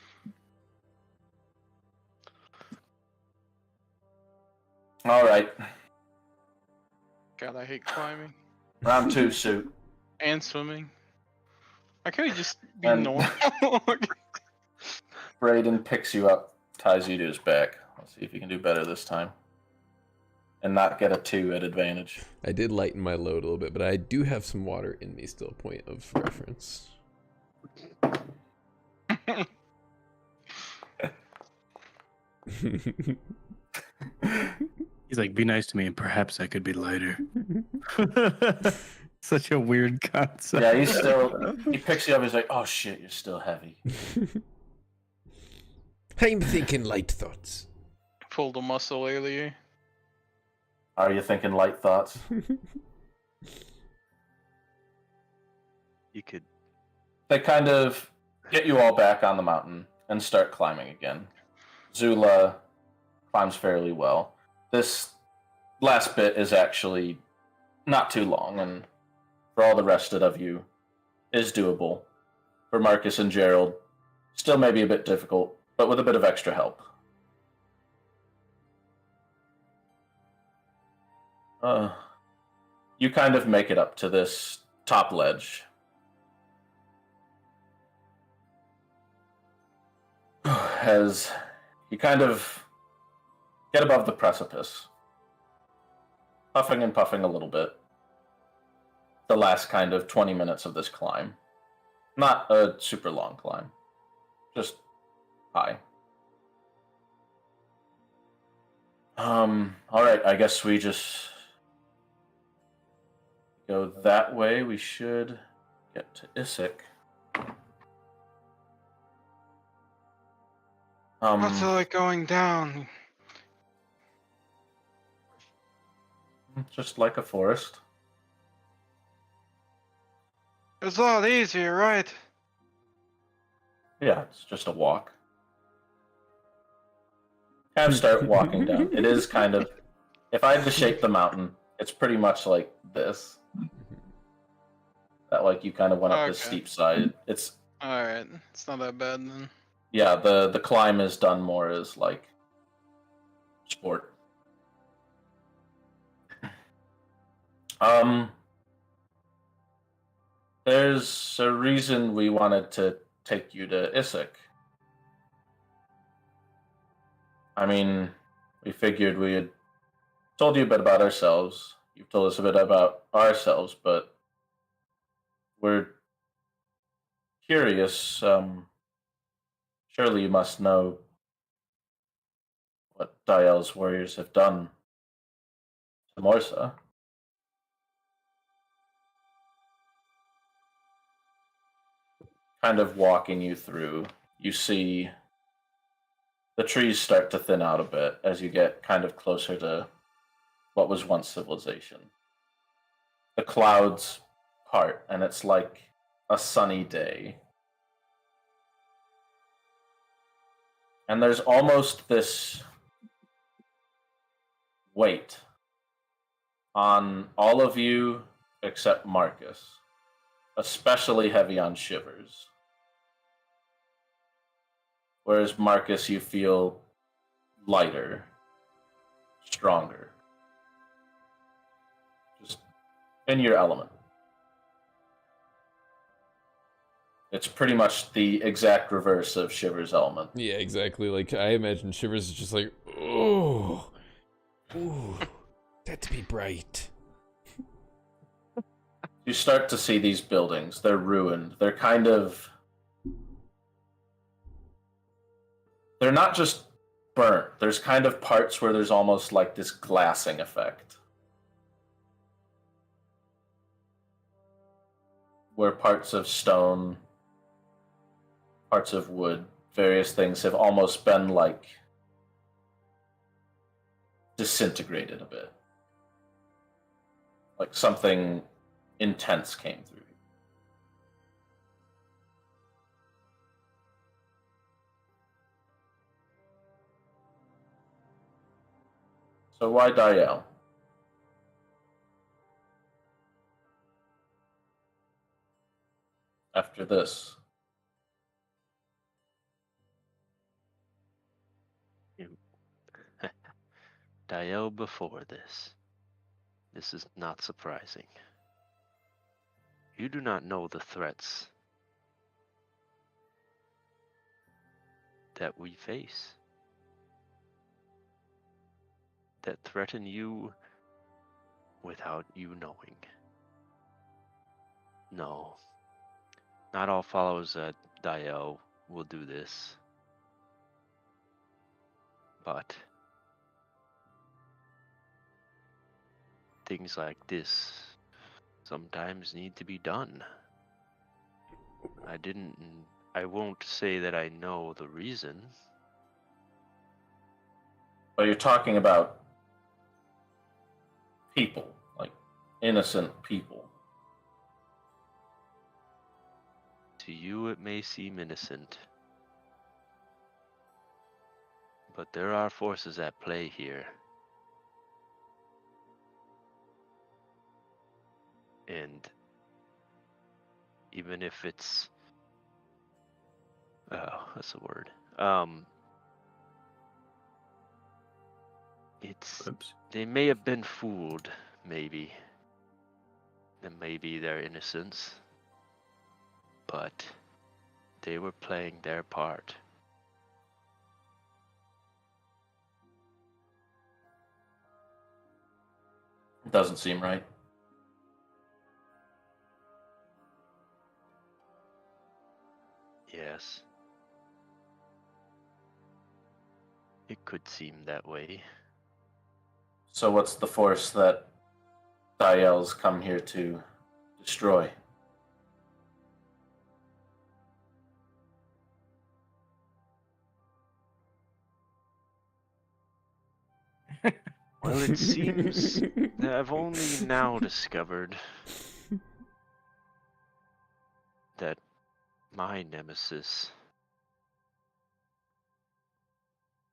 All right. God, I hate climbing Round 2, suit. and swimming. Why can't we just be And- normal? Braden picks you up, ties you to his back. Let's see if you can do better this time. And not get a 2 at advantage. I did lighten my load a little bit, but I do have some water in me still, point of reference. He's like, be nice to me, and perhaps I could be lighter. Such a weird concept. Yeah, he picks you up, he's like, oh shit, you're still heavy. I'm thinking light thoughts. Pulled a muscle earlier. Are you thinking light thoughts? You could. They kind of get you all back on the mountain and start climbing again. Zula climbs fairly well. This last bit is actually not too long, and for all the rest of you, is doable. For Marcus and Gerald, still maybe a bit difficult, but with a bit of extra help. You kind of make it up to this top ledge. As you kind of get above the precipice, puffing and puffing a little bit. The last kind of 20 minutes of this climb. Not a super long climb, just high. All right, I guess we just go that way. We should get to Issyk. What's it like going down? Just like a forest. It's a lot easier, right? Yeah, it's just a walk. Kind of start walking down. It is kind of, if I had to shape the mountain, it's pretty much like this. That like you kind of went up this Okay. steep side. It's Alright, it's not that bad then. yeah, the climb is done more as like sport. There's a reason we wanted to take you to Issyk. I mean, we figured we had told you a bit about ourselves. You've told us a bit about ourselves, but we're curious. Surely you must know what Diel's warriors have done to Morsa. Kind of walking you through, you see the trees start to thin out a bit as you get kind of closer to what was once civilization. The clouds part, and it's like a sunny day. And there's almost this weight on all of you except Marcus, especially heavy on Shivers. Whereas Marcus, you feel lighter, stronger, just in your element. It's pretty much the exact reverse of Shivers' element. Yeah, exactly. Like, I imagine Shivers is just like, oh, ooh, that'd be bright. You start to see these buildings. They're ruined. They're kind of... They're not just burnt. There's kind of parts where there's almost like this glassing effect. Where parts of stone, parts of wood, various things have almost been like disintegrated a bit. Like something intense came through. So why Diel? After this. Diel before this. This is not surprising. You do not know the threats that we face, that threaten you without you knowing. No, not all followers at Diel will do this, but things like this sometimes need to be done. I won't say that I know the reason. But you're talking about people, like innocent people. To you it may seem innocent, but there are forces at play here. And even if it's what's the word? It's Oops. they may have been fooled, maybe. And maybe their innocence. But they were playing their part. It doesn't seem right. Yes. It could seem that way. So what's the force that Diel's come here to destroy? Well, it seems that I've only now discovered that my nemesis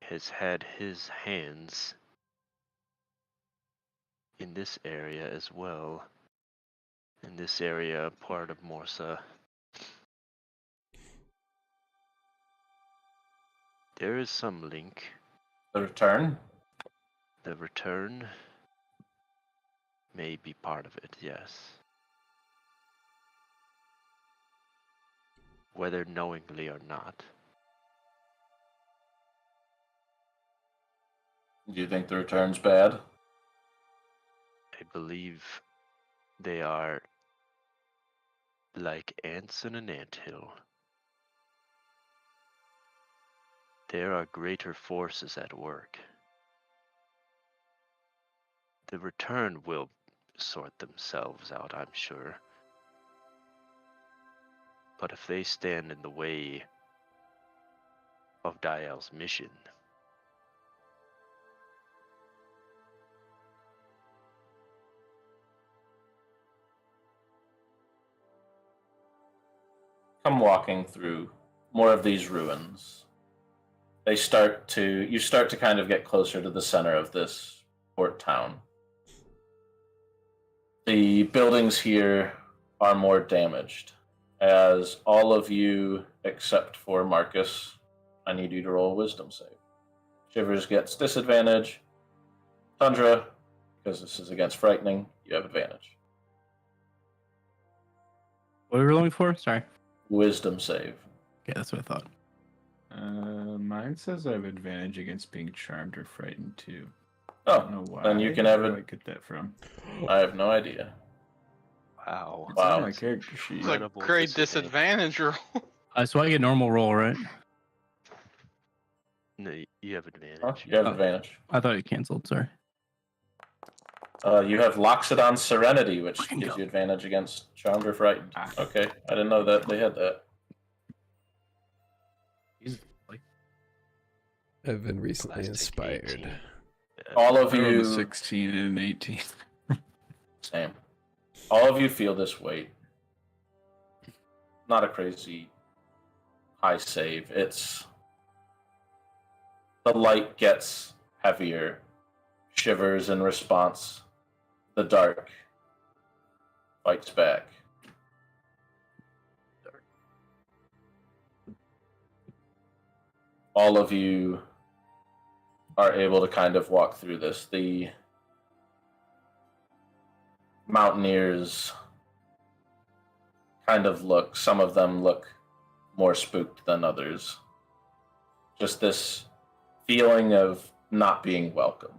has had his hands in this area as well. In this area, part of Morsa. There is some link. The return? The return may be part of it, yes. Whether knowingly or not. Do you think the return's bad? I believe they are like ants in an anthill. There are greater forces at work. The return will sort themselves out, I'm sure. But if they stand in the way of Diel's mission, Come walking through more of these ruins. You start to kind of get closer to the center of this port town. The buildings here are more damaged, as all of you, except for Marcus, I need you to roll a wisdom save. Shivers gets disadvantage. Tundra, because this is against frightening, you have advantage. What are we rolling for? Sorry. Wisdom save. Okay, that's what I thought. Mine says I have advantage against being charmed or frightened too. Oh, I don't know why. then you can have Where it. do I get that from? I have no idea. wow. It's Wow. on my character sheet. It's a Incredible great disadvantage. disadvantage roll. So I get normal roll, right? No, you have advantage. Huh? You have Oh. advantage. I thought you canceled. Sorry. You have Loxodon Serenity, which Fucking gives go. you advantage against Charmed or Frightened. Ah. Okay, I didn't know that they had that. I've been recently Plastic inspired. 18. Yeah. All of I rolled a you, 16 and an 18. same. All of you feel this weight. Not a crazy high save. It's the light gets heavier, shivers in response. The dark fights back. All of you are able to kind of walk through this. The mountaineers kind of look, some of them look more spooked than others. Just this feeling of not being welcome.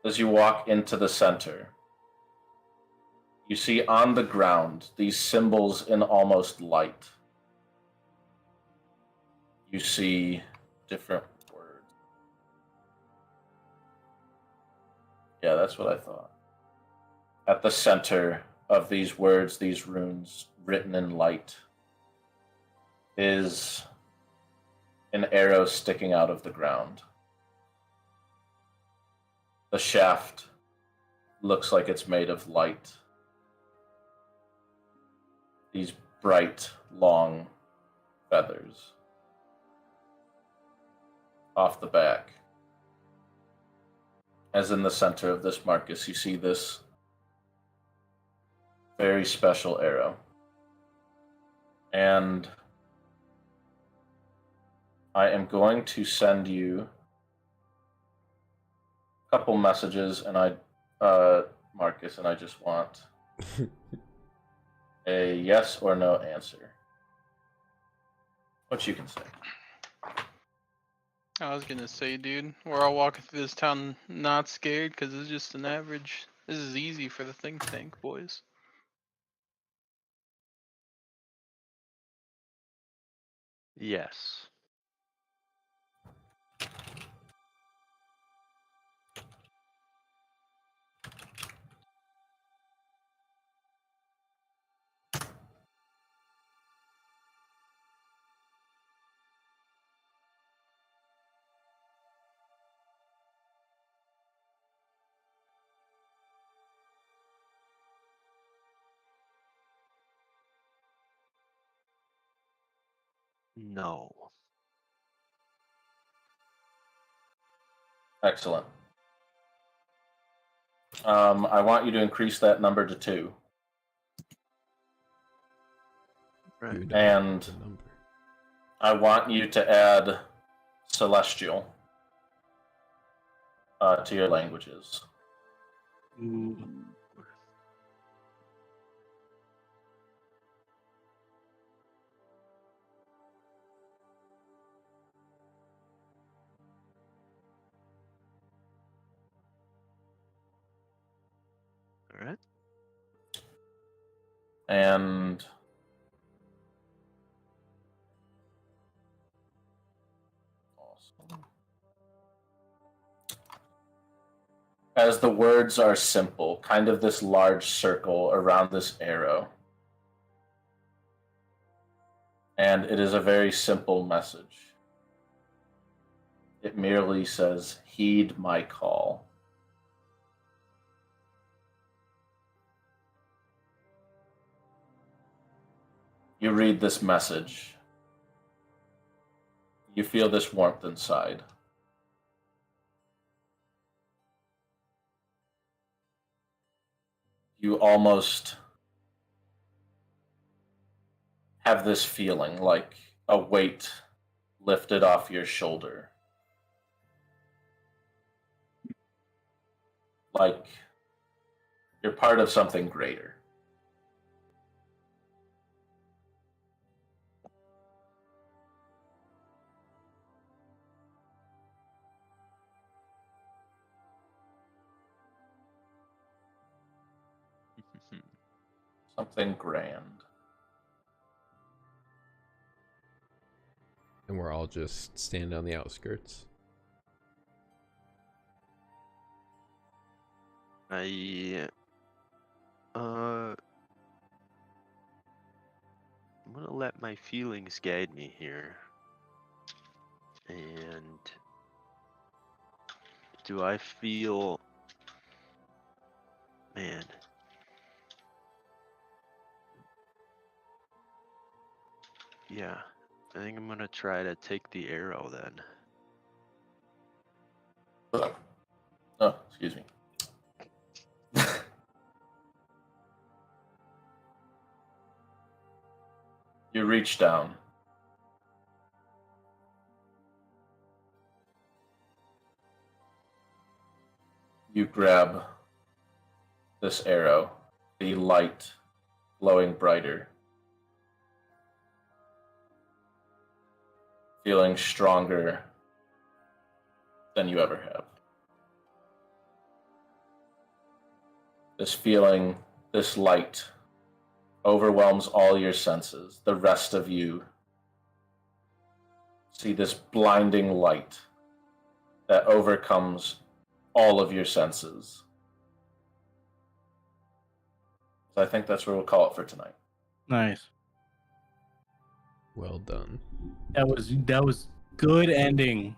As you walk into the center, you see on the ground these symbols in almost light. You see different words. Yeah, that's what I thought. At the center of these words, these runes written in light, is an arrow sticking out of the ground. The shaft looks like it's made of light. These bright, long feathers off the back. As in the center of this Marcus, you see this very special arrow. And I am going to send you a couple messages, and Marcus, and I just want a yes or no answer. What you can say. I was gonna say, dude, we're all walking through this town not scared because it's just an average. This is easy for the think tank, boys. Yes. No. Excellent. I want you to increase that number to 2. Right. You don't And have the number. I want you to add Celestial to your languages. Ooh. All right. And awesome. As the words are simple, kind of this large circle around this arrow. And it is a very simple message. It merely says, "Heed my call." You read this message. You feel this warmth inside. You almost have this feeling like a weight lifted off your shoulder. Like you're part of something greater. Something grand. And we're all just standing on the outskirts. I'm gonna let my feelings guide me here. And do I feel, man? Yeah, I think I'm gonna try to take the arrow then. Oh, excuse me. You reach down. You grab this arrow, the light glowing brighter, feeling stronger than you ever have. This feeling, this light, overwhelms all your senses. The rest of you see this blinding light that overcomes all of your senses. So I think that's where we'll call it for tonight. Nice. Well done. That was good ending,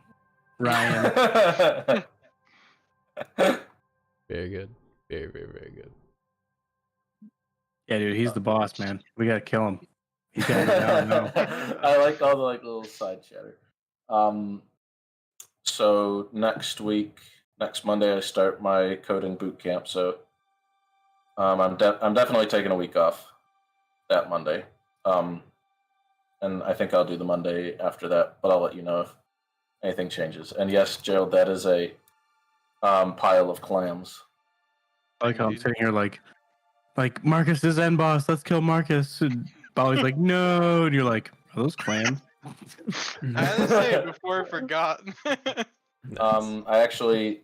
Ryan. Very good. Very, very, very good. Yeah, dude, he's the boss, man. We gotta kill him. He's got it down now. I like all the little side chatter. So next Monday, I start my coding boot camp. So I'm definitely taking a week off that Monday. And I think I'll do the Monday after that, but I'll let you know if anything changes. And yes, Gerald, that is a pile of clams. I like how I'm sitting here like Marcus is end boss. Let's kill Marcus. And Bolly's like, no, and you're like, are those clams? I had to say it before I forgot. Nice. I actually,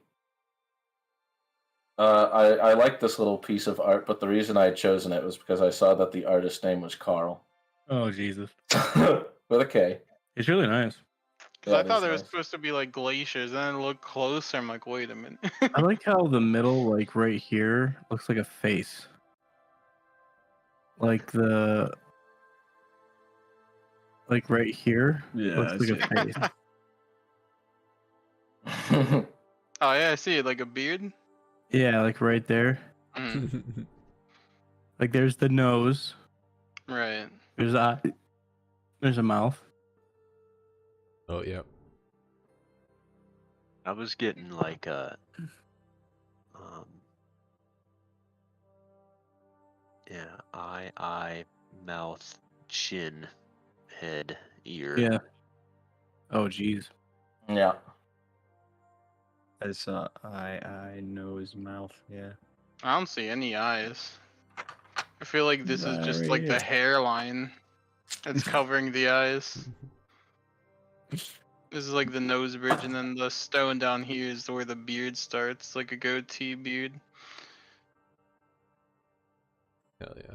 I like this little piece of art, but the reason I had chosen it was because I saw that the artist's name was Carl. Oh Jesus, with a K. it's really nice. Because Yeah, I it thought is there was nice. supposed to be like glaciers, and then I looked closer. I'm like, wait a minute. I like how the middle, like right here, looks like a face. Like right here Yeah, looks I like see a it. face. Oh yeah, I see it, like a beard. Yeah, like right there. Mm, Like there's the nose. right. There's a mouth. Oh, yeah. I was getting like a, eye, mouth, chin, head, ear. Yeah. Oh jeez. Yeah. I saw eye, nose, mouth. Yeah. I don't see any eyes. I feel like this is just Right like the here. hairline that's covering the eyes. This is like the nose bridge, and then the stone down here is where the beard starts, like a goatee beard. Hell yeah.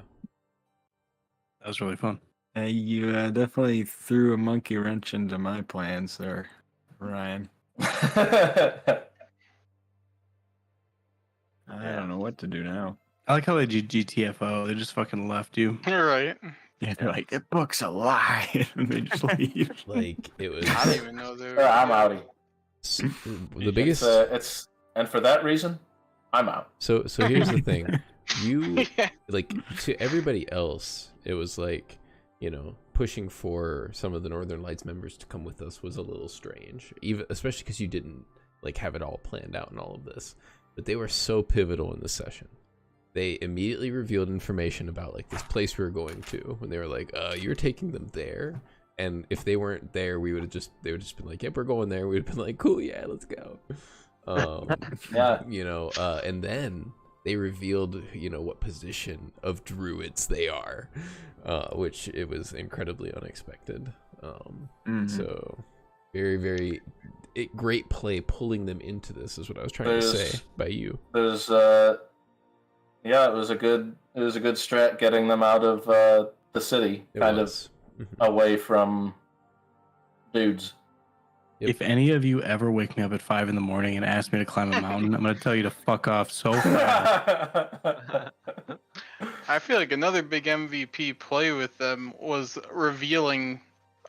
That was really fun. You definitely threw a monkey wrench into my plans there, Ryan. I don't know what to do now. I like how they GTFO. They just fucking left you. Right. Yeah, they're like, that book's a lie. And they just leave. Like, it was I didn't even know they were. I'm outie. the biggest. It's and for that reason, I'm out. So here's the thing. You, Yeah. like, to everybody else, it was like, pushing for some of the Northern Lights members to come with us was a little strange, even especially because you didn't like have it all planned out and all of this. But they were so pivotal in the session. They immediately revealed information about like this place we were going to when they were like, you're taking them there. And if they weren't there, they would have just been like, yep, we're going there. We'd have been like, cool, yeah, let's go. Yeah. And then they revealed, what position of druids they are, which it was incredibly unexpected. So very, very great play pulling them into this is what I was trying to say by you. There's it was a good strat getting them out of the city, It kind was. of away from dudes. Yep. If any of you ever wake me up at 5 a.m. and ask me to climb a mountain, I'm gonna tell you to fuck off so fast. I feel like another big MVP play with them was revealing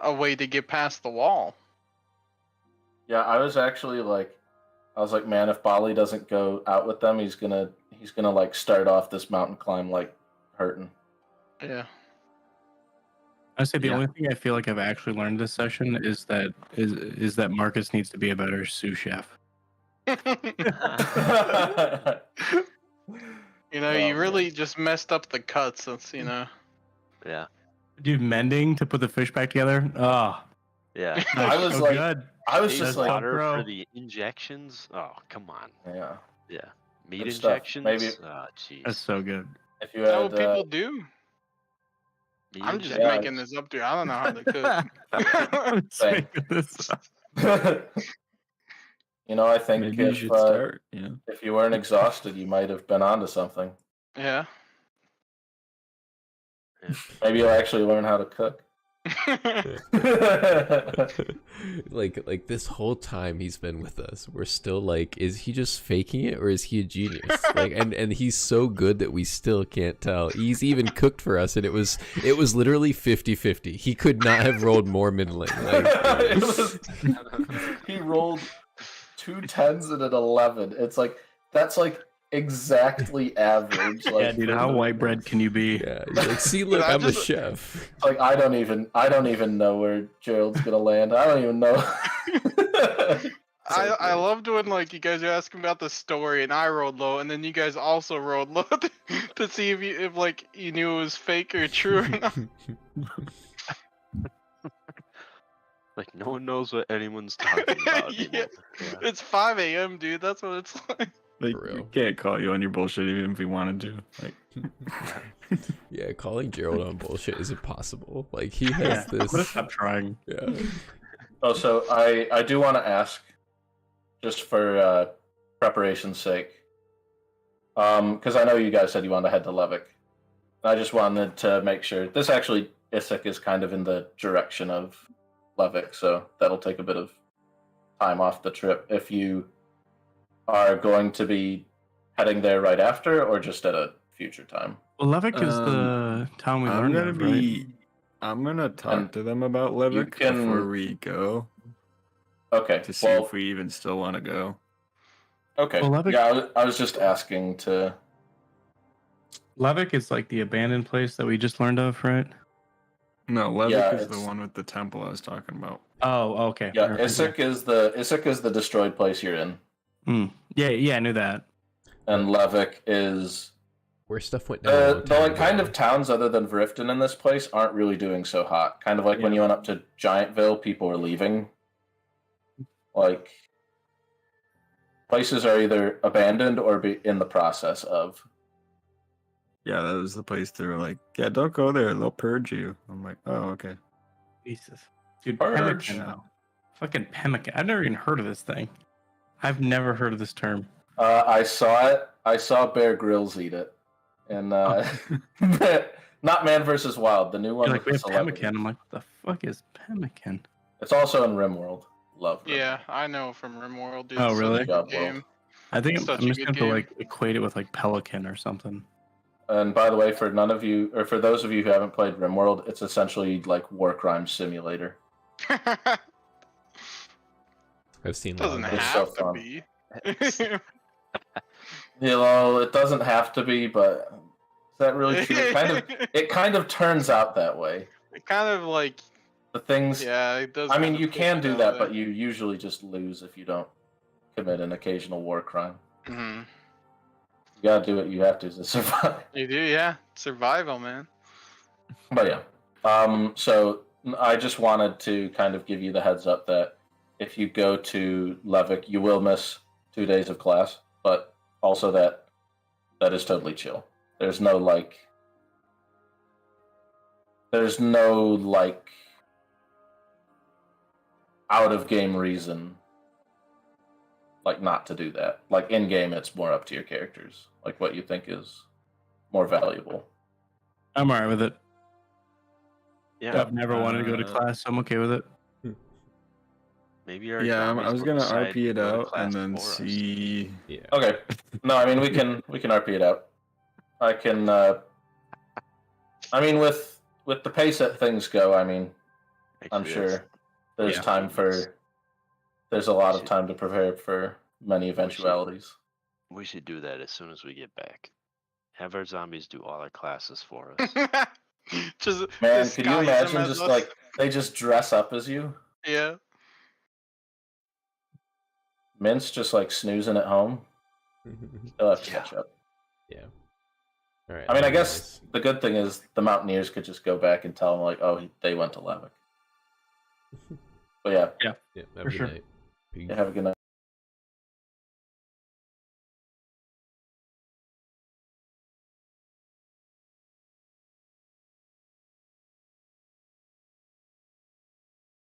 a way to get past the wall. Yeah, I was like, man, if Bali doesn't go out with them, he's gonna like start off this mountain climb like hurting. Yeah. I say the Yeah. only thing I feel like I've actually learned this session is that Marcus needs to be a better sous chef. You know, Oh, you man. really just messed up the cuts. That's, you know. Yeah. Dude, mending to put the fish back together. Oh, Yeah. I was so like- good. I was Take just so like, water pro. for the injections. Oh, come on. yeah. Yeah. Meat Good stuff. injections. Maybe- Oh, jeez. That's so good. If you Is that had, what people do? Meat I'm just Yeah. making this up, dude. I don't know how to cook. I'm just Same. making this up. you know, I think Maybe you should if start. Yeah. if you weren't exhausted, you might have been onto something. Yeah. Maybe you'll actually learn how to cook. like this whole time he's been with us, we're still like, is he just faking it or is he a genius? Like, and he's so good that we still can't tell. He's even cooked for us, and it was literally 50-50. He could not have rolled more middling. He rolled 2 10s and an 11. It's like that's like exactly average. Like, Yeah, dude, how white bread can you be? Yeah, he's like, see, look, I I'm the just- chef. Like I don't even know where Gerald's gonna land. I don't even know. I loved when like you guys are asking about the story and I rolled low, and then you guys also rolled low to see if like you knew it was fake or true or not. Like, no one knows what anyone's talking about Yeah. anymore. Yeah. It's 5 a.m., dude. That's what it's like. Like, For we real. can't call you on your bullshit even if we wanted to. Like, Yeah, calling Gerald on bullshit is impossible. Like, he has Yeah, I'm this. gonna stop trying. Yeah. Oh, so I do want to ask, just for preparation's sake, because I know you guys said you wanted to head to Levick. I just wanted to make sure. This actually, Isaac is kind of in the direction of Levick, so that'll take a bit of time off the trip. If you are going to be heading there right after, or just at a future time. Well, Levick is the town we I'm learned gonna of, be. right? I'm gonna talk And to them about Levick can- before we go Okay. to see Well, if we even still want to go. okay. Well, Levick- Yeah, I was just asking to. Levick is like the abandoned place that we just learned of, right? No, Levick Yeah, is the it's- one with the temple I was talking about. Oh, okay. Yeah, Alright, Isaac is the destroyed place you're in, Yeah, I knew that. and Levick is Where stuff went down. a long the time like kind ago. of towns other than Vrifton in this place aren't really doing so hot. Kind of like when Yeah. you went up to Giantville, people were leaving. Like places are either abandoned or be in the process of. Yeah, that was the place they were like, yeah, don't go there. They'll purge you. I'm like, oh, okay. Jesus. Dude, Purge. pemmican, though. Fucking pemmican. I've never even heard of this thing. I've never heard of this term. I saw it. I saw Bear Grylls eat it, and not Man vs. Wild, the new one. You're like, we with have the celebrity. pemmican. I'm like, what the fuck is pemmican? It's also in RimWorld. Love. Yeah, I know from RimWorld, dude. Oh, It's such a really? good Job game. I think Such I'm a just good going to game. like equate it with like pelican or something. And by the way, for none of you, or for those of you who haven't played RimWorld, it's essentially like War Crime Simulator. I've seen Doesn't that. It's have so to fun. be. You know, it doesn't have to be, but is that really true? It kind of turns out that way. It kind of like, The things. yeah, it does. I mean, kind of you push can it do out that, there. but you usually just lose if you don't commit an occasional war crime. Mhm. You gotta do what you have to to survive. You do, yeah. Survival, man. But yeah, so I just wanted to kind of give you the heads up that if you go to Levick, you will miss 2 days of class, but also that is totally chill. There's no like out of game reason like not to do that. Like in game, it's more up to your characters, like what you think is more valuable. I'm alright with it. Yeah. I've never wanted to go to class, so I'm okay with it. Maybe our Yeah, I zombies was will gonna decide RP to it go to out class and then before us. see. Yeah. Okay. No, I mean we can RP it out. I can. I mean with the pace that things go, I mean I'm Actually, sure there's Yeah. time for. There's a lot of time to prepare for many eventualities. we should do that as soon as we get back. Have our zombies do all our classes for us. Just Man, disguise could you them imagine as just us. like they just dress up as you? Yeah. Mince just like snoozing at home. He'll have to Yeah. catch up. Yeah. All right. I mean, I love you guess guys. the good thing is the Mountaineers could just go back and tell him like, oh, they went to Levick. But yeah, Yeah. Have a For good sure. night. Peace. have a good night.